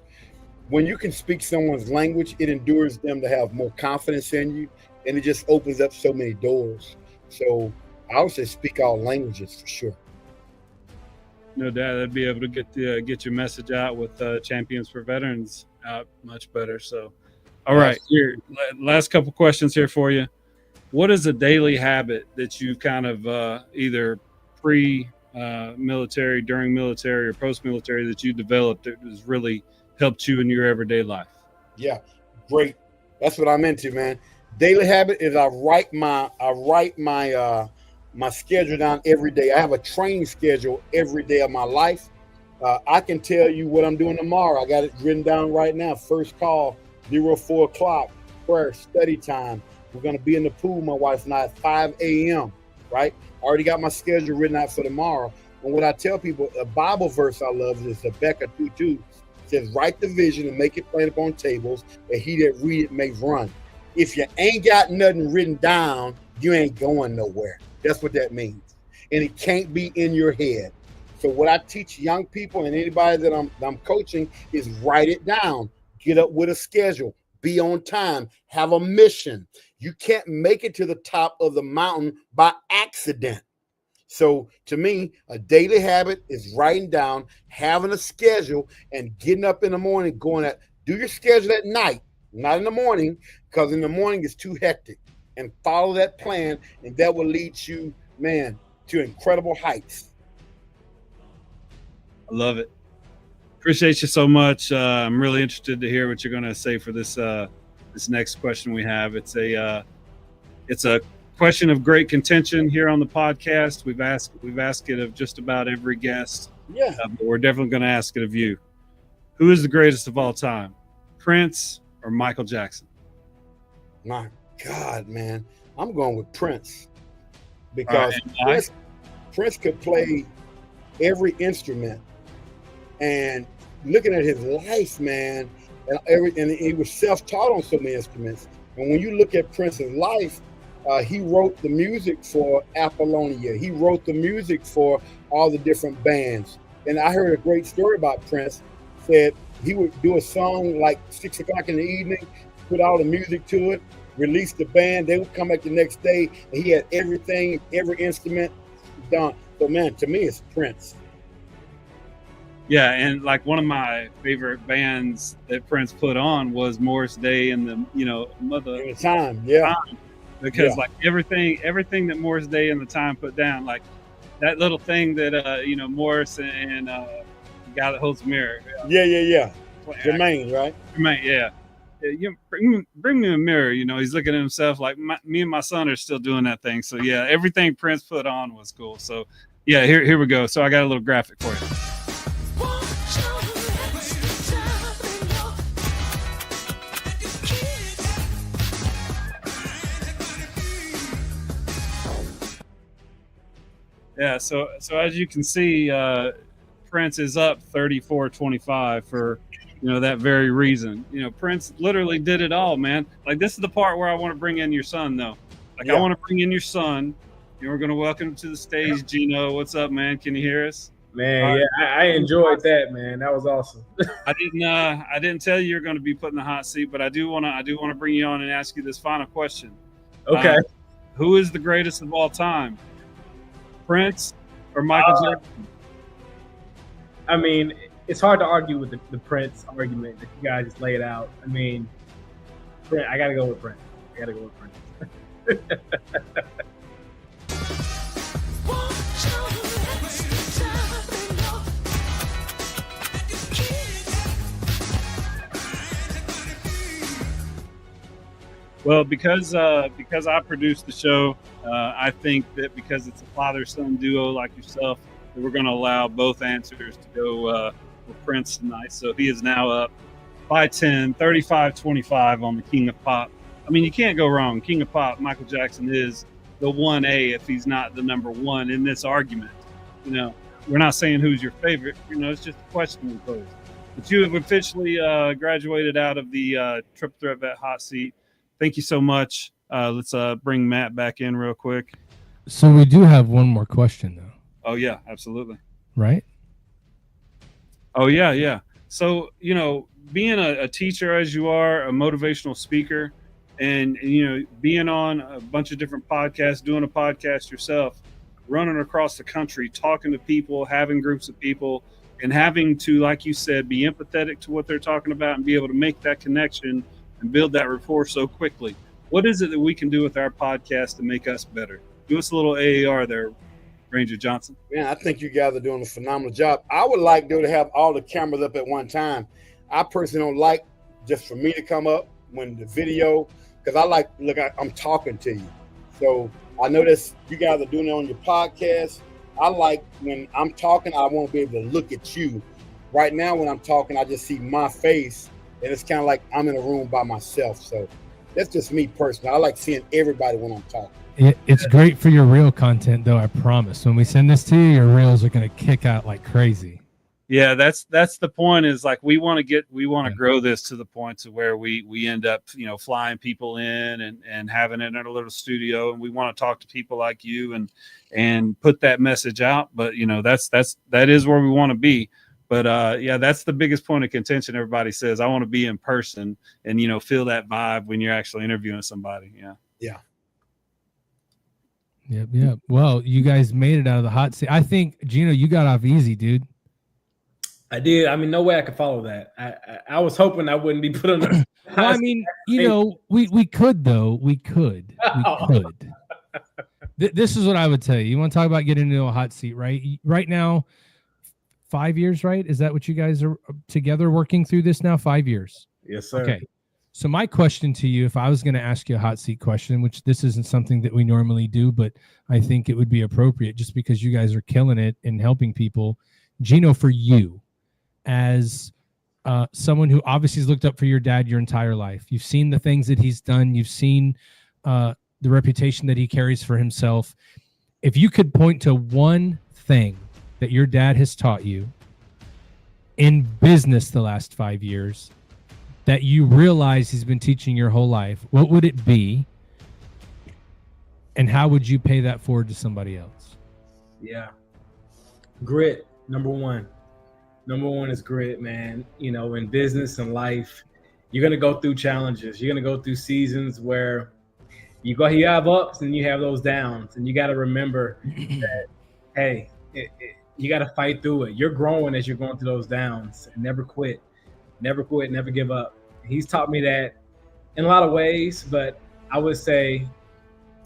when you can speak someone's language, it endures them to have more confidence in you, and it just opens up so many doors. So I would say speak all languages for sure. No doubt, I'd be able to get your message out with Champions for Veterans out much better. So, all right, here, last couple questions here for you. What is a daily habit that you kind of either pre-military, during military, or post-military that you developed that has really helped you in your everyday life? Yeah, great. That's what I'm into, man. Daily habit is I write my schedule down every day. I have a training schedule every day of my life. I can tell you what I'm doing tomorrow. I got it written down right now. First call, 4 o'clock, prayer, study time. We're going to be in the pool, my wife and I, at 5 a.m., right? I already got my schedule written out for tomorrow. And what I tell people, a Bible verse I love is Habakkuk 2:2. Says, write the vision and make it plain upon tables, that he that read it may run. If you ain't got nothing written down, you ain't going nowhere. That's what that means. And it can't be in your head. So what I teach young people and anybody that I'm coaching is write it down. Get up with a schedule. Be on time. Have a mission. You can't make it to the top of the mountain by accident. So to me, a daily habit is writing down, having a schedule, and getting up in the morning, do your schedule at night, not in the morning, because in the morning it's too hectic. And follow that plan, and that will lead you, man, to incredible heights. I love it. Appreciate you so much. I'm really interested to hear what you're going to say for this this next question we have. It's a question of great contention here on the podcast. We've asked it of just about every guest. Yeah. But we're definitely going to ask it of you. Who is the greatest of all time, Prince or Michael Jackson? My God, man, I'm going with Prince, because Prince could play every instrument, and looking at his life, man, and he was self-taught on so many instruments. And when you look at Prince's life, he wrote the music for Apollonia. He wrote the music for all the different bands. And I heard a great story about Prince. Said he would do a song like 6 o'clock in the evening, put all the music to it, release the band. They would come back the next day, and he had everything, every instrument done. So, man, to me, it's Prince. Yeah, and like one of my favorite bands that Prince put on was Morris Day and the Mother At the time, yeah. Because like everything that Morris Day and the Time put down, like that little thing that Morris and the guy that holds the mirror. Yeah. Jermaine, right? Jermaine, yeah. You bring me a mirror. He's looking at himself like me and my son are still doing that thing. So yeah, everything Prince put on was cool. So yeah, here we go. So I got a little graphic for you. Yeah, so as you can see, Prince is up 34-25 for that very reason. Prince literally did it all, man. Like, this is the part where I want to bring in your son, though. Like, I want to bring in your son. We're going to welcome him to the stage. Gino, what's up, man? Can you hear us? Man, I enjoyed that, man. That was awesome. I didn't tell you you're going to be put in the hot seat, but I do want to bring you on and ask you this final question. Okay. Who is the greatest of all time? Prince or Michael Jackson? I mean, it's hard to argue with the Prince argument that you guys just laid out. I mean, I got to go with Prince. Well, because I produced the show, I think that because it's a father-son duo like yourself, that we're going to allow both answers to go with Prince tonight. So he is now up by 10, 35-25 on the King of Pop. I mean, you can't go wrong. King of Pop, Michael Jackson is the 1A if he's not the number one in this argument. We're not saying who's your favorite. It's just a question we pose. But you have officially graduated out of the Triple Threat Vet hot seat. Thank you so much. Let's bring Matt back in real quick. So we do have one more question, though. Oh, yeah, absolutely. Right? Oh, yeah. So, being a teacher as you are, a motivational speaker, and being on a bunch of different podcasts, doing a podcast yourself, running across the country, talking to people, having groups of people, and having to, like you said, be empathetic to what they're talking about and be able to make that connection and build that rapport so quickly. What is it that we can do with our podcast to make us better? Give us a little AAR there, Ranger Johnson. Man, I think you guys are doing a phenomenal job. I would like, though, to have all the cameras up at one time. I personally don't like just for me to come up when the video, because I'm talking to you. So I know that you guys are doing it on your podcast. I like when I'm talking, I want to be able to look at you. Right now, when I'm talking, I just see my face, and it's kind of like I'm in a room by myself. So that's just me personally. I like seeing everybody when I'm talking. It's great for your reel content, though. I promise. When we send this to you, your reels are going to kick out like crazy. Yeah, that's the point. Is like we want to grow this to the point to where we end up, flying people in and having it in a little studio, and we want to talk to people like you and put that message out. But that is where we want to be. But yeah, that's the biggest point of contention. Everybody says, I want to be in person and feel that vibe when you're actually interviewing somebody. Yeah. Yeah. Yep. Well, you guys made it out of the hot seat. I think, Gino, you got off easy, dude. I did. I mean, no way I could follow that. I was hoping I wouldn't be put on the well, I mean, we could, though. We could. This is what I would tell you. You want to talk about getting into a hot seat, right? Right now, 5 years, right? Is that what you guys are together working through this now? 5 years. Yes, sir. Okay. So my question to you, if I was going to ask you a hot seat question, which this isn't something that we normally do, but I think it would be appropriate just because you guys are killing it in helping people. Gino, for you, as someone who obviously has looked up for your dad your entire life, you've seen the things that he's done. You've seen the reputation that he carries for himself. If you could point to one thing that your dad has taught you in business the last 5 years that you realize he's been teaching your whole life, what would it be? And how would you pay that forward to somebody else? Yeah. Grit, number one. Number one is grit, man. In business and life, you're going to go through challenges. You're going to go through seasons where you have ups and you have those downs. And you got to remember that, hey, you got to fight through it. You're growing as you're going through those downs. And never quit. Never quit, never give up. He's taught me that in a lot of ways, but I would say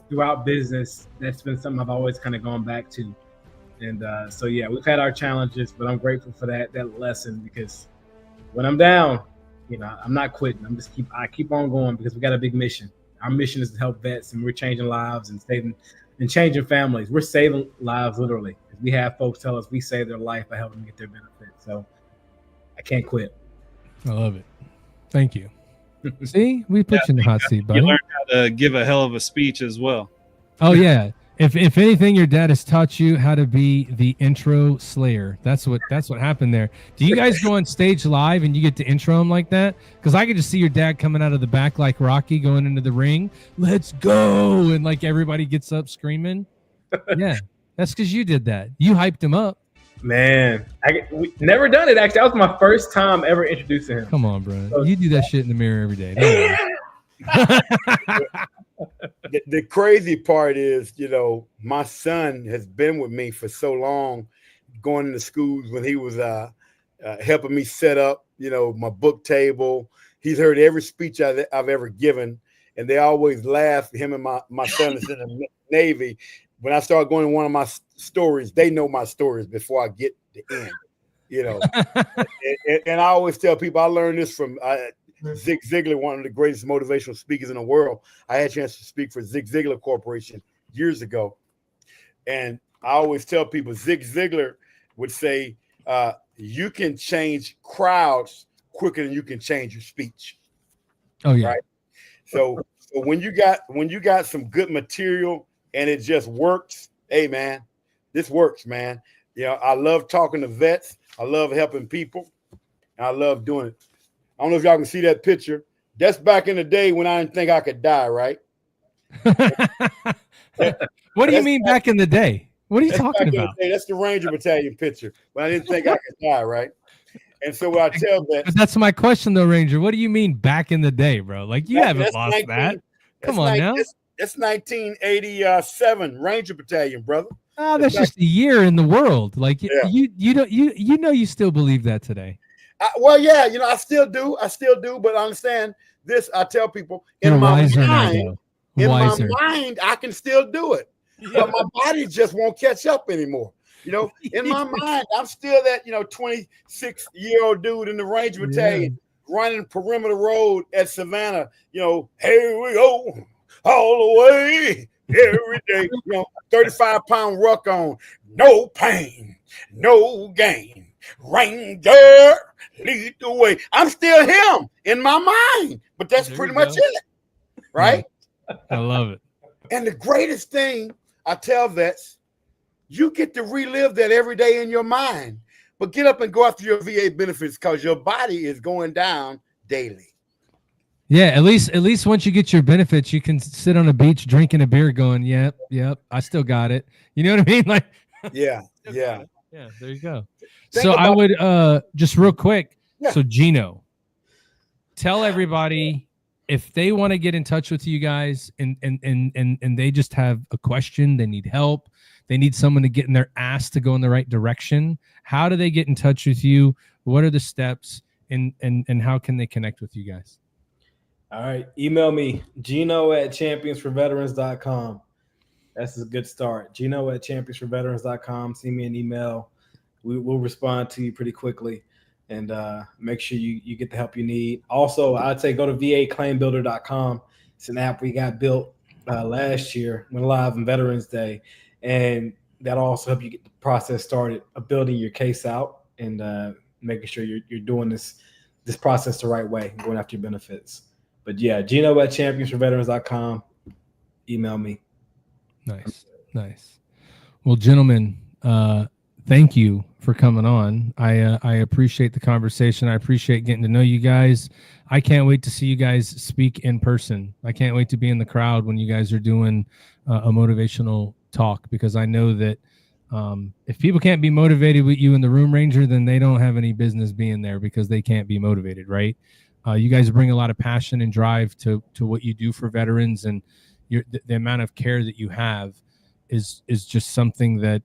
throughout business, that's been something I've always kind of gone back to. And so, yeah, we've had our challenges, but I'm grateful for that lesson, because when I'm down, I'm not quitting. I keep on going, because we got a big mission. Our mission is to help vets, and we're changing lives and changing families. We're saving lives, literally. We have folks tell us we save their life by helping them get their benefit. So I can't quit. I love it. Thank you. See, we put you in the hot seat, buddy. You learned how to give a hell of a speech as well. Oh yeah. If anything, your dad has taught you how to be the intro slayer. That's what happened there. Do you guys go on stage live and you get to intro him like that? Because I could just see your dad coming out of the back like Rocky going into the ring. Let's go, and like everybody gets up screaming. Yeah, that's because you did that. You hyped him up. Man, we never done it. Actually, that was my first time ever introducing him. Come on, bro. You do that shit in the mirror every day. The crazy part is, my son has been with me for so long, going into schools when he was helping me set up, my book table. He's heard every speech I've ever given, and they always laugh. Him and my son is in the Navy. When I start going to one of my stories, they know my stories before I get to end, and I always tell people, I learned this from Zig Ziglar, one of the greatest motivational speakers in the world. I had a chance to speak for Zig Ziglar Corporation years ago. And I always tell people, Zig Ziglar would say, you can change crowds quicker than you can change your speech. Oh yeah. Right. So when you got some good material and it just works, hey man, this works, man. I love talking to vets. I love helping people. And I love doing it. I don't know if y'all can see that picture. That's back in the day when I didn't think I could die, right? What do you mean back in the day? What are you talking about? That's the Ranger Battalion picture when I didn't think I could die, right? And so what I tell vets, that's my question though, Ranger. What do you mean back in the day, bro? Like you haven't lost that. Come on now. That's 1987 Ranger Battalion, brother. Oh, that's just a year in the world. Like you still believe that today. Well, yeah, I still do. But I understand this. I tell people in my mind, I can still do it, but my body just won't catch up anymore. In my mind, I'm still that 26-year-old dude in the Ranger Battalion running perimeter road at Savannah. Here we go all the way every day. 35-pound ruck on, no pain, no gain. Ranger, lead the way. I'm still him in my mind, but that's pretty much it, right? I love it. And the greatest thing I tell vets, you get to relive that every day in your mind. But get up and go after your VA benefits because your body is going down daily. Yeah, at least once you get your benefits, you can sit on a beach drinking a beer, going, "Yep, I still got it." You know what I mean? Like, yeah. yeah. There you go. Think So I about- would just real quick. Yeah. So Gino, tell everybody if they want to get in touch with you guys and they just have a question, they need help, they need someone to get in their ass to go in the right direction. How do they get in touch with you? What are the steps, and how can they connect with you guys? All right. Email me, Gino@championsforveterans.com. That's a good start. Gino@championsforveterans.com. Send me an email. We will respond to you pretty quickly, and make sure you get the help you need. Also, I'd say go to VAClaimbuilder.com. It's an app we got built last year, went live on Veterans Day, and that'll also help you get the process started of building your case out and making sure you're doing this process the right way, going after your benefits. But yeah, Gino@championsforveterans.com. Email me. Nice. Well, gentlemen, thank you for coming on. I appreciate the conversation. I appreciate getting to know you guys. I can't wait to see you guys speak in person. I can't wait to be in the crowd when you guys are doing a motivational talk, because I know that if people can't be motivated with you in the room, Ranger, then they don't have any business being there, because they can't be motivated, right? You guys bring a lot of passion and drive to what you do for veterans, and the amount of care that you have is just something that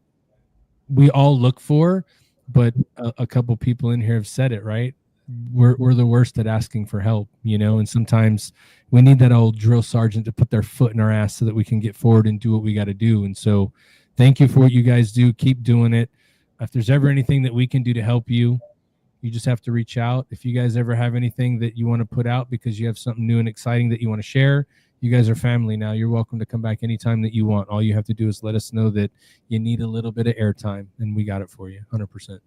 we all look for. But a couple people in here have said it, right? We're the worst at asking for help, and sometimes we need that old drill sergeant to put their foot in our ass so that we can get forward and do what we got to do. And so thank you for what you guys do. Keep doing it. If there's ever anything that we can do to help you, you just have to reach out. If you guys ever have anything that you want to put out because you have something new and exciting that you want to share, you guys are family now. You're welcome to come back anytime that you want. All you have to do is let us know that you need a little bit of airtime, and we got it for you, 100%.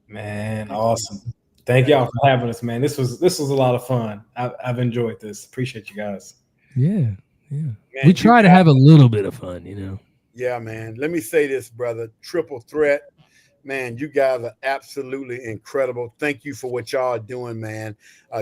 Man, awesome. Thank y'all for having us, man. This was a lot of fun. I've enjoyed this. Appreciate you guys. Yeah. Man, We try to have a little bit of fun, Yeah, man. Let me say this, brother. Triple threat. Man, you guys are absolutely incredible. Thank you for what y'all are doing, man.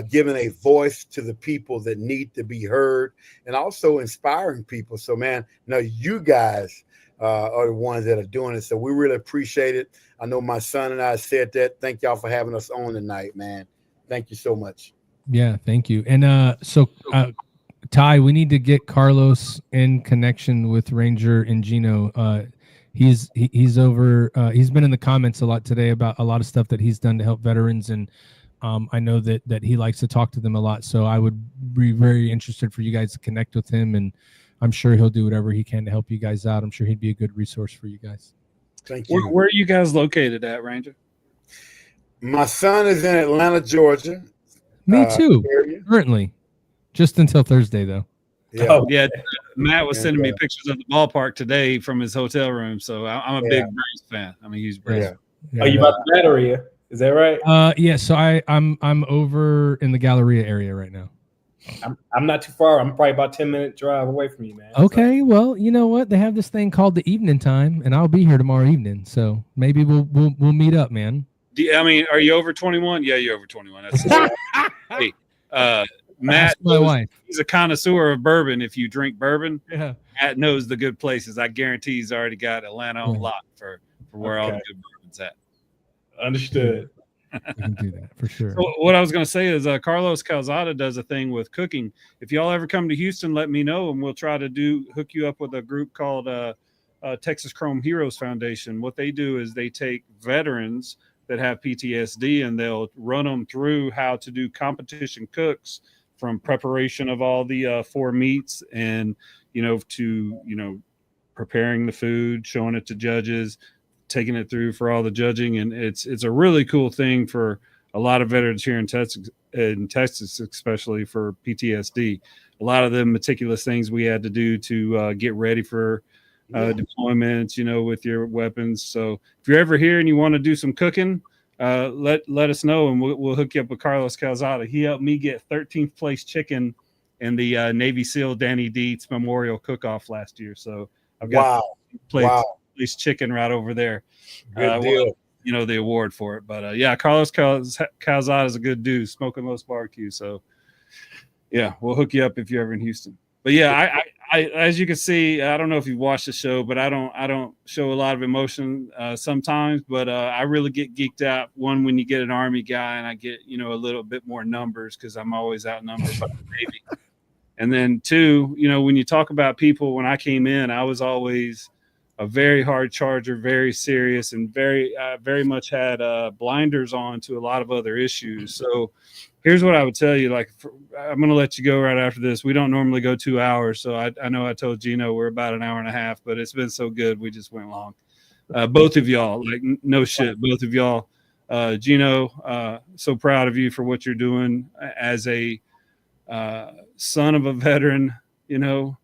Giving a voice to the people that need to be heard, and also inspiring people. So, man, you guys are the ones that are doing it. So we really appreciate it. I know my son and I said that. Thank y'all for having us on tonight, man. Thank you so much. Yeah, thank you. And so Ty, we need to get Carlos in connection with Ranger and Gino. He's over. He's been in the comments a lot today about a lot of stuff that he's done to help veterans, and I know that he likes to talk to them a lot. So I would be very interested for you guys to connect with him, and I'm sure he'll do whatever he can to help you guys out. I'm sure he'd be a good resource for you guys. Thank you. Where are you guys located at, Ranger? My son is in Atlanta, Georgia. Me too. Area. Currently, just until Thursday though. Yeah. Oh, Yeah, Matt was sending me Yeah. pictures of the ballpark today from his hotel room. So I'm a big Braves fan. I'm a huge Braves fan. Yeah. Are you about that area? Is that right? Yeah. So I'm over in the Galleria area right now. I'm not too far. I'm probably about 10-minute drive away from you, man. Okay, well, you know what? They have this thing called the evening time, and I'll be here tomorrow evening. So maybe we'll meet up, man. Are you over 21? Yeah, you're over 21. That's hey, Matt, Ask my wife. he's a connoisseur of bourbon. If you drink bourbon, Yeah. Matt knows the good places. I guarantee he's already got Atlanta on lock for where all the good bourbon's at. Understood. We can do that for sure. So what I was going to say is Carlos Calzada does a thing with cooking. If y'all ever come to Houston, let me know, and we'll try to hook you up with a group called Texas Chrome Heroes Foundation. What they do is they take veterans that have PTSD and they'll run them through how to do competition cooks, from preparation of all the 4 meats and to preparing the food, showing it to judges, taking it through for all the judging. And it's a really cool thing for a lot of veterans here in Texas, especially for PTSD. A lot of the meticulous things we had to do to get ready for deployments, with your weapons. So if you're ever here and you want to do some cooking, let us know, and we'll hook you up with Carlos Calzada. He helped me get 13th place chicken in the Navy SEAL Danny Dietz Memorial Cook-Off last year. So I've got place chicken right over there. Good deal. You know, the award for it. But yeah, Carlos Calzada is a good dude, smoking most barbecue. So yeah, we'll hook you up if you're ever in Houston. But yeah, I as you can see, I don't know if you've watched the show, but I don't show a lot of emotion sometimes. But I really get geeked out. One, when you get an Army guy, and I get, you know, a little bit more numbers because I'm always outnumbered by the Navy. And then two, you know, when you talk about people, when I came in, I was always a very hard charger, very serious, and very much had blinders on to a lot of other issues. So here's what I would tell you. Like, I'm going to let you go right after this. We don't normally go 2 hours. So I know I told Gino we're about an hour and a half, but it's been so good. We just went long. Both of y'all, like, no shit, both of y'all. Gino, so proud of you for what you're doing as a son of a veteran, you know,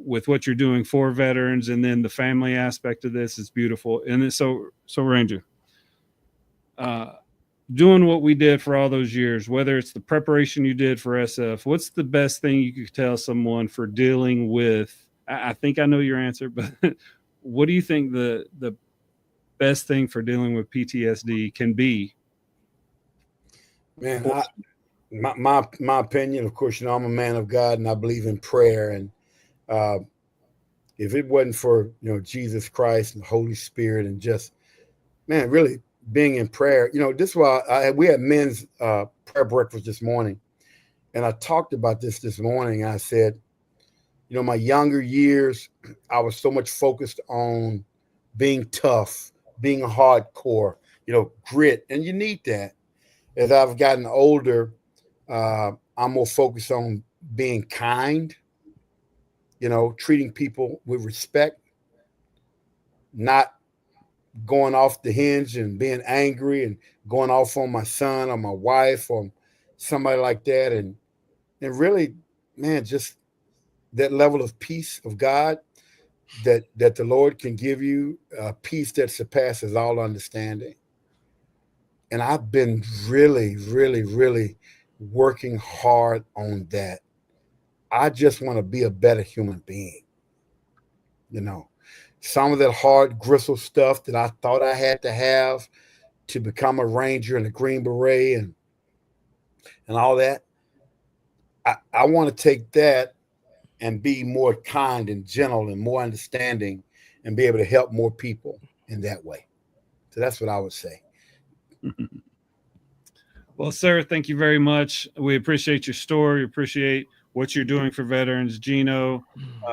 with what you're doing for veterans, and then the family aspect of this is beautiful. And then so Ranger, doing what we did for all those years, whether it's the preparation you did for SF, what's the best thing you could tell someone for dealing with, I think I know your answer, but what do you think the best thing for dealing with PTSD can be? Man, my opinion, of course, you know, I'm a man of God and I believe in prayer. And if it wasn't for, you know, Jesus Christ and the Holy Spirit and just, man, really being in prayer, you know, this is why we had men's prayer breakfast this morning. And I talked about this morning. I said, you know, my younger years, I was so much focused on being tough, being hardcore, you know, grit. And you need that. As I've gotten older, I'm more focused on being kind, you know, treating people with respect, not going off the hinge and being angry and going off on my son or my wife or somebody like that. And really, man, just that level of peace of God that the Lord can give you, peace that surpasses all understanding. And I've been really, really, really working hard on that. I just want to be a better human being. You know, some of that hard gristle stuff that I thought I had to have to become a Ranger and a Green Beret and all that. I want to take that and be more kind and gentle and more understanding and be able to help more people in that way. So that's what I would say. Well, sir, thank you very much. We appreciate your story. Appreciate what you're doing for veterans. Gino,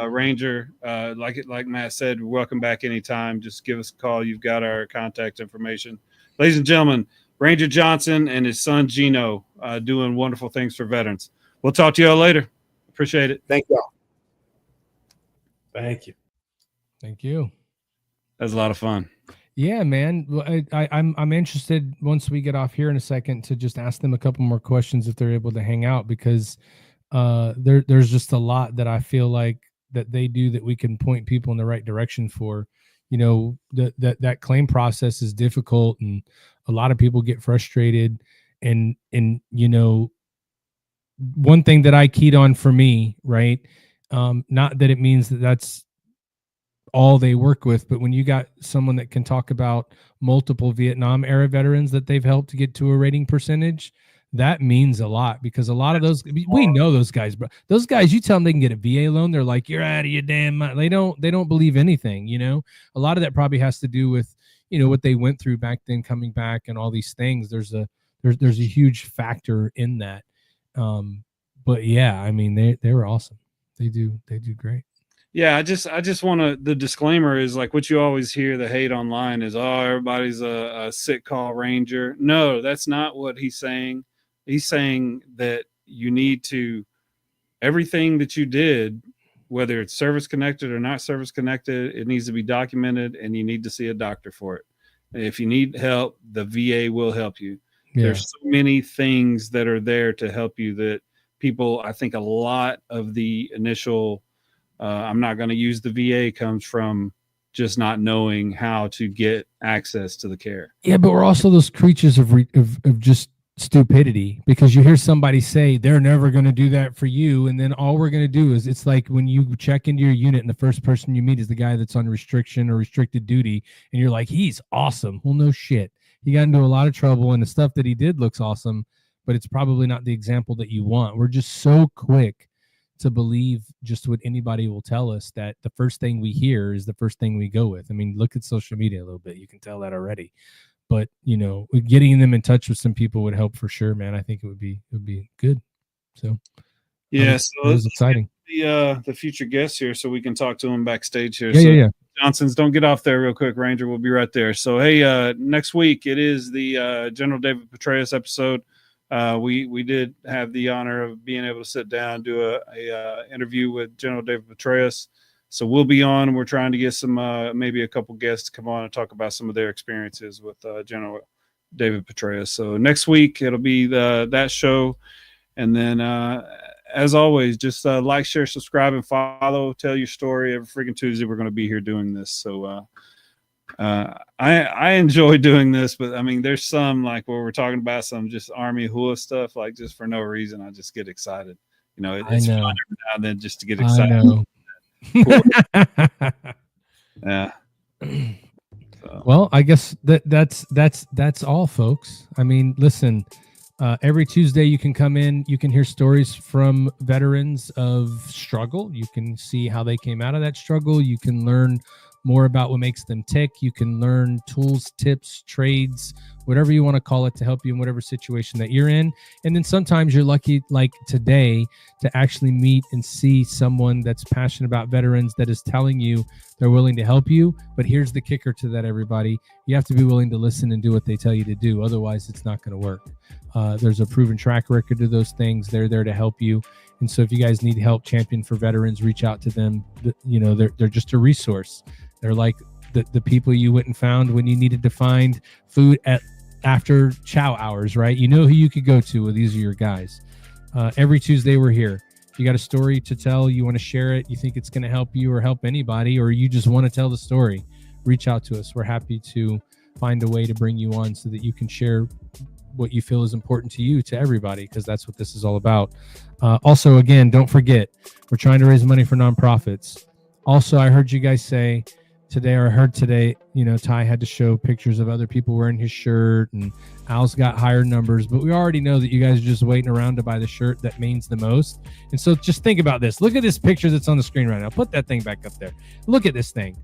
Ranger, like Matt said, welcome back anytime. Just give us a call. You've got our contact information. Ladies and gentlemen, Ranger Johnson and his son Gino doing wonderful things for veterans. We'll talk to y'all later. Appreciate it. Thank y'all. Thank you. Thank you. That was a lot of fun. Yeah, man. Well, I'm interested once we get off here in a second to just ask them a couple more questions if they're able to hang out, because there's just a lot that I feel like that they do that we can point people in the right direction for. You know, that claim process is difficult, and a lot of people get frustrated. And you know, one thing that I keyed on for me, right? Not that it means that that's all they work with, but when you got someone that can talk about multiple Vietnam era veterans that they've helped to get to a rating percentage, that means a lot, because a lot of those, we know those guys, bro. Those guys, you tell them they can get a VA loan, they're like, you're out of your damn mind. They don't believe anything, you know. A lot of that probably has to do with, you know, what they went through back then, coming back and all these things. There's a huge factor in that. But yeah, I mean, they were awesome. They do great. Yeah, I just want to, the disclaimer is like what you always hear, the hate online is, oh, everybody's a sick call Ranger. No, that's not what he's saying. He's saying that you need to, everything that you did, whether it's service connected or not service connected, it needs to be documented, and you need to see a doctor for it. And if you need help, the VA will help you. Yeah. There's so many things that are there to help you that people, I think a lot of the initial, I'm not going to use the VA, comes from just not knowing how to get access to the care. Yeah, but we're also those creatures of just stupidity, because you hear somebody say they're never going to do that for you, and then all we're going to do is, it's like when you check into your unit and the first person you meet is the guy that's on restriction or restricted duty, and you're like, he's awesome. Well, no shit, he got into a lot of trouble, and the stuff that he did looks awesome, but it's probably not the example that you want. We're just so quick to believe just what anybody will tell us, that the first thing we hear is the first thing we go with. I mean, look at social media a little bit, you can tell that already. But, you know, getting them in touch with some people would help for sure, man. I think it would be good. So Yeah, it was exciting. The future guests here, so we can talk to them backstage here. Yeah. Johnsons, don't get off there real quick, Ranger. We'll be right there. So hey, next week it is the General David Petraeus episode. We did have the honor of being able to sit down and do a interview with General David Petraeus. So we'll be on. We're trying to get some maybe a couple guests to come on and talk about some of their experiences with General David Petraeus. So next week it'll be that show, and then as always, just like, share, subscribe, and follow. Tell your story. Every freaking Tuesday we're going to be here doing this. So I enjoy doing this, but I mean, there's some like where we're talking about some just Army hula stuff, like just for no reason. I just get excited. You know, it's fun every now and then just to get excited. I know. Yeah. So. Well, I guess that's all, folks. I mean, listen, every Tuesday you can come in, you can hear stories from veterans of struggle. You can see how they came out of that struggle. You can learn more about what makes them tick. You can learn tools, tips, trades, whatever you want to call it, to help you in whatever situation that you're in. And then sometimes you're lucky, like today, to actually meet and see someone that's passionate about veterans that is telling you they're willing to help you. But here's the kicker to that, everybody. You have to be willing to listen and do what they tell you to do. Otherwise, it's not going to work. There's a proven track record to those things. They're there to help you. And so if you guys need help, Champion for Veterans, reach out to them. You know, they're just a resource. They're like the people you went and found when you needed to find food after chow hours, right? You know who you could go to. Well, these are your guys. Every Tuesday we're here. If you got a story to tell, you want to share it, you think it's going to help you or help anybody, or you just want to tell the story, reach out to us. We're happy to find a way to bring you on so that you can share what you feel is important to you, to everybody, because that's what this is all about. Also, again, don't forget, we're trying to raise money for nonprofits. Also, I heard you guys say today, or I heard today, you know, Ty had to show pictures of other people wearing his shirt, and Al's got higher numbers, but we already know that you guys are just waiting around to buy the shirt that means the most. And so just think about this. Look at this picture that's on the screen right now. Put that thing back up there. Look at this thing.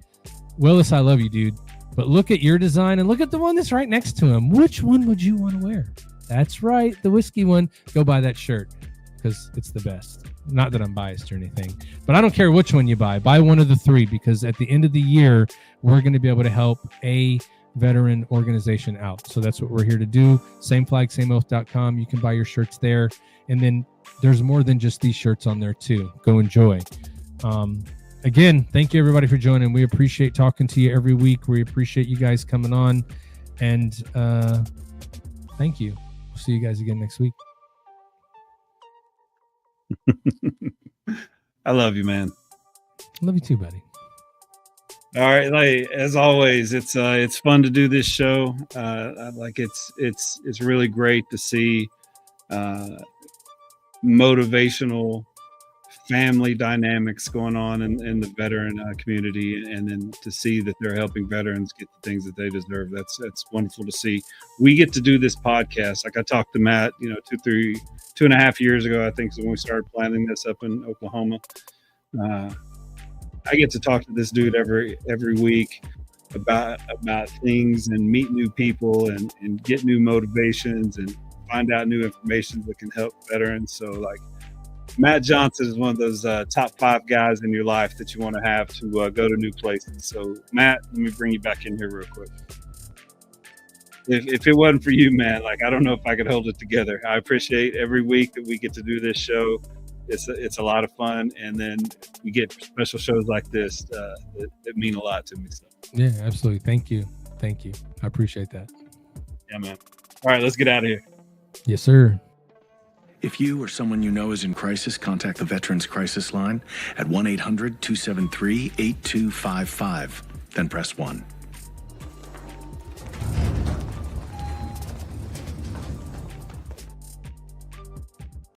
Willis, I love you, dude. But look at your design and look at the one that's right next to him. Which one would you want to wear? That's right, the whiskey one. Go buy that shirt because it's the best. Not that I'm biased or anything, but I don't care which one you buy. Buy one of the three, because at the end of the year, we're going to be able to help a veteran organization out. So that's what we're here to do. SameFlagSameOath.com. You can buy your shirts there. And then there's more than just these shirts on there too. Go enjoy. Again, thank you everybody for joining. We appreciate talking to you every week. We appreciate you guys coming on, and thank you. We'll see you guys again next week. I love you, man. I love you too, buddy. All right, like as always, it's fun to do this show. Like it's really great to see motivational family dynamics going on in the veteran community, and then to see that they're helping veterans get the things that they deserve. That's wonderful to see. We get to do this podcast. Like I talked to Matt, 2.5 years ago, I think, is when we started planning this up in Oklahoma. I get to talk to this dude every week about things and meet new people and get new motivations and find out new information that can help veterans. So like Matt Johnson is one of those top 5 guys in your life that you want to have to go to new places. So Matt, let me bring you back in here real quick. If it wasn't for you, man, like I don't know if I could hold it together. I appreciate every week that we get to do this show. It's a lot of fun, and then we get special shows like this that mean a lot to me. So. Yeah, absolutely. Thank you. I appreciate that. Yeah, man. All right, let's get out of here. Yes, sir. If you or someone you know is in crisis, contact the Veterans Crisis Line at 1-800-273-8255. Then press 1.